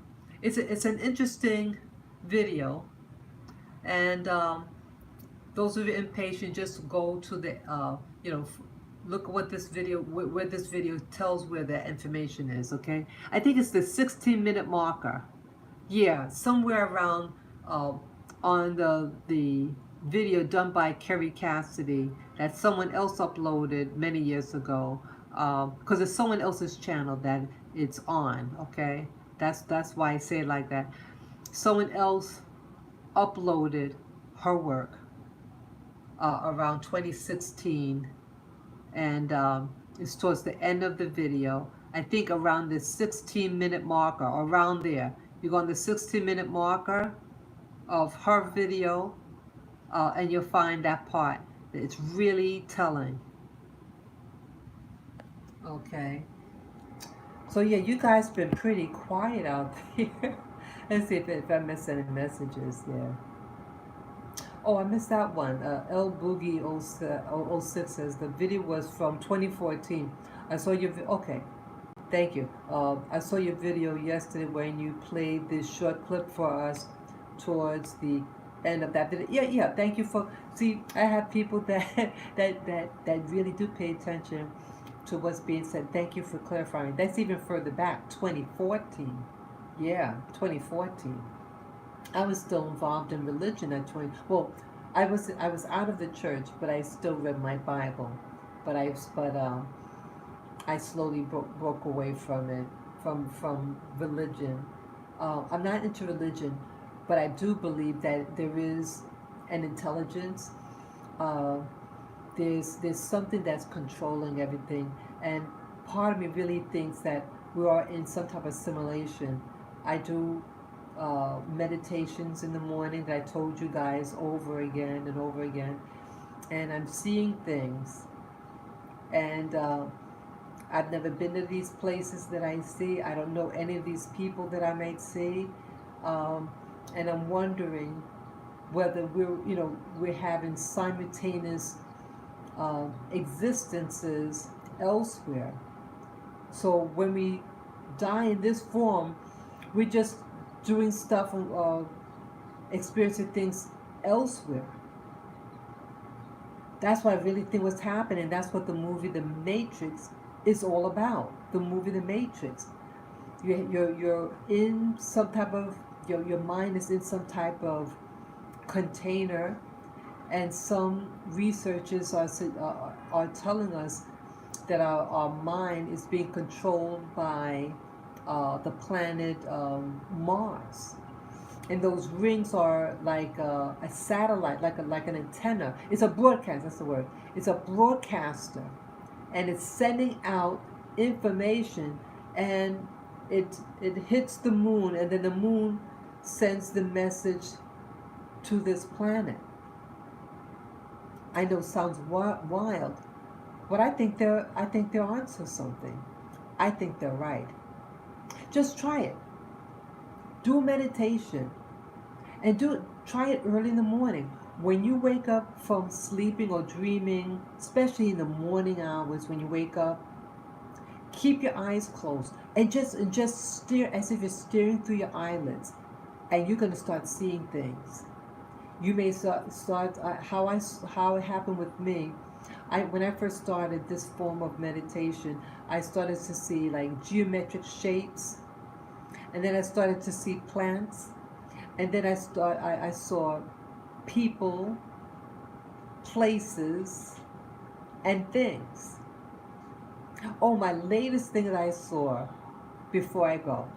It's an interesting video, and those of you impatient, just go to the look at what this video, where this video tells where that information is. Okay, I think it's the 16-minute marker. Yeah, somewhere around on the video done by Kerry Cassidy that someone else uploaded many years ago, because it's someone else's channel that it's on. Okay, that's why I say it like that. Someone else uploaded her work around 2016, and it's towards the end of the video. I think around the 16-minute marker, around there. You go on the 16-minute marker of her video, and you'll find that part. It's really telling. Okay. So yeah, you guys been pretty quiet out there. Let's see if I missed any messages. Yeah. Oh, I missed that one. L Boogie 06 says the video was from 2014. I saw your okay. Thank you. I saw your video yesterday when you played this short clip for us towards the end of that video. Yeah. Thank you for. See, I have people that really do pay attention to what's being said. Thank you for clarifying. That's even further back, 2014. Yeah, 2014. I was still involved in religion at 20. Well, I was out of the church, but I still read my Bible. But I slowly broke away from it, from religion. I'm not into religion, but I do believe that there is an intelligence. There's something that's controlling everything, and part of me really thinks that we are in some type of simulation. I do meditations in the morning that I told you guys over again and over again, and I'm seeing things, and I've never been to these places that I see. I don't know any of these people that I might see, and I'm wondering whether we're having simultaneous existences elsewhere. So when we die in this form, we're just doing stuff, experiencing things elsewhere. That's what I really think what's happening. That's what the movie The Matrix is all about. The movie The Matrix. You're in some type of, your mind is in some type of container, and some researchers are telling us that our mind is being controlled by the planet Mars. And those rings are like a satellite, like an antenna. It's a broadcast, that's the word. It's a broadcaster. And it's sending out information, and it hits the moon, and then the moon sends the message to this planet. I know it sounds wild, but I think they're onto something. I think they're right. Just try it. Do meditation, and try it early in the morning. When you wake up from sleeping or dreaming, especially in the morning hours when you wake up, keep your eyes closed and just stare as if you're staring through your eyelids, and you're going to start seeing things. You may start how it happened with me. When I first started this form of meditation, I started to see like geometric shapes, and then I started to see plants, and then I saw people, places, and things. Oh, my latest thing that I saw before I go.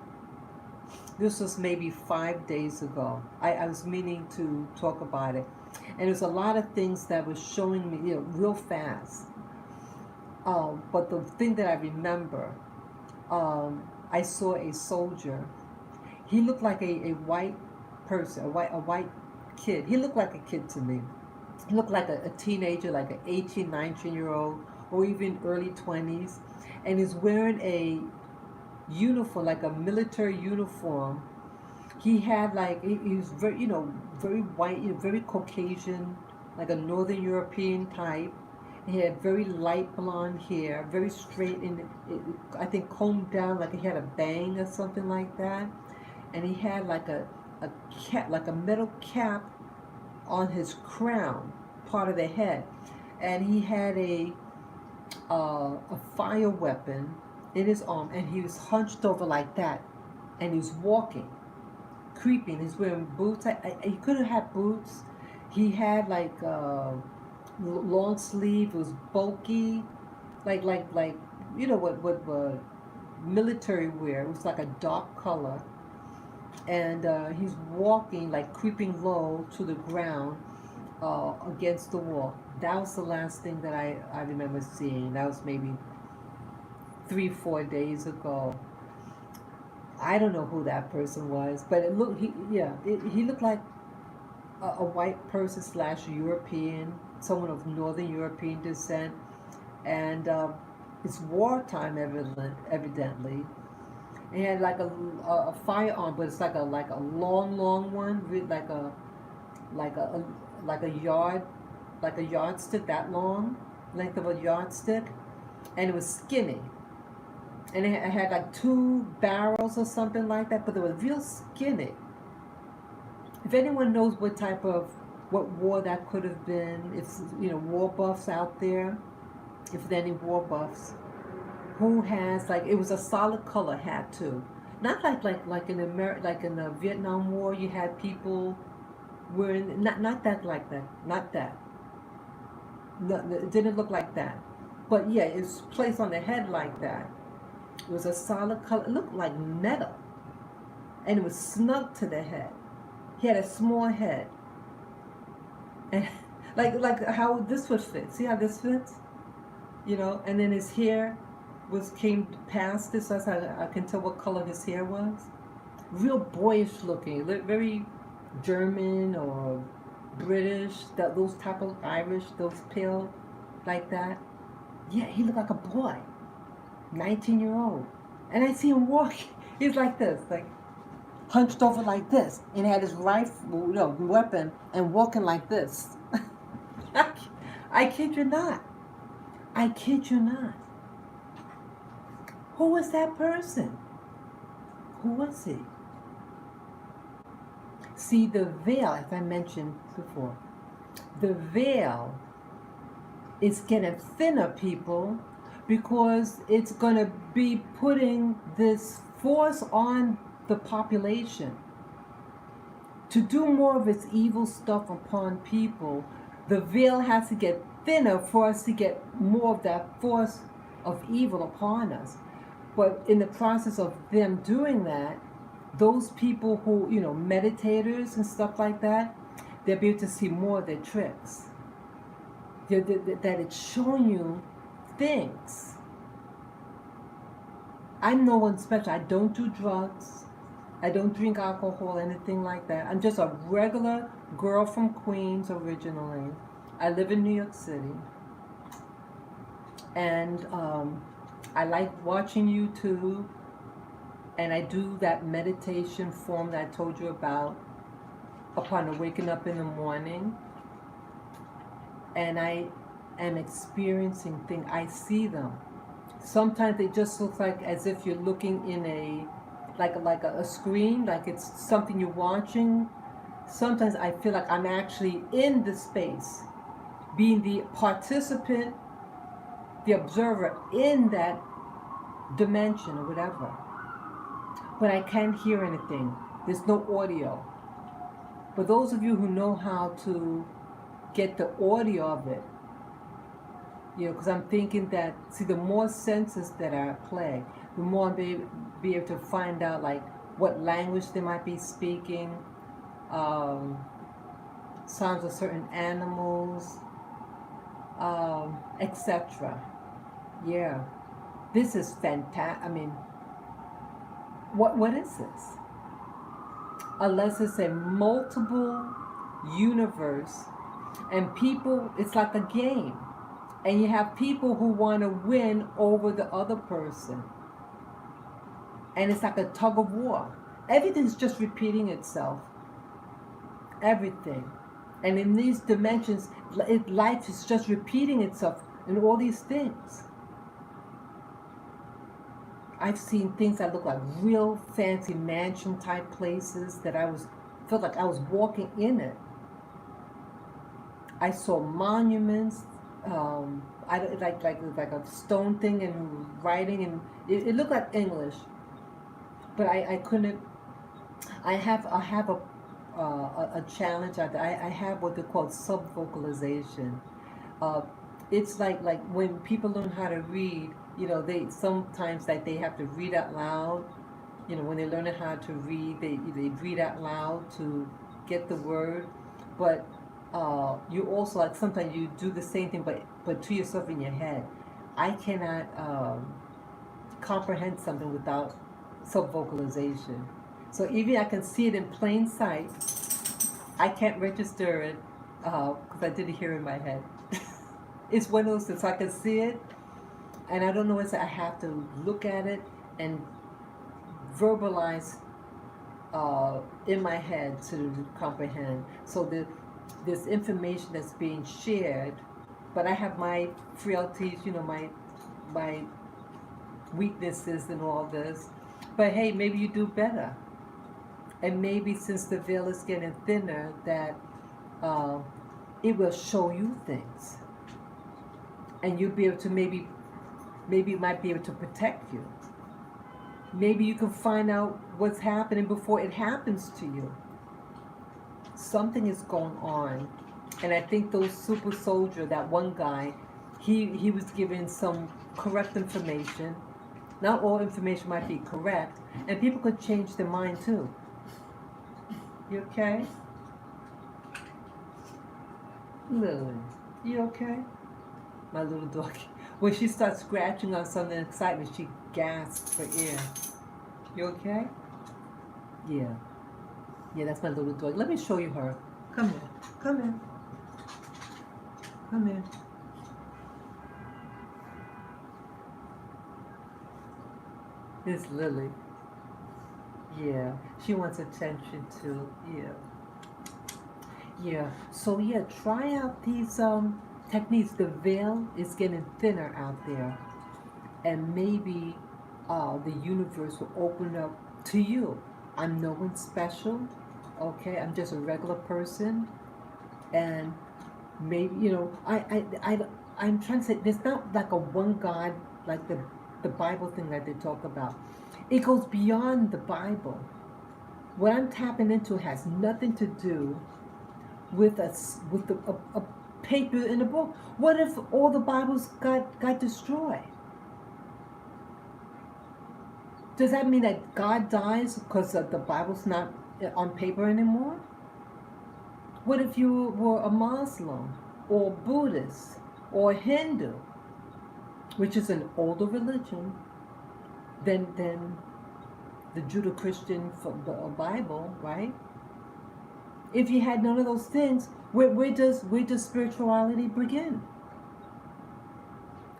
This was maybe 5 days ago. I was meaning to talk about it. And there's a lot of things that was showing me, real fast. But the thing that I remember, I saw a soldier. He looked like a white person, a white kid. He looked like a kid to me. He looked like a teenager, like an 18, 19-year-old, or even early 20s. And he's wearing a uniform, like a military uniform. He had he was very, very white, very Caucasian, like a Northern European type. He had very light blonde hair, very straight, and I think combed down, like he had a bang or something like that. And he had like a cap, like a metal cap on his crown, part of the head. And he had a fire weapon in his arm, and he was hunched over like that, and he was walking, creeping. He's wearing boots. He could have had boots. He had like long sleeve. It was bulky, like what military wear. It was like a dark color, and he's walking like creeping low to the ground against the wall. That was the last thing that I remember seeing. That was maybe 3-4 days ago. I don't know who that person was, but it looked he looked like a white person / European, someone of Northern European descent, and it's wartime evidently. He had like a firearm, but it's like a long one, with like a yardstick, that long, length of a yardstick, and it was skinny. And it had like 2 barrels or something like that, but they were real skinny. If anyone knows what war that could have been, if war buffs out there, if there are any war buffs, who has it was a solid color hat too, not like in the Vietnam War, you had people wearing not that like that, not that. No, it didn't look like that, but yeah, it's placed on the head like that. It was a solid color. It looked like metal, and it was snug to the head. He had a small head, and like how this would fit. See how this fits, And then his hair came past this. So that's how I can tell what color his hair was. Real boyish looking, very German or British. Those type of Irish, those pale, like that. Yeah, he looked like a boy. 19-year-old, and I see him walking. He's like this, like hunched over like this, and had his rifle, weapon, and walking like this. I kid you not. I kid you not. Who was that person? Who was he? See, the veil, as I mentioned before, the veil is getting thinner, people, because it's going to be putting this force on the population to do more of its evil stuff upon people. The veil has to get thinner for us to get more of that force of evil upon us. But in the process of them doing that, those people who, meditators and stuff like that, they'll be able to see more of their tricks. That it's showing you things. I'm no one special. I don't do drugs. I don't drink alcohol, anything like that. I'm just a regular girl from Queens originally. I live in New York City. And I like watching YouTube. And I do that meditation form that I told you about upon waking up in the morning. And I am experiencing things. I see them. Sometimes they just look like as if you're looking in a screen, like it's something you're watching. Sometimes I feel like I'm actually in the space, being the participant, the observer in that dimension or whatever. But I can't hear anything. There's no audio. But those of you who know how to get the audio of it, because I'm thinking that, see, the more senses that are at play, the more I'll be able to find out, like, what language they might be speaking, sounds of certain animals, etc. Yeah. This is fantastic. I mean, what is this? Unless it's a multiple universe, and people, it's like a game. And you have people who want to win over the other person. And it's like a tug of war. Everything's just repeating itself. Everything. And in these dimensions, life is just repeating itself in all these things. I've seen things that look like real fancy mansion type places that felt like I was walking in it. I saw monuments. Like a stone thing and writing, and it looked like English, but I couldn't. I have a challenge. I have what they call sub-vocalization. It's like when people learn how to read, they sometimes they have to read out loud. When they learn how to read, they read out loud to get the word, but you also, like, sometimes you do the same thing, but to yourself in your head. I cannot comprehend something without sub-vocalization. So even I can see it in plain sight, I can't register it because I didn't hear it in my head. It's one of those things. So I can see it, and I don't know what I have to look at it and verbalize in my head to comprehend. So there's information that's being shared, but I have my frailties, my weaknesses and all this. But hey, maybe you do better. And maybe since the veil is getting thinner, that it will show you things. And you'll be able to maybe it might be able to protect you. Maybe you can find out what's happening before it happens to you. Something is going on. And I think those super soldier, that one guy, he was given some correct information. Not all information might be correct, and people could change their mind too. You okay? Lily, you okay? My little dog. When she starts scratching on something in excitement, she gasps for air. You okay? Yeah. Yeah, that's my little dog. Let me show you her. Come here. Come here. Come here. It's Lily. Yeah, she wants attention too. Yeah. Yeah. So yeah, try out these techniques. The veil is getting thinner out there, and maybe the universe will open up to you. I'm no one special. Okay, I'm just a regular person, and maybe I'm trying to say there's not like a one God like the Bible thing that they talk about. It goes beyond the Bible. What I'm tapping into has nothing to do with a paper in a book. What if all the Bibles got destroyed? Does that mean that God dies because the Bible's not on paper anymore? What if you were a Muslim or Buddhist or Hindu, which is an older religion than the Judeo-Christian Bible, right? If you had none of those things, where does spirituality begin?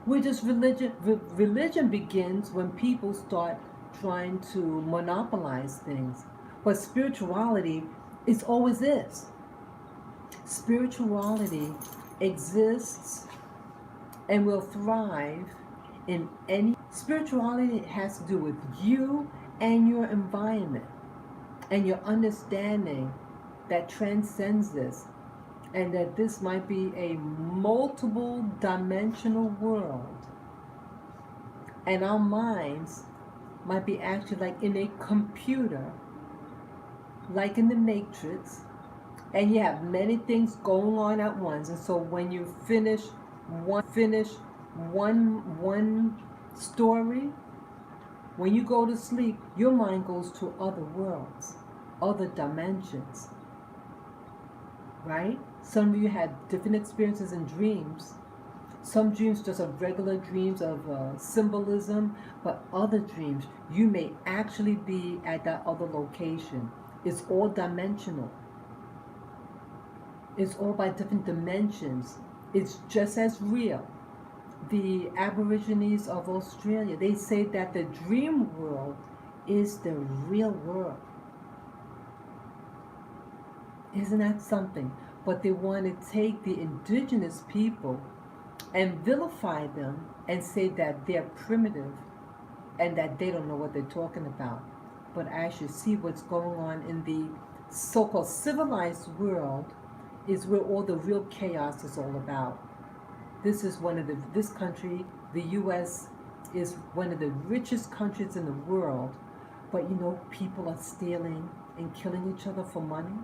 Where does religion begins when people start trying to monopolize things. But spirituality is always this. Spirituality exists and will thrive in any. Spirituality has to do with you and your environment and your understanding that transcends this, and that this might be a multiple dimensional world, and our minds might be actually like in a computer, like in the Matrix, and you have many things going on at once. And so when you finish one story, when you go to sleep, your mind goes to other worlds, other dimensions, right? Some of you had different experiences in dreams. Some dreams just are regular dreams of symbolism, but other dreams, you may actually be at that other location. It's all dimensional. It's all by different dimensions. It's just as real. The Aborigines of Australia, they say that the dream world is the real world. Isn't that something? But they want to take the indigenous people and vilify them and say that they're primitive and that they don't know what they're talking about. But as you see what's going on in the so-called civilized world is where all the real chaos is all about. This is this country, the US, is one of the richest countries in the world, but you know, people are stealing and killing each other for money.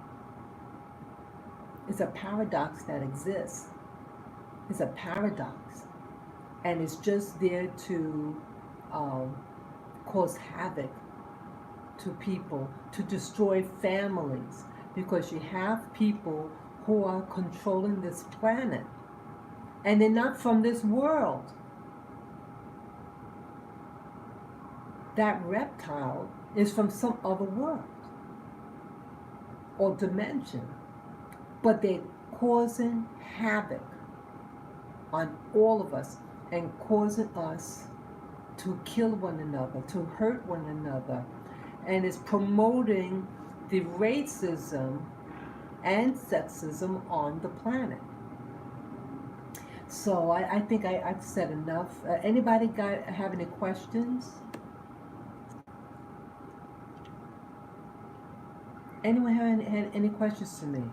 It's a paradox that exists. It's a paradox, and it's just there to cause havoc to people, to destroy families, because you have people who are controlling this planet, and they're not from this world. That reptile is from some other world or dimension, but they're causing havoc on all of us and causing us to kill one another, to hurt one another, and is promoting the racism and sexism on the planet. So I think I've said enough. Anybody have any questions? Anyone had any questions to me?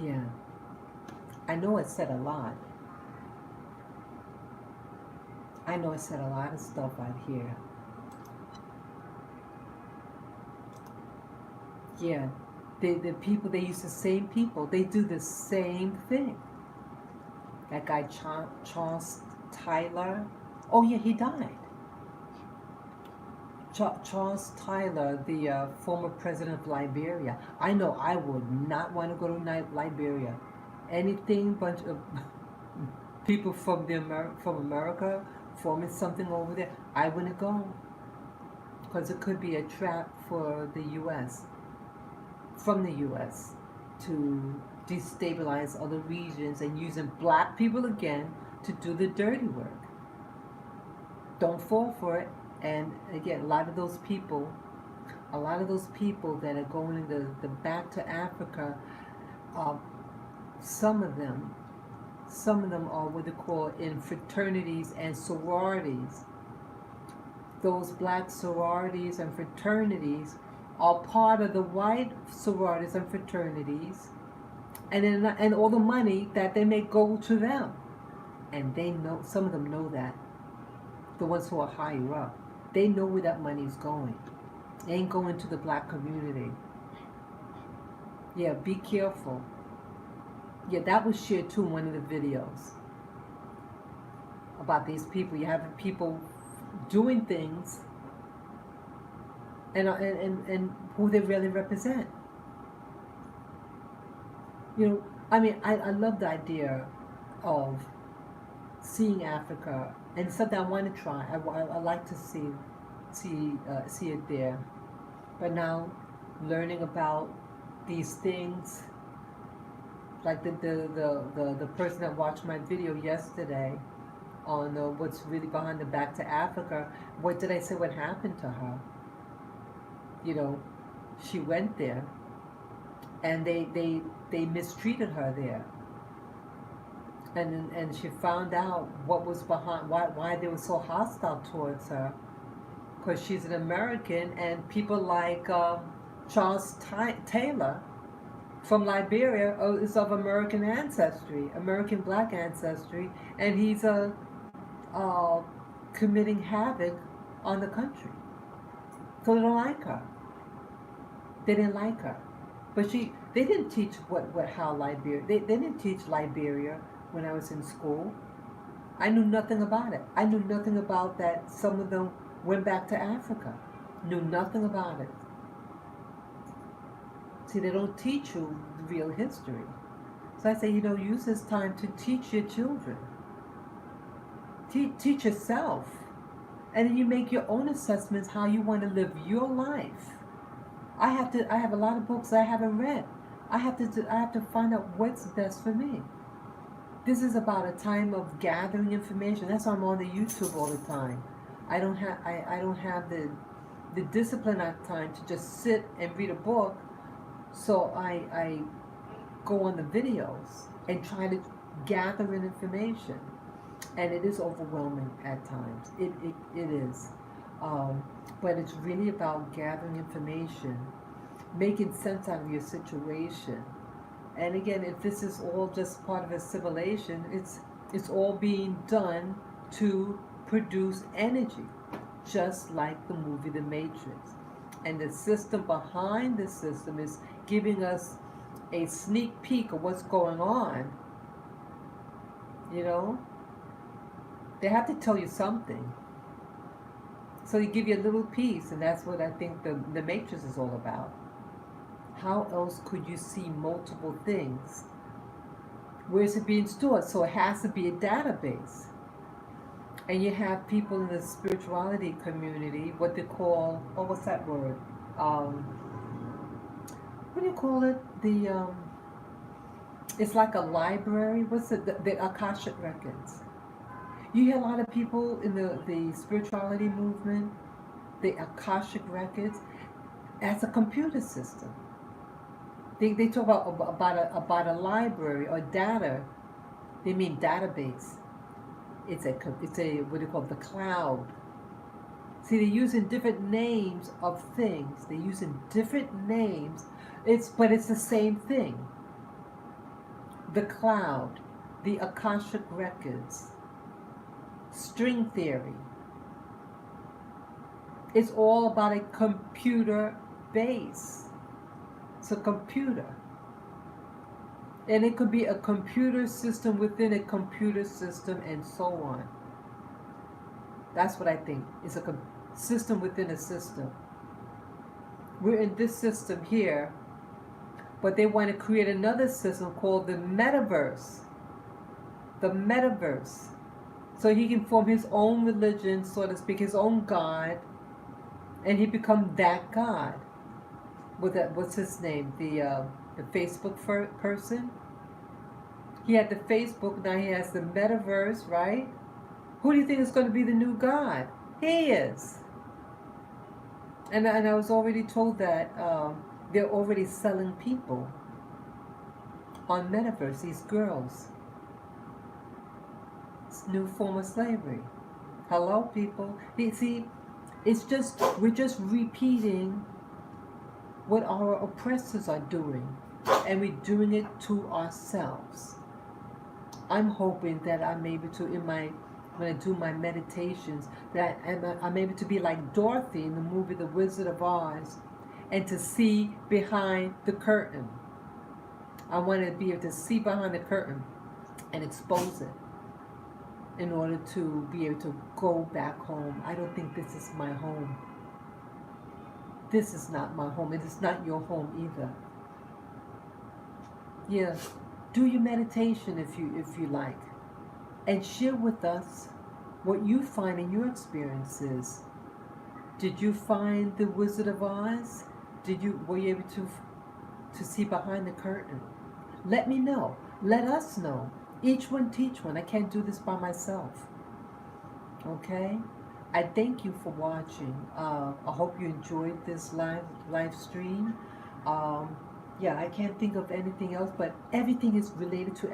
Yeah, I know I said a lot. I know I said a lot of stuff out here. Yeah, the people, they use the same people. They do the same thing. That guy Charles Tyler. Oh yeah, he died. Charles Tyler, the former president of Liberia. I know I would not want to go to Liberia. Anything bunch of people from America forming something over there, I wouldn't go, because it could be a trap for the U.S. from the U.S. to destabilize other regions and using black people again to do the dirty work. Don't fall for it. And again, a lot of those people that are going the back to Africa, some of them are what they call in fraternities and sororities. Those black sororities and fraternities are part of the white sororities and fraternities, and all the money that they make go to them, and they know, some of them know that. The ones who are higher up, they know where that money is going. It ain't going to the black community. Yeah, be careful. Yeah, that was shared too in one of the videos about these people. You have people doing things, and who they really represent. You know, I mean, I love the idea of seeing Africa, and it's something I want to try. I like to see it there. But now, learning about these things, like the person that watched my video yesterday on what's really behind the Back to Africa. What did I say? What happened to her? You know, she went there, and they mistreated her there, and she found out what was behind, why they were so hostile towards her, because she's an American, and people like Charles Taylor from Liberia is of American ancestry, American black ancestry, and he's committing havoc on the country. So they don't like her. They didn't like her, but they didn't teach how Liberia. They didn't teach Liberia when I was in school. I knew nothing about it. I knew nothing about that. Some of them went back to Africa. Knew nothing about it. See, they don't teach you the real history. So I say, use this time to teach your children. Teach yourself. And then you make your own assessments how you want to live your life. I have a lot of books I haven't read. I have to find out what's best for me. This is about a time of gathering information. That's why I'm on the YouTube all the time. I don't have the discipline at time to just sit and read a book. So I go on the videos and try to gather in information. And it is overwhelming at times. It is. But it's really about gathering information, making sense out of your situation. And again, if this is all just part of assimilation, it's all being done to produce energy, just like the movie The Matrix. And the system behind the system is giving us a sneak peek of what's going on. They have to tell you something. So they give you a little piece, and that's what I think the Matrix is all about. How else could you see multiple things? Where is it being stored? So it has to be a database. And you have people in the spirituality community, what they call, what's that word? What do you call it? It's like a library. What's it? The Akashic Records. You hear a lot of people in the spirituality movement, the Akashic Records, as a computer system. They talk about a library or data. They mean database. It's a what do you call it? The cloud. See, they're using different names of things. They're using different names. But it's the same thing. The cloud, the Akashic Records, string theory. It's all about a computer base. It's a computer. And it could be a computer system within a computer system and so on. That's what I think. It's a system within a system. We're in this system here, but they want to create another system called the metaverse. The metaverse. So he can form his own religion, so to speak, his own God, and he become that God. What's his name? The Facebook person. He had the Facebook, now he has the metaverse, right? Who do you think is going to be the new God? He is. And I was already told that they're already selling people on metaverse, these girls. It's a new form of slavery. Hello, people. You see, we're just repeating what our oppressors are doing, and we're doing it to ourselves. I'm hoping that I'm able to, when I do my meditations, that I'm able to be like Dorothy in the movie The Wizard of Oz, and to see behind the curtain I wanted to be able to see behind the curtain and expose it in order to be able to go back home. I don't think this is my home. This is not my home. It is not your home either. Yeah, do your meditation if you like, and share with us what you find in your experiences. Did you find the Wizard of Oz? Were you able to see behind the curtain? Let me know. Let us know. Each one teach one. I can't do this by myself. Okay? I thank you for watching. I hope you enjoyed this live stream. Yeah, I can't think of anything else, but everything is related to